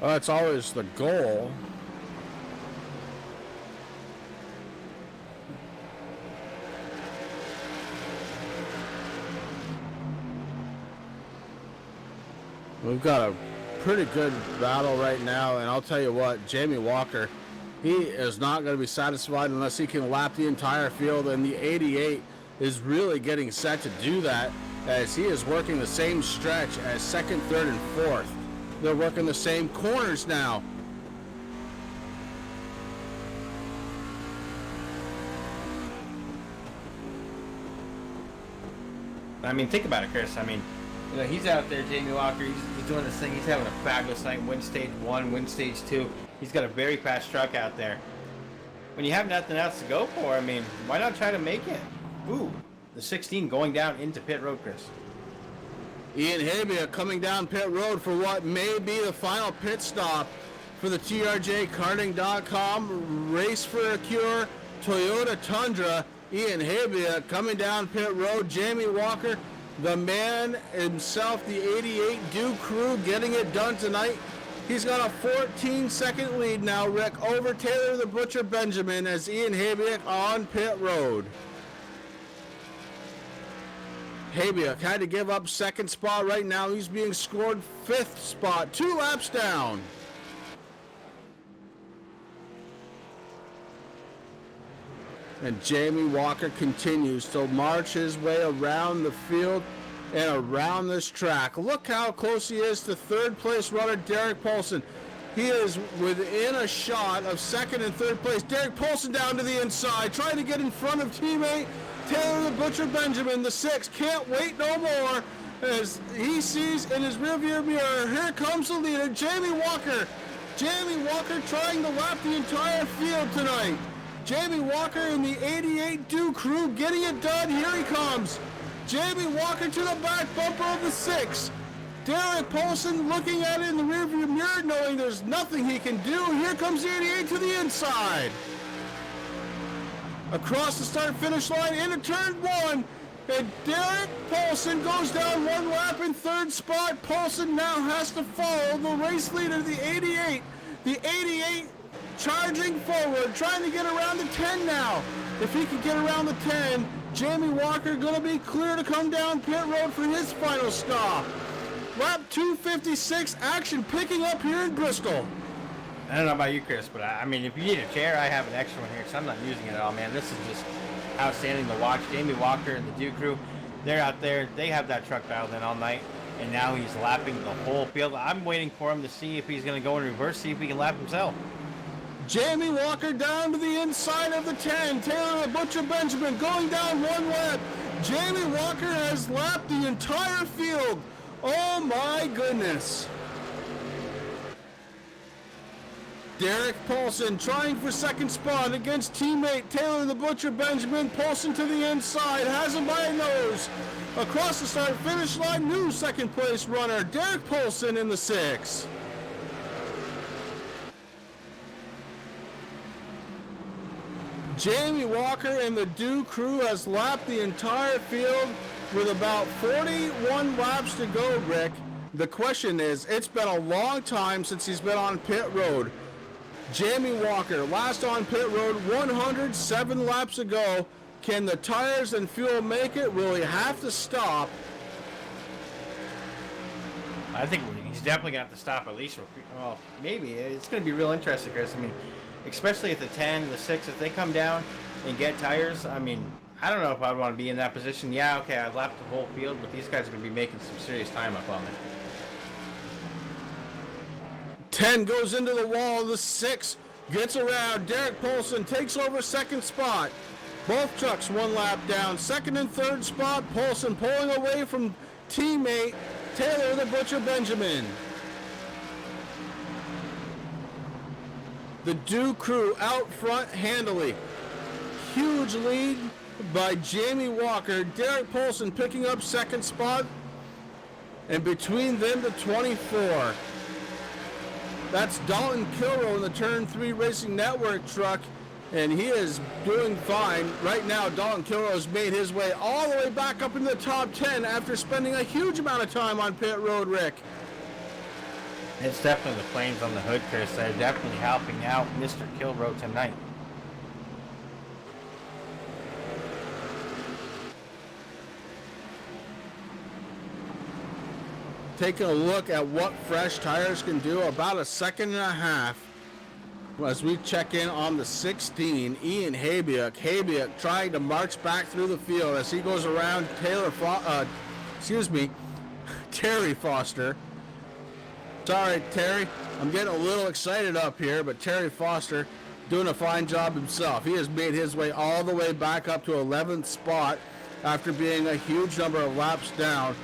Well, it's always the goal. We've got a pretty good battle right now, and I'll tell you what, Jamie Walker, he is not going to be satisfied unless he can lap the entire field, and the 88 is really getting set to do that as he is working the same stretch as 2nd, 3rd, and 4th. They're working the same corners now. I mean, think about it, Chris. I mean, he's out there, Jamie Walker, he's doing this thing. He's having a fabulous night. Win stage 1, win stage 2. He's got a very fast truck out there. When you have nothing else to go for, I mean, why not try to make it? Ooh, the 16 going down into pit road, Chris. Ian Habia coming down pit road for what may be the final pit stop for the TRJkarting.com Race for a Cure Toyota Tundra. Ian Habia coming down pit road. Jamie Walker, the man himself, the 88 Duke crew, getting it done tonight. He's got a 14-second lead now, Rick, over Taylor the Butcher Benjamin as Ian Habiak on pit road. Habiak had to give up 2nd spot right now. He's being scored 5th spot, 2 laps down. And Jamie Walker continues to march his way around the field and around this track. Look how close he is to third place runner Derek Paulson. He is within a shot of second and third place. Derek Paulson down to the inside, trying to get in front of teammate Taylor the Butcher Benjamin, the 6. Can't wait no more as he sees in his rearview mirror, here comes the leader, Jamie Walker. Jamie Walker trying to lap the entire field tonight. Jamie Walker in the 88 Duke crew getting it done. Here he comes. Jamie Walker to the back bumper of the 6. Derek Paulson looking at it in the rearview mirror, knowing there's nothing he can do. Here comes the 88 to the inside. Across the start-finish line into turn 1. And Derek Paulson goes down one lap in third spot. Paulson now has to follow the race leader, the 88. The 88 charging forward, trying to get around the 10 now. If he can get around the 10, Jamie Walker going to be clear to come down pit road for his final stop. Lap 256, action picking up here in Bristol. I don't know about you, Chris, but I mean, if you need a chair, I have an extra one here because I'm not using it at all, man. This is just outstanding to watch. Jamie Walker and the Duke crew, they're out there. They have that truck dialed in all night, and now he's lapping the whole field. I'm waiting for him to see if he's going to go in reverse, see if he can lap himself. Jamie Walker down to the inside of the 10. Taylor the Butcher Benjamin going down one lap. Jamie Walker has lapped the entire field. Oh my goodness. Derek Paulson trying for second spot against teammate Taylor the Butcher Benjamin. Paulson to the inside, has him by a nose. Across the start finish line, new second place runner Derek Paulson in the 6. Jamie Walker and the Dew crew has lapped the entire field with about 41 laps to go, Rick. The question is, it's been a long time since he's been on pit road. Jamie Walker, last on pit road 107 laps ago. Can the tires and fuel make it? Will he have to stop? I think he's definitely going to have to stop at least. Well, maybe. It's going to be real interesting, Chris. I mean, especially if the 10, the 6, if they come down and get tires, I mean, I don't know if I'd want to be in that position. Yeah, okay, I've lapped the whole field, but these guys are going to be making some serious time up on me. 10 goes into the wall. The 6 gets around. Derek Paulson takes over second spot. Both trucks one lap down. Second and third spot. Paulson pulling away from teammate Taylor the Butcher Benjamin. The Dew crew out front handily. Huge lead by Jamie Walker. Derek Paulson picking up second spot. And between them, the 24. That's Dalton Kilrow in the Turn 3 Racing Network truck. And he is doing fine. Right now, Dalton Kilrow has made his way all the way back up in the top 10 after spending a huge amount of time on pit road, Rick. It's definitely the flames on the hood, Chris. They're definitely helping out Mr. Kilrow tonight. Taking a look at what fresh tires can do, about a second and a half as we check in on the 16, Ian Habiuk. Habiuk trying to march back through the field as he goes around Terry Foster. Sorry, Terry, I'm getting a little excited up here, but Terry Foster doing a fine job himself. He has made his way all the way back up to 11th spot after being a huge number of laps down.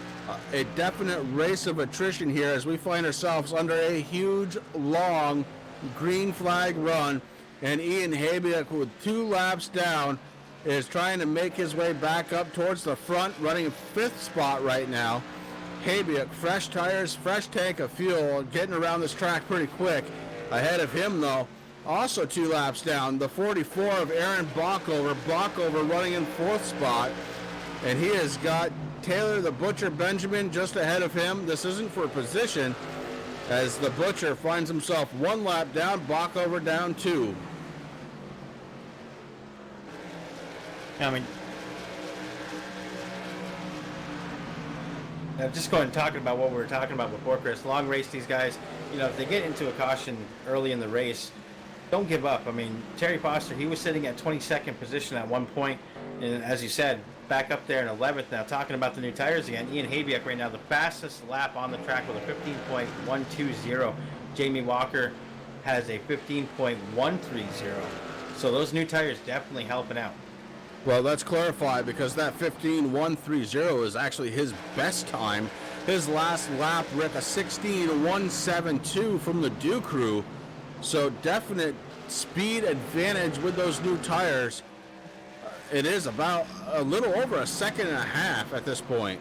A definite race of attrition here as we find ourselves under a huge, long green flag run, and Ian Habiuk, with 2 laps down, is trying to make his way back up towards the front, running 5th spot right now. Habiuk, fresh tires, fresh tank of fuel, getting around this track pretty quick. Ahead of him, though, also 2 laps down, the 44 of Aaron Bockover. Bockover running in 4th spot, and he has got Taylor the Butcher Benjamin just ahead of him. This isn't for position, as the Butcher finds himself 1 lap down, Bockover down 2. I mean, just going and talking about what we were talking about before, Chris. Long race, these guys, you know, if they get into a caution early in the race, don't give up. I mean, Terry Foster, he was sitting at 22nd position at one point, and as you said, back up there in 11th. Now, talking about the new tires again, Ian Habiak right now, the fastest lap on the track with a 15.120. Jamie Walker has a 15.130. So those new tires definitely helping out. Well, let's clarify, because that 15.130 is actually his best time. His last lap, Rick, a 16.172 from the Dew Crew. So definite speed advantage with those new tires. It is about a little over a second and a half at this point.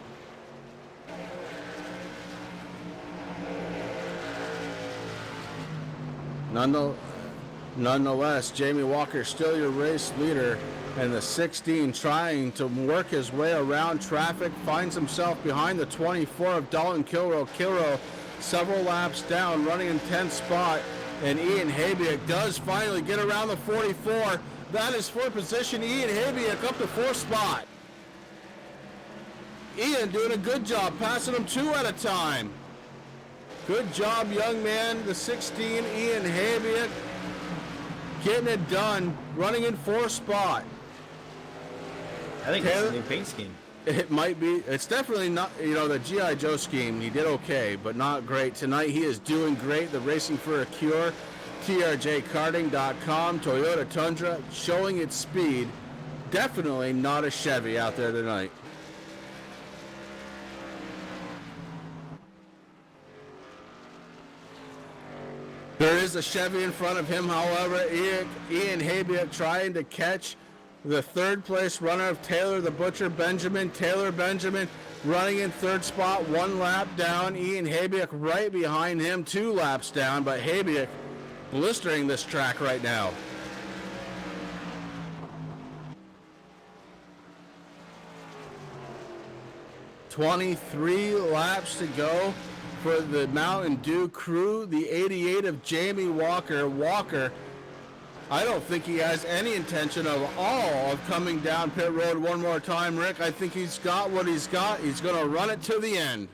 Nonetheless, Jamie Walker still your race leader, and the 16 trying to work his way around traffic, finds himself behind the 24 of Dalton Kilroe. Kilroe several laps down, running in 10th spot, and Ian Habiak does finally get around the 44. That is for position. Ian Habiak up to 4th spot. Ian doing a good job, passing him 2 at a time. Good job, young man. The 16, Ian Habiak, getting it done, running in 4th spot. I think it's a new paint scheme. It might be. It's definitely not, the G.I. Joe scheme. He did okay, but not great. Tonight he is doing great. The Racing for a Cure, TRJkarting.com, Toyota Tundra, showing its speed. Definitely not a Chevy out there tonight. There is a Chevy in front of him, however. Ian Habiak trying to catch the 3rd place runner of Taylor the Butcher Benjamin. Taylor Benjamin running in 3rd spot, 1 lap down. Ian Habiak right behind him, 2 laps down, but Habiak blistering this track right now. $23 laps to go for the Mountain Dew Crew. The 88 of Jamie Walker. Walker, I don't think he has any intention of all of coming down pit road one more time, Rick. I think he's got what he's got. He's going to run it to the end.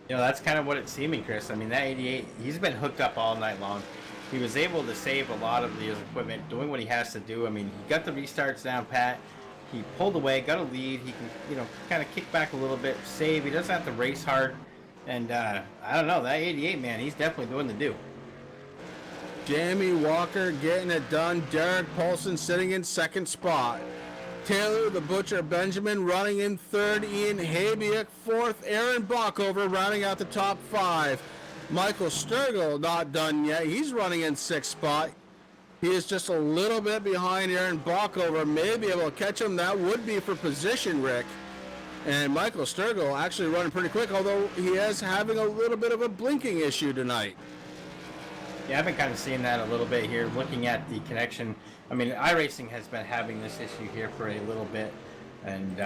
That's kind of what it's seeming, Chris. I mean, that 88, he's been hooked up all night long. He was able to save a lot of his equipment, doing what he has to do. I mean, he got the restarts down pat. He pulled away, got a lead. He can, kind of kick back a little bit, save. He doesn't have to race hard. And I don't know, that 88, man, he's definitely doing the do. Jamie Walker getting it done. Derek Paulson sitting in 2nd spot. Taylor the Butcher Benjamin running in 3rd. Ian Habiak 4th. Aaron Bockover rounding out the top 5. Michael Sturgill not done yet. He's running in 6th spot. He is just a little bit behind Aaron Bockover. May be able to catch him. That would be for position, Rick. And Michael Sturgill actually running pretty quick, although he is having a little bit of a blinking issue tonight. Yeah, I've been kind of seeing that a little bit here, looking at the connection. I mean, iRacing has been having this issue here for a little bit, and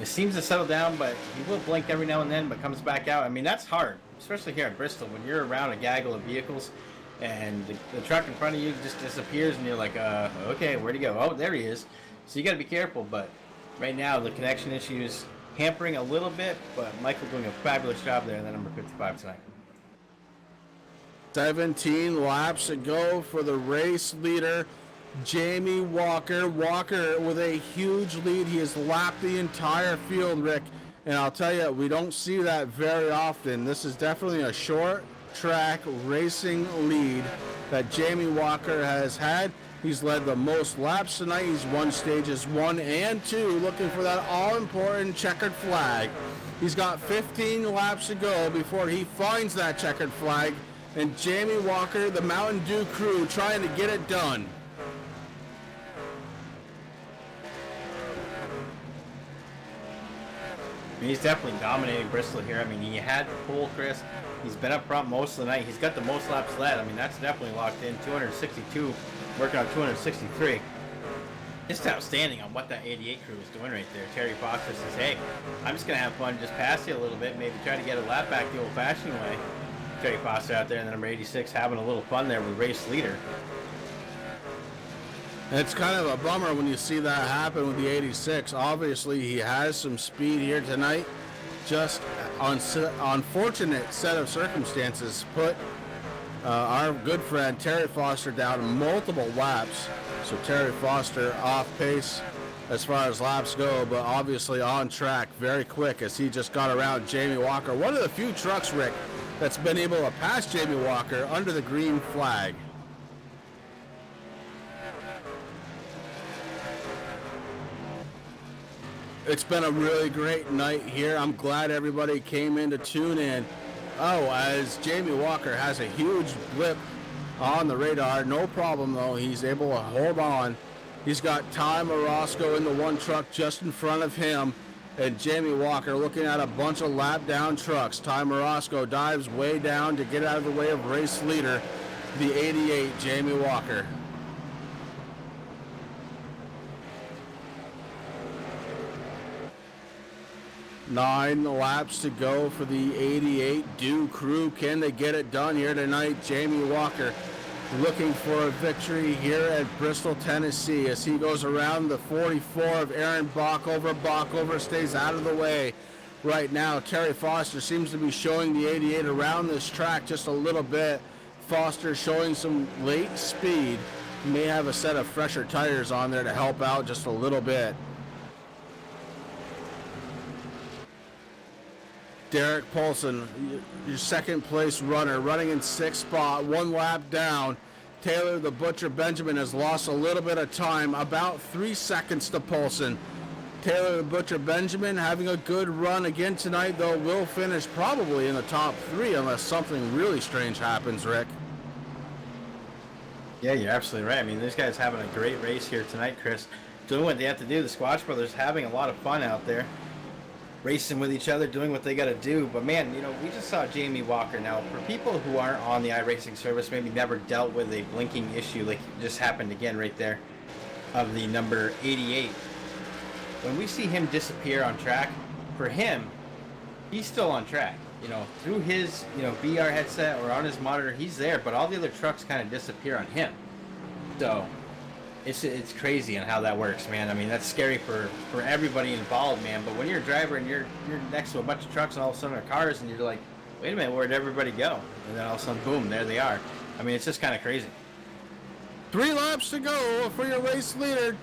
it seems to settle down, but he will blink every now and then, but comes back out. I mean, that's hard, especially here at Bristol, when you're around a gaggle of vehicles, and the truck in front of you just disappears, and you're like, okay, where'd he go? Oh, there he is. So you got to be careful, but right now the connection issues hampering a little bit, but Michael doing a fabulous job there in the number 55 tonight. 17 laps to go for the race leader, Jamie Walker. Walker with a huge lead. He has lapped the entire field, Rick. And I'll tell you, we don't see that very often. This is definitely a short track racing lead that Jamie Walker has had. He's led the most laps tonight. He's won stages 1 and 2, looking for that all-important checkered flag. He's got 15 laps to go before he finds that checkered flag. And Jamie Walker, the Mountain Dew Crew, trying to get it done. He's definitely dominating Bristol here. I mean, he had the pole, Chris. He's been up front most of the night. He's got the most laps led. I mean, that's definitely locked in. 262, working on 263. It's outstanding on what that 88 crew is doing right there. Terry Foster says, hey, I'm just going to have fun, just pass you a little bit, maybe try to get a lap back the old-fashioned way. Terry Foster out there in the number 86 having a little fun there with race leader. It's kind of a bummer when you see that happen with the 86. Obviously, he has some speed here tonight. Just unfortunate set of circumstances put our good friend Terry Foster down multiple laps. So Terry Foster off pace as far as laps go, but obviously on track very quick as he just got around Jamie Walker. One of the few trucks, Rick, that's been able to pass Jamie Walker under the green flag. It's been a really great night here. I'm glad everybody came in to tune in. Oh, as Jamie Walker has a huge blip on the radar. No problem, though. He's able to hold on. He's got Ty Morosco in the one truck just in front of him. And Jamie Walker looking at a bunch of lap down trucks. Ty Morosco dives way down to get out of the way of race leader, the 88, Jamie Walker. Nine laps to go for the 88 Dew crew. Can they get it done here tonight? Jamie Walker looking for a victory here at Bristol, Tennessee as he goes around the 44 of Aaron Bockover. Bockover stays out of the way right now. Terry Foster seems to be showing the 88 around this track just a little bit. Foster showing some late speed. May have a set of fresher tires on there to help out just a little bit. Derek Paulson, your second place runner, running in sixth spot, one lap down. Taylor the Butcher Benjamin has lost a little bit of time, about 3 seconds to Paulson. Taylor the Butcher Benjamin having a good run again tonight, though will finish probably in the top 3 unless something really strange happens, Rick. Yeah, you're absolutely right. I mean, these guys having a great race here tonight, Chris. Doing what they have to do. The Squatch Brothers having a lot of fun out there. Racing with each other, doing what they got to do. But man, you know, we just saw Jamie Walker. Now, for people who aren't on the iRacing service, maybe never dealt with a blinking issue like just happened again right there of the number 88. When we see him disappear on track, for him, he's still on track. You know, through his, VR headset or on his monitor, he's there, but all the other trucks kind of disappear on him. So it's crazy on how that works, man. I mean, that's scary for everybody involved, man. But when you're a driver and you're next to a bunch of trucks and all of a sudden are cars and you're like, wait a minute, where'd everybody go? And then all of a sudden, boom, there they are. I mean, it's just kind of crazy. 3 laps to go for your race leader,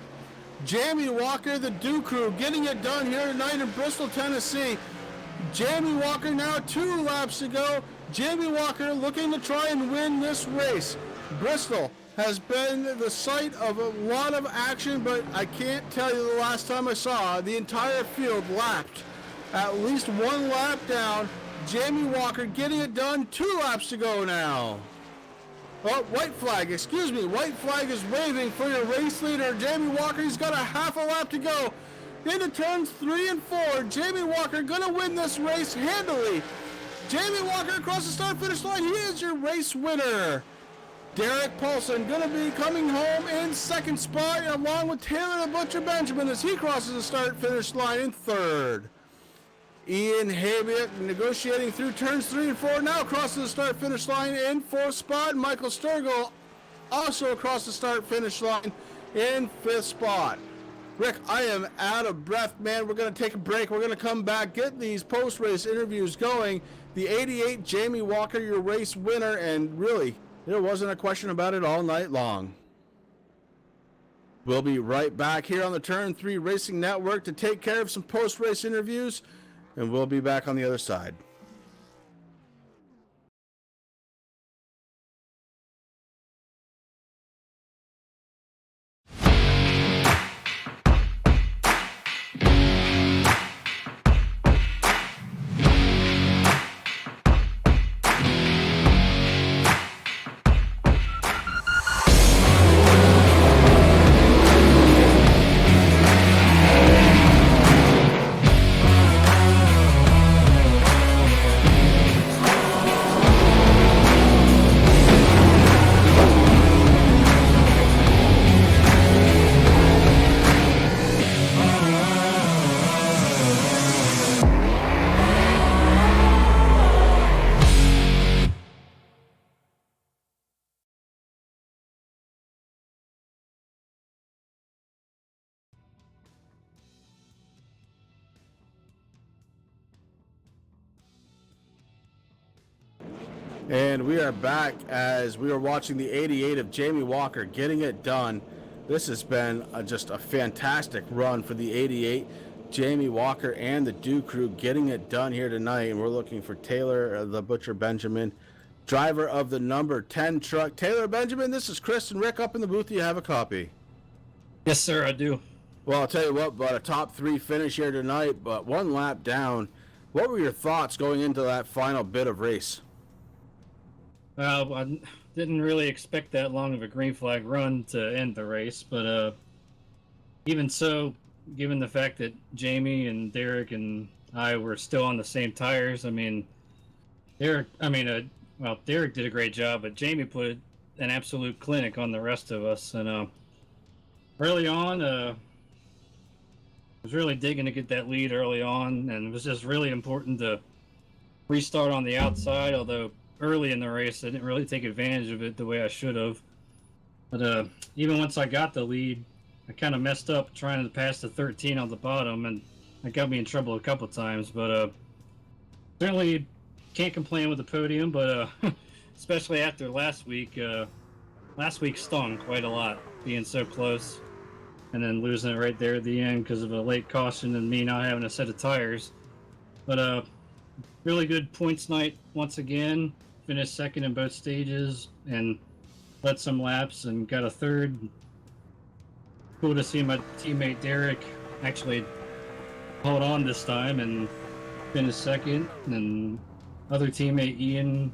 Jamie Walker, the Dew crew, getting it done here tonight in Bristol, Tennessee. Jamie Walker now 2 laps to go. Jamie Walker looking to try and win this race. Bristol has been the site of a lot of action, but I can't tell you the last time I saw the entire field lapped. At least 1 lap down. Jamie Walker getting it done. 2 laps to go now. Oh, white flag, excuse me. White flag is waving for your race leader, Jamie Walker. He's got a half a lap to go. Into turns 3 and 4. Jamie Walker gonna win this race handily. Jamie Walker across the start-finish line. He is your race winner. Derek Paulson going to be coming home in second spot along with Taylor the Butcher Benjamin as he crosses the start-finish line in third. Ian Habiet negotiating through turns 3 and 4, now crosses the start-finish line in fourth spot. Michael Sturgill also across the start-finish line in fifth spot. Rick, I am out of breath, man. We're going to take a break. We're going to come back, get these post-race interviews going. The 88, Jamie Walker, your race winner, and really, there wasn't a question about it all night long. We'll be right back here on the Turn 3 Racing Network to take care of some post-race interviews, and we'll be back on the other side. And we are back as we are watching the 88 of Jamie Walker getting it done. This has been just a fantastic run for the 88. Jamie Walker and the Duke crew getting it done here tonight. And we're looking for Taylor, the Butcher Benjamin, driver of the number 10 truck. Taylor Benjamin, this is Chris and Rick up in the booth. Do you have a copy? Yes, sir, I do. Well, I'll tell you what, but a top 3 finish here tonight, but one lap down. What were your thoughts going into that final bit of race? I didn't really expect that long of a green flag run to end the race, but even so, given the fact that Jamie and Derek and I were still on the same tires, I mean, Derek did a great job, but Jamie put an absolute clinic on the rest of us. And early on, I was really digging to get that lead early on, and it was just really important to restart on the outside, although early in the race I didn't really take advantage of it the way I should have. But even once I got the lead, I kind of messed up trying to pass the 13 on the bottom, and that got me in trouble a couple times. But certainly can't complain with the podium, but especially after last week. Last week stung quite a lot, being so close and then losing it right there at the end because of a late caution and me not having a set of tires. But really good points night once again. Finished second in both stages and led some laps and got a third. Cool to see my teammate Derek actually hold on this time and finish second, and other teammate Ian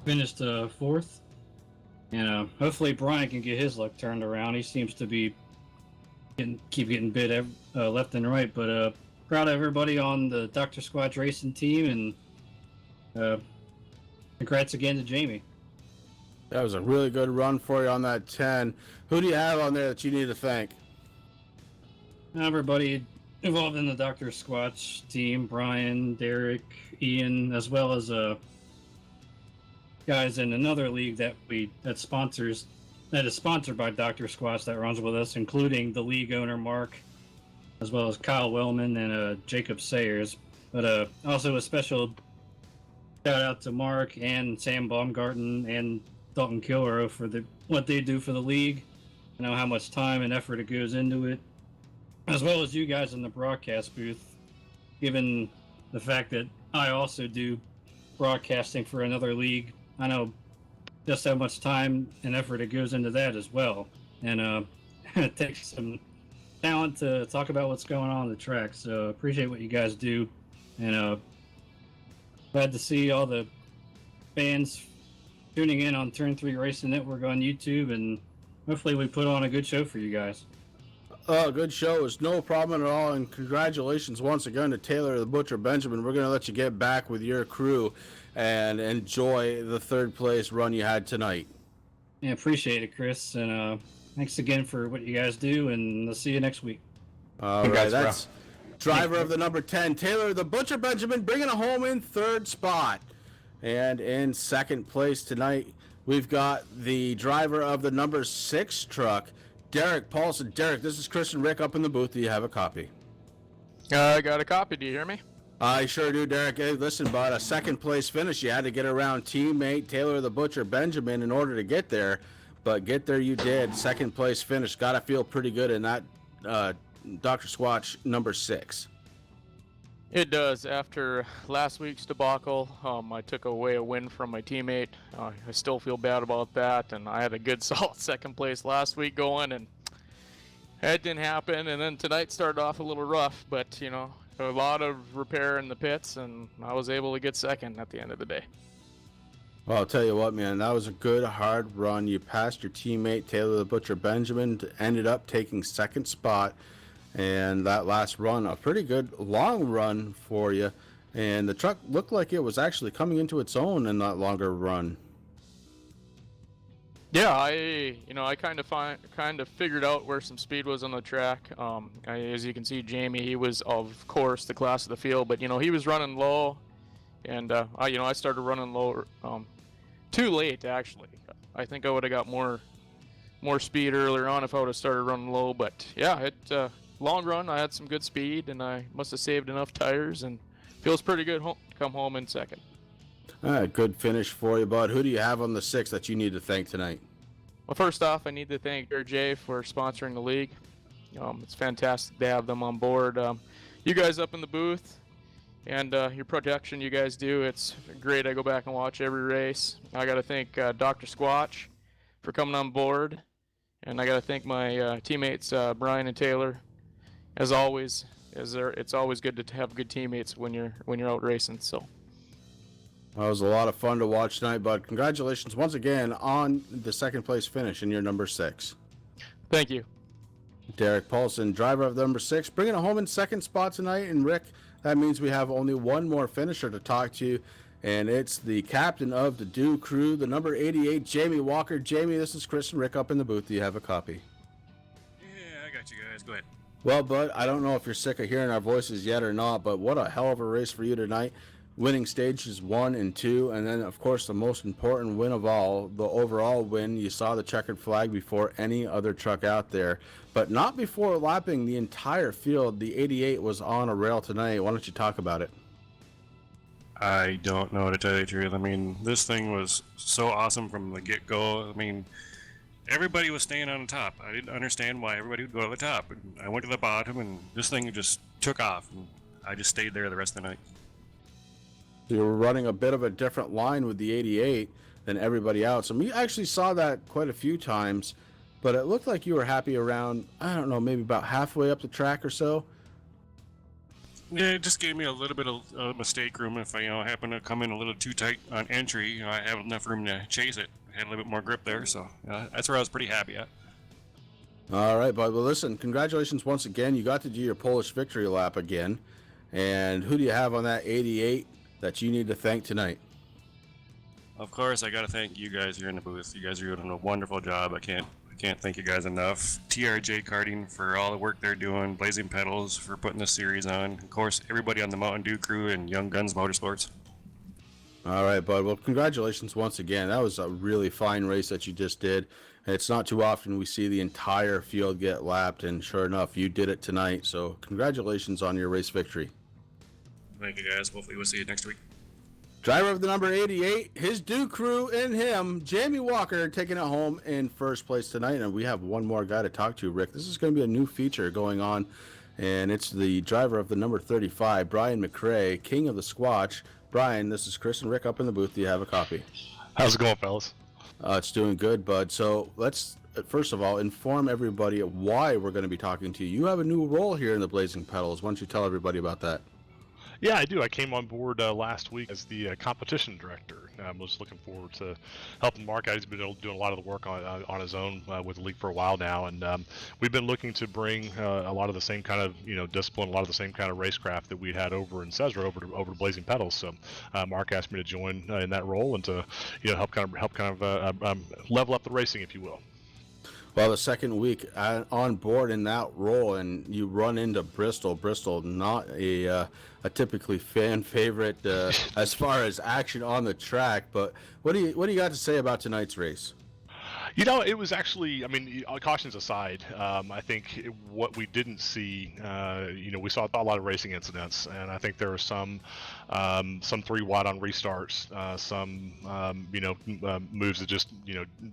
finished fourth. And hopefully Brian can get his luck turned around. He seems to be keep getting bit left and right. But proud of everybody on the Dr. Squatch Racing team, and congrats again to Jamie. That was a really good run for you on that 10. Who do you have on there that you need to thank? Everybody involved in the Dr. Squatch team, Brian, Derek, Ian, as well as guys in another league that is sponsored by Dr. Squatch that runs with us, including the league owner Mark, as well as Kyle Wellman and Jacob Sayers. But also a special shout out to Mark and Sam Baumgarten and Dalton Kilrow for what they do for the league. I know how much time and effort it goes into it, as well as you guys in the broadcast booth, given the fact that I also do broadcasting for another league. I know just how much time and effort it goes into that as well. And it takes some talent to talk about what's going on the track. So appreciate what you guys do. And glad to see all the fans tuning in on Turn 3 Racing Network on YouTube. And hopefully we put on a good show for you guys. Good show. It's no problem at all. And congratulations once again to Taylor the Butcher Benjamin. We're going to let you get back with your crew and enjoy the third place run you had tonight. Yeah, appreciate it, Chris. And thanks again for what you guys do. And I'll see you next week. All right, that's driver of the number 10, Taylor the Butcher Benjamin, bringing it home in third spot. And in second place tonight, we've got the driver of the number 6 truck, Derek Paulson. Derek, this is Chris and Rick up in the booth. Do you have a copy? I got a copy. Do you hear me? I sure do, Derek. Hey, listen, bud, a second place finish. You had to get around teammate Taylor the Butcher Benjamin in order to get there, but get there you did. Second place finish. Got to feel pretty good in that Dr. Squatch number 6. It does. After last week's debacle, I took away a win from my teammate. I still feel bad about that, and I had a good solid second place last week going, and that didn't happen. And then tonight started off a little rough, but you know, a lot of repair in the pits, and I was able to get second at the end of the day. Well, I'll tell you what, man, that was a good, hard run. You passed your teammate, Taylor the Butcher Benjamin, ended up taking second spot. And that last run, a pretty good long run for you. And the truck looked like it was actually coming into its own in that longer run. Yeah, I kind of figured out where some speed was on the track. As you can see, Jamie, he was of course the class of the field, but you know he was running low, and I started running low too late actually. I think I would have got more speed earlier on if I would have started running low. But yeah, long run, I had some good speed, and I must have saved enough tires, and feels pretty good to come home in second. Good finish for you, bud. Who do you have on the 6 that you need to thank tonight? Well, first off, I need to thank RJ for sponsoring the league. It's fantastic to have them on board. You guys up in the booth and your production you guys do, it's great. I go back and watch every race. I got to thank Dr. Squatch for coming on board, and I got to thank my teammates Brian and Taylor. As always, it's always good to have good teammates when you're out racing. So. Well, it was a lot of fun to watch tonight, bud. Congratulations once again on the second place finish in your number 6. Thank you. Derek Paulson, driver of the number 6, bringing it home in second spot tonight. And Rick, that means we have only one more finisher to talk to, and it's the captain of the Do Crew, the number 88, Jamie Walker. Jamie, this is Chris and Rick up in the booth. Do you have a copy? Yeah, I got you guys. Go ahead. Well, bud, I don't know if you're sick of hearing our voices yet or not, but what a hell of a race for you tonight. Winning stages 1 and 2, and then, of course, the most important win of all, the overall win. You saw the checkered flag before any other truck out there, but not before lapping the entire field. The 88 was on a rail tonight. Why don't you talk about it? I don't know, to tell you the truth. I mean, this thing was so awesome from the get-go. I mean, everybody was staying on the top. I didn't understand why everybody would go to the top. And I went to the bottom, and this thing just took off, and I just stayed there the rest of the night. You were running a bit of a different line with the 88 than everybody else. And we actually saw that quite a few times, but it looked like you were happy around, I don't know, maybe about halfway up the track or so. Yeah, it just gave me a little bit of mistake room. If I happen to come in a little too tight on entry, I have enough room to chase it. I had a little bit more grip there, so that's where I was pretty happy at. All right, bud. Well, listen, congratulations once again. You got to do your Polish victory lap again. And who do you have on that 88 that you need to thank tonight? Of course, I got to thank you guys here in the booth. You guys are doing a wonderful job. I can't thank you guys enough. TRJ Karting for all the work they're doing. Blazing Pedals for putting this series on. Of course, everybody on the Mountain Dew crew and Young Guns Motorsports. All right, bud. Well, congratulations once again. That was a really fine race that you just did. And it's not too often we see the entire field get lapped, and sure enough, you did it tonight. So congratulations on your race victory. Thank you, guys. Hopefully we'll see you next week. Driver of the number 88, his Do Crew and him, Jamie Walker, taking it home in first place tonight. And we have one more guy to talk to, Rick. This is going to be a new feature going on, and it's the driver of the number 35, Brian McRae, king of the Squatch. Brian, this is Chris and Rick up in the booth. Do you have a copy? How's it going, fellas? It's doing good, bud. So let's, first of all, inform everybody why we're going to be talking to you. You have a new role here in the Blazing Pedals. Why don't you tell everybody about that? Yeah, I do. I came on board last week as the competition director. I was looking forward to helping Mark out. He's been doing a lot of the work on his own with the league for a while now, and we've been looking to bring a lot of the same kind of discipline, a lot of the same kind of racecraft that we had over in Cesar over to Blazing Pedals. So Mark asked me to join in that role and to help kind of level up the racing, if you will. Well, the second week on board in that role, and you run into Bristol. Bristol, not a typically fan favorite as far as action on the track. But what do you got to say about tonight's race? It was actually, cautions aside, I think what we didn't see, we saw a lot of racing incidents, and I think there were some 3 wide on restarts, some moves that just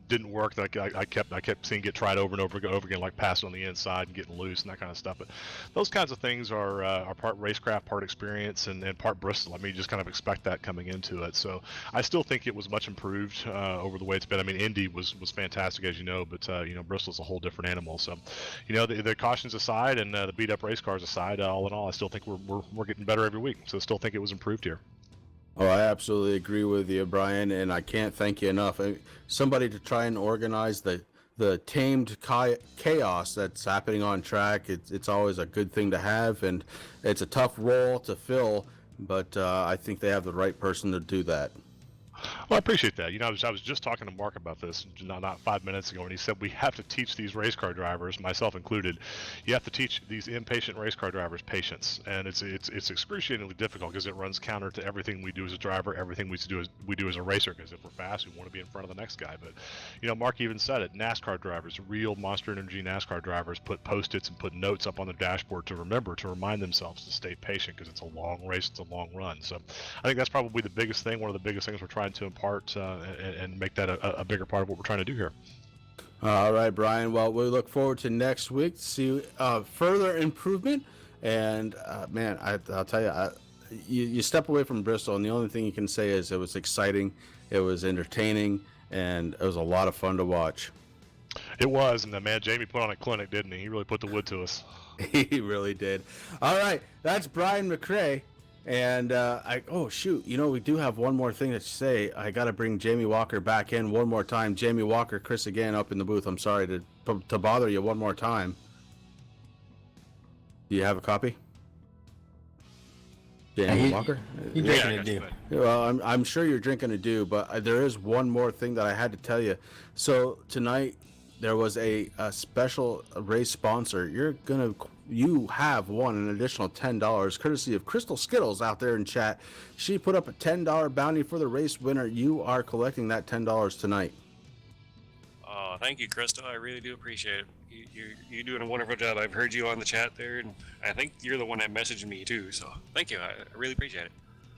didn't work. That I kept seeing get tried over and over again, like passing on the inside and getting loose and that kind of stuff. But those kinds of things are part racecraft, part experience, and part Bristol. You just kind of expect that coming into it. So I still think it was much improved over the way it's been. Indy was fantastic, as you know, but Bristol's a whole different animal. So the cautions aside and the beat up race cars aside, all in all, I still think we're getting better every week. So I still think it was improved here. Oh, I absolutely agree with you, Brian, and I can't thank you enough. Somebody to try and organize the tamed chaos that's happening on track. It's always a good thing to have, and it's a tough role to fill, but I think they have the right person to do that. Well, I appreciate that. You know, I was just talking to Mark about this not 5 minutes ago, and he said we have to teach these race car drivers, myself included, you have to teach these impatient race car drivers patience, and it's excruciatingly difficult because it runs counter to everything we do as a driver, everything we do as a racer. Because if we're fast, we want to be in front of the next guy. But you know, Mark even said it. NASCAR drivers, real Monster Energy NASCAR drivers, put post-its and put notes up on their dashboard to remind themselves to stay patient because it's a long race, it's a long run. So I think that's probably the biggest thing, one of the biggest things we're trying to impart and make that a bigger part of what we're trying to do here. All right, Brian. Well, we look forward to next week to see further improvement. And man, I'll tell you, you step away from Bristol, and the only thing you can say is it was exciting, it was entertaining, and it was a lot of fun to watch. It was, and the man Jamie put on a clinic, didn't he? He really put the wood to us. He really did. All right, that's Brian McRae. And oh shoot, you know, we do have one more thing to say. I got to bring Jamie Walker back in one more time. Jamie Walker, Chris again up in the booth. I'm sorry to bother you one more time. Do you have a copy? Jamie Walker? You're drinking a dew. Well, I'm sure you're drinking a dew, but there is one more thing that I had to tell you. So tonight there was a special race sponsor. You have won an additional $10 courtesy of Crystal Skittles out there in chat. She put up a $10 bounty for the race winner. You are collecting that $10 tonight. Oh, thank you, Crystal. I really do appreciate it. You're doing a wonderful job. I've heard you on the chat there, and I think you're the one that messaged me too. So thank you. I really appreciate it.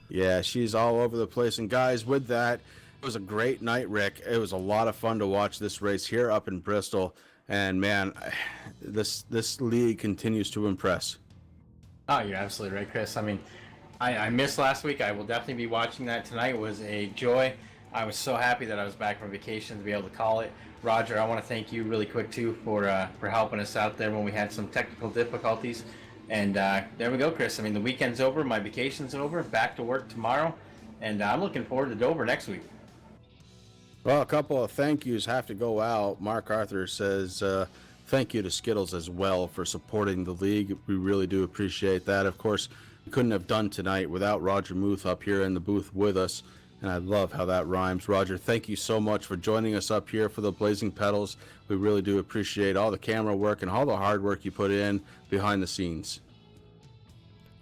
Yeah, she's all over the place. And guys, with that, it was a great night, Rick. It was a lot of fun to watch this race here up in Bristol. And man, this league continues to impress. Oh, you're absolutely right, Chris. I mean, I missed last week. I will definitely be watching that tonight. It was a joy. I was so happy that I was back from vacation to be able to call it. Roger, I want to thank you really quick too for helping us out there when we had some technical difficulties. And there we go, Chris. I mean, the weekend's over, my vacation's over, back to work tomorrow, and I'm looking forward to Dover next week. Well, a couple of thank yous have to go out. Mark Arthur says thank you to Skittles as well for supporting the league. We really do appreciate that. Of course, we couldn't have done tonight without Roger Muth up here in the booth with us. And I love how that rhymes. Roger, thank you so much for joining us up here for the Blazing Pedals. We really do appreciate all the camera work and all the hard work you put in behind the scenes.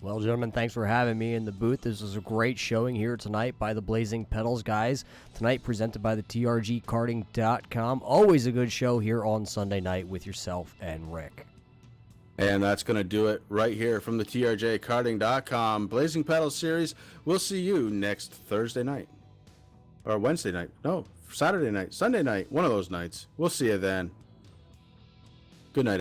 Well, gentlemen, thanks for having me in the booth. This was a great showing here tonight by the Blazing Pedals guys. Tonight presented by the TRGkarting.com. Always a good show here on Sunday night with yourself and Rick. And that's going to do it right here from the TRJkarting.com Blazing Pedals series. We'll see you next Thursday night. Or Wednesday night. No, Saturday night. Sunday night. One of those nights. We'll see you then. Good night,